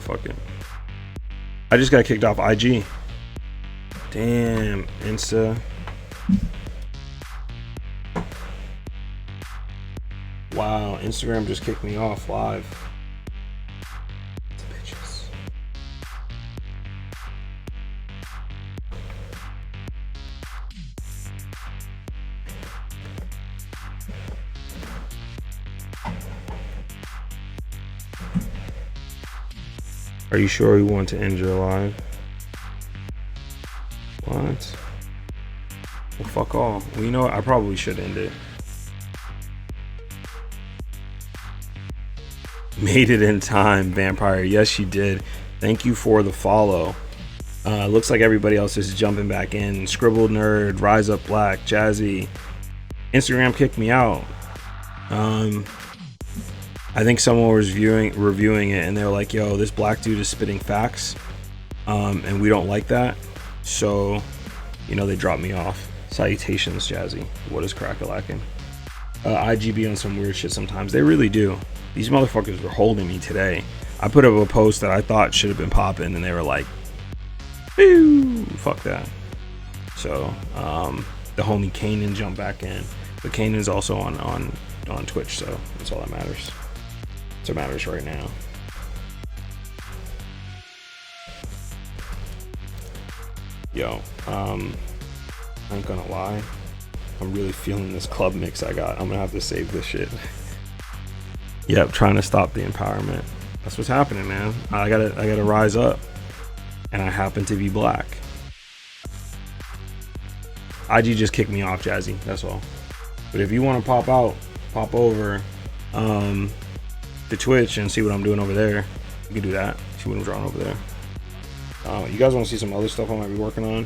Fuck it. I just got kicked off IG. Damn, Insta. Wow, Instagram just kicked me off live. Bitches. Are you sure you want to end your live? What? Well, fuck all. Well, you know what? I probably should end it. Made it in time, Vampire. Yes, you did. Thank you for the follow. Looks like everybody else is jumping back in. Scribble Nerd, Rise Up Black, Jazzy. Instagram kicked me out. I think someone was reviewing it, and they were like, yo, this black dude is spitting facts, and we don't like that. So, they dropped me off. Salutations, Jazzy. What is crack-a-lacking? IGB on some weird shit sometimes. They really do. These motherfuckers were holding me today. I put up a post that I thought should have been popping, and they were like, boo, fuck that. So, the homie Kanan jumped back in. But Kanan's also on Twitch, so that's all that matters. That's what matters right now. Yo, I ain't gonna lie. I'm really feeling this club mix I got. I'm gonna have to save this shit. Yep, trying to stop the empowerment. That's what's happening, man. I gotta rise up. And I happen to be black. IG just kicked me off, Jazzy. That's all. But if you want to pop over to Twitch and see what I'm doing over there, you can do that. See what I'm drawing over there. You guys want to see some other stuff I might be working on?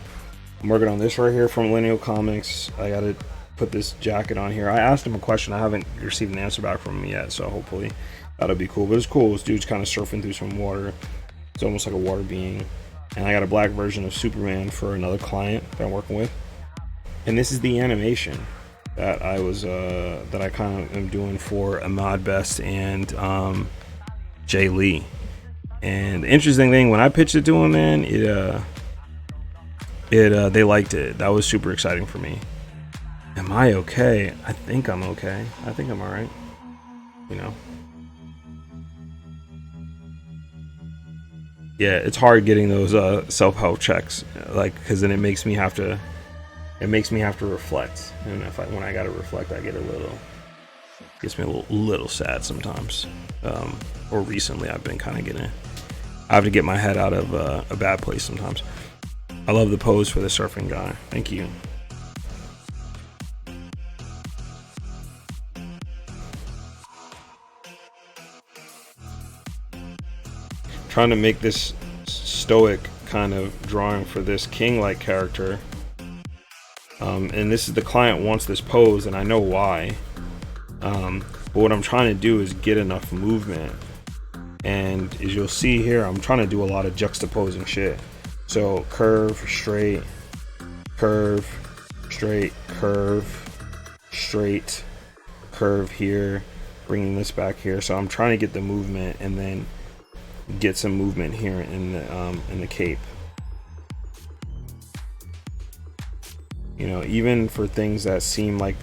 I'm working on this right here from Lineal Comics. I gotta put this jacket on here. I asked him a question. I haven't received an answer back from him yet, so hopefully that'll be cool. But it's cool. This dude's kind of surfing through some water. It's almost like a water being. And I got a black version of Superman for another client that I'm working with. And this is the animation that I kind of am doing for Ahmad Best and Jay Lee. And the interesting thing, when I pitched it to him, man, they liked it. That was super exciting for me. Am I okay? I think I'm okay. I think I'm all right. Yeah, it's hard getting those self-help checks, like, because then it makes me have to reflect, and when I gotta reflect, I get gets me a little sad sometimes. Or recently, I've been kind of I have to get my head out of a bad place sometimes. I love the pose for the surfing guy. Thank you. Trying to make this stoic kind of drawing for this king-like character. And this is, the client wants this pose, and I know why. But what I'm trying to do is get enough movement. And as you'll see here, I'm trying to do a lot of juxtaposing shit. So curve, straight, curve, straight, curve, straight, curve here, bringing this back here. So I'm trying to get the movement and then get some movement here in the cape. You know, even for things that seem like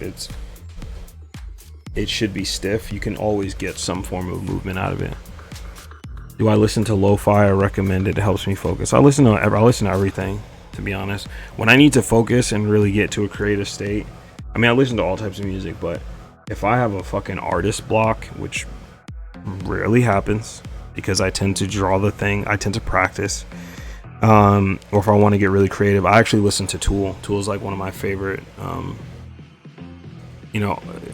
it should be stiff, you can always get some form of movement out of it. Do I listen to lo-fi? I recommend it. It helps me focus. I listen to everything, to be honest. When I need to focus and really get to a creative state, I mean, I listen to all types of music, but if I have a fucking artist block, which rarely happens because I tend to draw the thing, I tend to practice, or if I want to get really creative, I actually listen to Tool. Tool is like one of my favorite,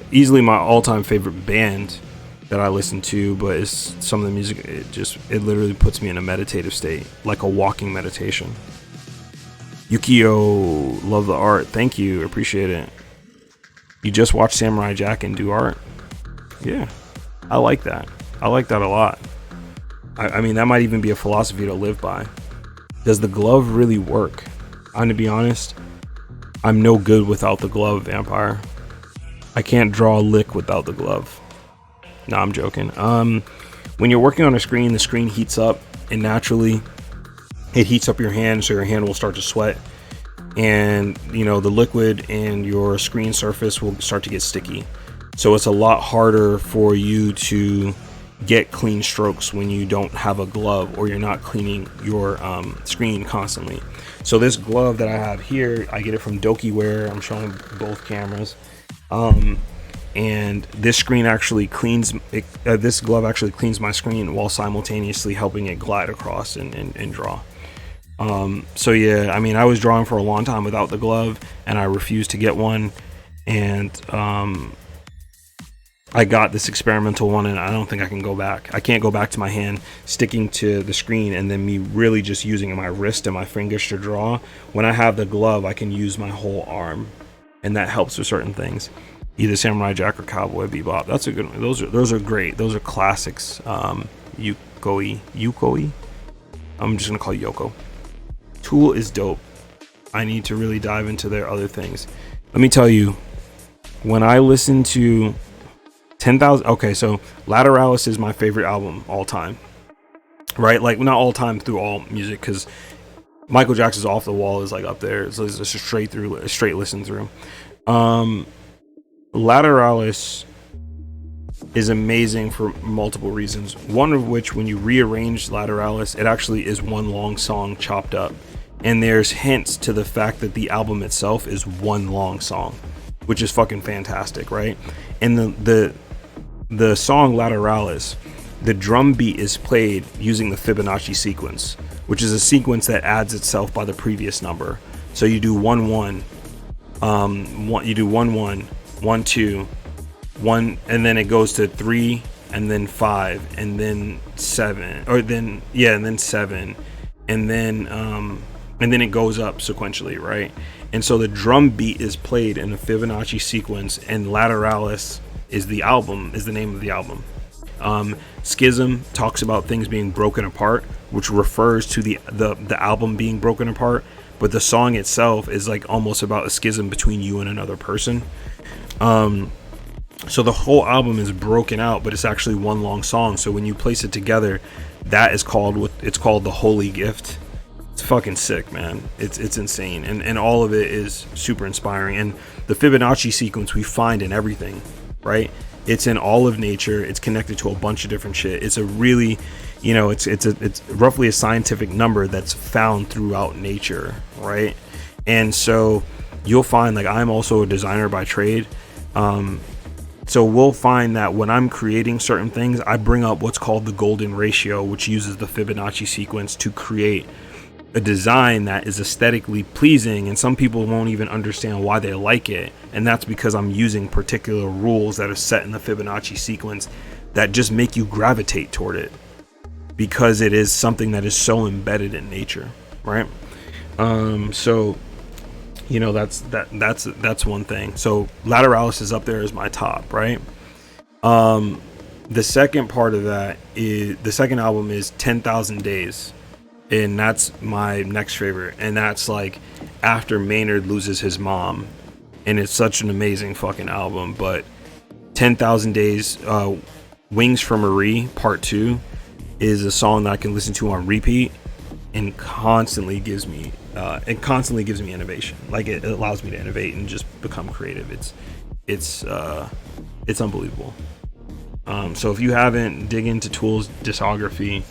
easily my all-time favorite band that I listen to, but it's some of the music, it literally puts me in a meditative state, like a walking meditation. Yukio, love the art. Thank you, appreciate it. You just watch Samurai Jack and do art? Yeah, I like that. I like that a lot. I mean, that might even be a philosophy to live by. Does the glove really work? I'm gonna be honest, I'm no good without the glove, Vampire. I can't draw a lick without the glove. No, I'm joking. When you're working on a screen, the screen heats up, and naturally it heats up your hand, so your hand will start to sweat, and the liquid in your screen surface will start to get sticky. So it's a lot harder for you to get clean strokes when you don't have a glove or you're not cleaning your screen constantly. So this glove that I have here, I get it from DokiWare. I'm showing both cameras. And this screen actually cleans this glove actually cleans my screen while simultaneously helping it glide across and draw. So yeah, I mean, I was drawing for a long time without the glove, and I refused to get one, and I got this experimental one, and I don't think I can go back. I can't go back to my hand sticking to the screen and then me really just using my wrist and my fingers to draw. When I have the glove, I can use my whole arm, and that helps with certain things. Either Samurai Jack or Cowboy Bebop. That's a good one. Those are great. Those are classics. Yukoi. I'm just gonna call Yoko. Tool is dope. I need to really dive into their other things. Let me tell you, when I listen to 10,000, okay, so Lateralis is my favorite album all time, right? Like, not all time through all music, because Michael Jackson's Off the Wall is like up there. So it's just a straight listen through. Lateralis is amazing for multiple reasons. One of which, when you rearrange Lateralis, it actually is one long song chopped up, and there's hints to the fact that the album itself is one long song, which is fucking fantastic, right? And the song Lateralis, the drum beat is played using the Fibonacci sequence, which is a sequence that adds itself by the previous number. So you do 1 1, you do 1 1, 1 2, 1, and then it goes to 3, and then 5, and then 7, and then 7, and then it goes up sequentially, right? And so the drum beat is played in the Fibonacci sequence, and Lateralis is the name of the album. Schism talks about things being broken apart, which refers to the album being broken apart, but the song itself is like almost about a schism between you and another person. So the whole album is broken out, but it's actually one long song. So when you place it together, that is called the Holy Gift. It's fucking sick, man. It's insane, and all of it is super inspiring. And the Fibonacci sequence we find in everything, right? It's in all of nature. It's connected to a bunch of different shit. you know, it's roughly a scientific number that's found throughout nature, right? And so you'll find, like, I'm also a designer by trade. So we'll find that when I'm creating certain things, I bring up what's called the golden ratio, which uses the Fibonacci sequence to create a design that is aesthetically pleasing, and some people won't even understand why they like it, and that's because I'm using particular rules that are set in the Fibonacci sequence that just make you gravitate toward it, because it is something that is so embedded in nature, right? So you know, that's one thing. So Lateralis is up there as my top, right? The second part of that is, the second album is 10,000 Days, and that's my next favorite, and that's like after Maynard loses his mom, and it's such an amazing fucking album. But 10,000 Days, Wings for Marie Part 2 is a song that I can listen to on repeat and constantly gives me innovation. Like, it allows me to innovate and just become creative. It's unbelievable. So if you haven't, dig into Tool's discography.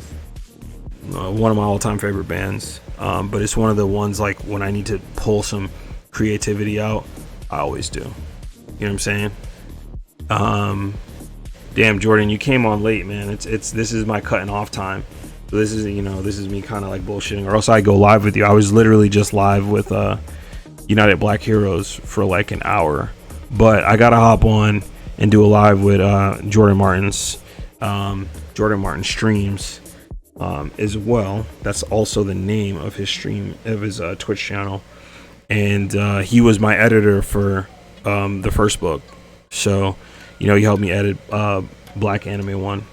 One of my all-time favorite bands, but it's one of the ones, like, when I need to pull some creativity out, I always do. You know what I'm saying? Damn, Jordan, you came on late, man. It's this is my cutting off time. So this is, you know, this is me kind of like bullshitting, or else I go live with you. I was literally just live with United Black Heroes for like an hour, but I gotta hop on and do a live with Jordan Martin Streams as well. That's also the name of his stream, of his Twitch channel, and he was my editor for the first book. So, you know, he helped me edit Black Anime 1.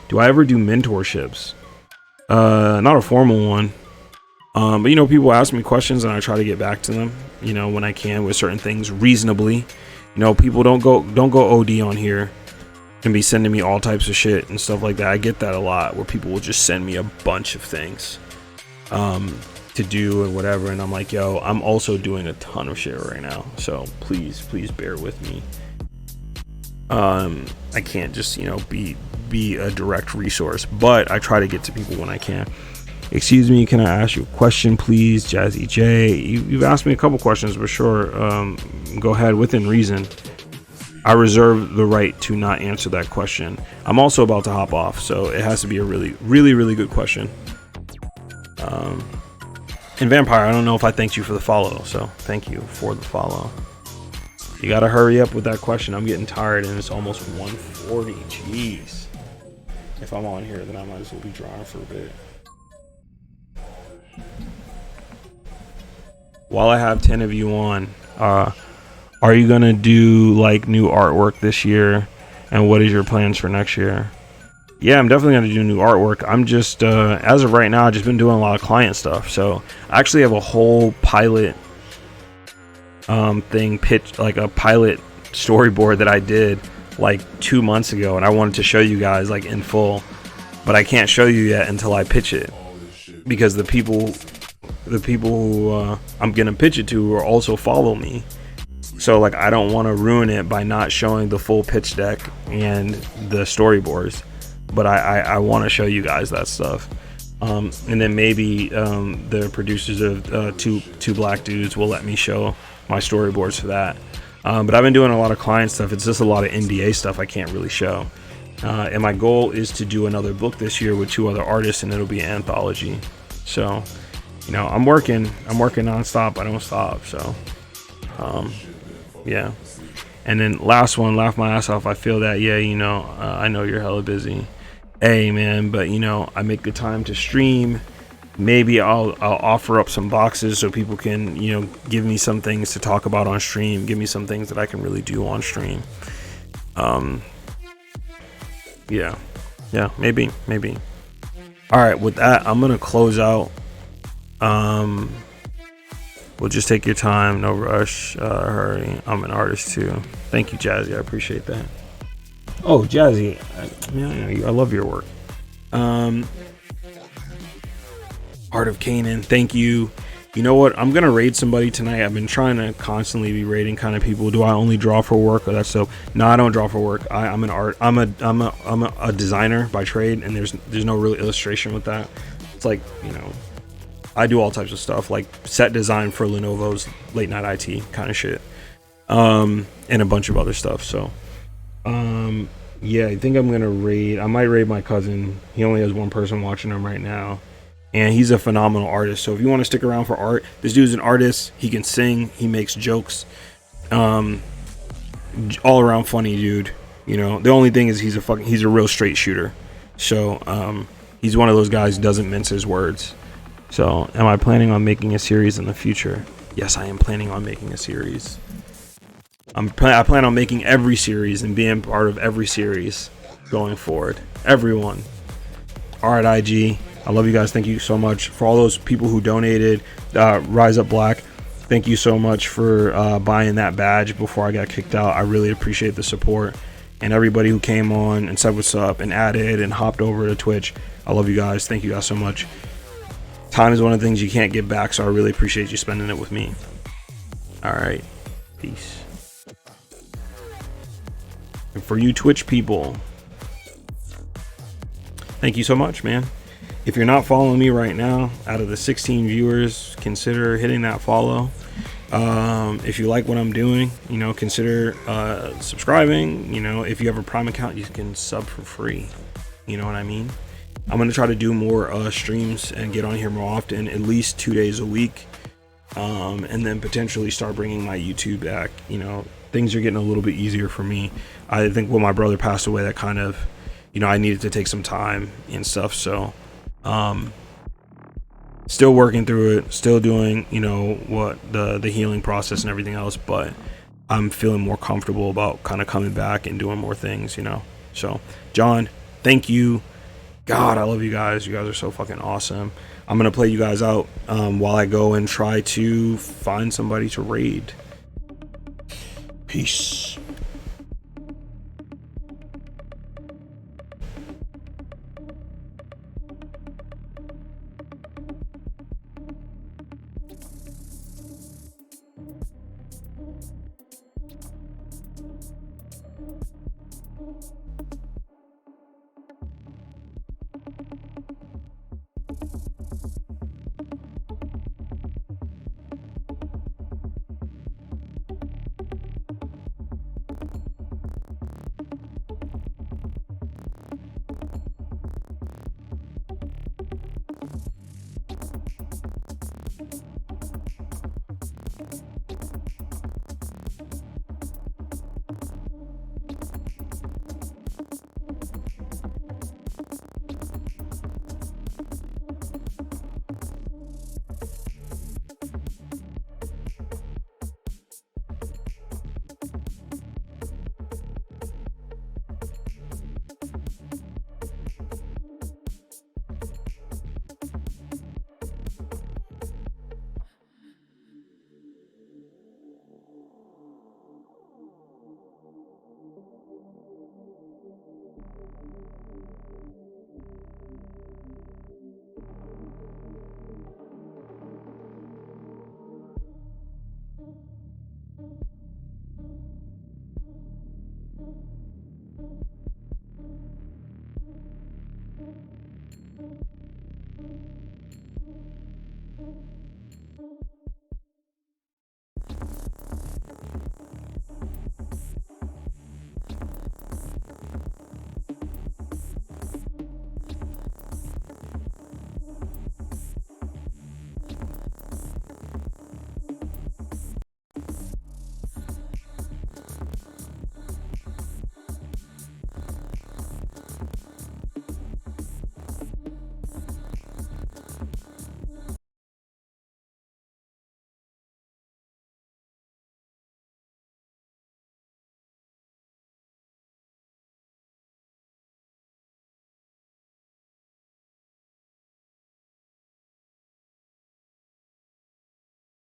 Do I ever do mentorships? Not a formal one, but, you know, people ask me questions and I try to get back to them, you know, when I can, with certain things reasonably. You know, people don't go OD on here and be sending me all types of shit and stuff like that. I get that a lot, where people will just send me a bunch of things to do and whatever, and I'm like, yo, I'm also doing a ton of shit right now, so please bear with me. I can't just, you know, be a direct resource, but I try to get to people when I can. Excuse me, can I ask you a question, please? Jazzy J, you've asked me a couple questions, but sure, go ahead, within reason. I reserve the right to not answer that question. I'm also about to hop off, so it has to be a really good question. And Vampire, I don't know if I thanked you for the follow, so thank you for the follow. You gotta hurry up with that question. I'm getting tired and it's almost 1:40. Jeez. If I'm on here, then I might as well be drawing for a bit. While I have 10 of you on, are you gonna do like new artwork this year? And what is your plans for next year? Yeah, I'm definitely gonna do new artwork. I'm just, as of right now, I've just been doing a lot of client stuff. So I actually have a whole pilot thing pitched, like a pilot storyboard that I did like 2 months ago, and I wanted to show you guys like in full, but I can't show you yet until I pitch it, because the people who I'm gonna pitch it to are also follow me. So like, I don't want to ruin it by not showing the full pitch deck and the storyboards, but I want to show you guys that stuff. And then maybe the producers of two black dudes will let me show my storyboards for that. But I've been doing a lot of client stuff. It's just a lot of NDA stuff I can't really show. And my goal is to do another book this year with 2 other artists, and it'll be an anthology. So, you know, I'm working nonstop. I don't stop. So, yeah. And then last one, laugh my ass off. I feel that, yeah, you know, I know you're hella busy. Hey, man, but, you know, I make the time to stream. Maybe I'll offer up some boxes so people can, you know, give me some things to talk about on stream. Give me some things that I can really do on stream. Yeah, maybe. All right, with that, I'm gonna close out. We'll just take your time, no rush, hurry. I'm an artist too. Thank you, Jazzy. I appreciate that. Oh, Jazzy, I love your work. Art of Canaan, thank you. You know what? I'm gonna raid somebody tonight. I've been trying to constantly be raiding kind of people. Do I only draw for work or that stuff? No, I don't draw for work. I'm an art. I'm a designer by trade, and there's no real illustration with that. It's like, you know, I do all types of stuff like set design for Lenovo's late night IT kind of shit, and a bunch of other stuff. So, yeah, I think I'm gonna raid. I might raid my cousin. He only has one person watching him right now. And he's a phenomenal artist. So if you want to stick around for art, this dude's an artist. He can sing. He makes jokes. All around funny dude. You know, the only thing is he's a real straight shooter. So he's one of those guys who doesn't mince his words. So am I planning on making a series in the future? Yes, I am planning on making a series. I plan on making every series and being part of every series going forward. Everyone. Art IG. I love you guys. Thank you so much for all those people who donated. Rise Up Black, thank you so much for buying that badge before I got kicked out. I really appreciate the support. And everybody who came on and said what's up and added and hopped over to Twitch. I love you guys. Thank you guys so much. Time is one of the things you can't get back, so I really appreciate you spending it with me. All right. Peace. And for you Twitch people, thank you so much, man. If you're not following me right now, out of the 16 viewers, consider hitting that follow. If you like what I'm doing, you know, consider subscribing. You know, if you have a Prime account, you can sub for free. You know what I mean? I'm going to try to do more streams and get on here more often, at least 2 days a week. And then potentially start bringing my YouTube back. You know, things are getting a little bit easier for me. I think when my brother passed away, that kind of, you know, I needed to take some time and stuff. So, still working through it, still doing, you know, what the healing process and everything else, but I'm feeling more comfortable about kind of coming back and doing more things, you know. So, John, thank you. God, I love you guys. You guys are so fucking awesome. I'm gonna play you guys out while I go and try to find somebody to raid. Peace. Thank you.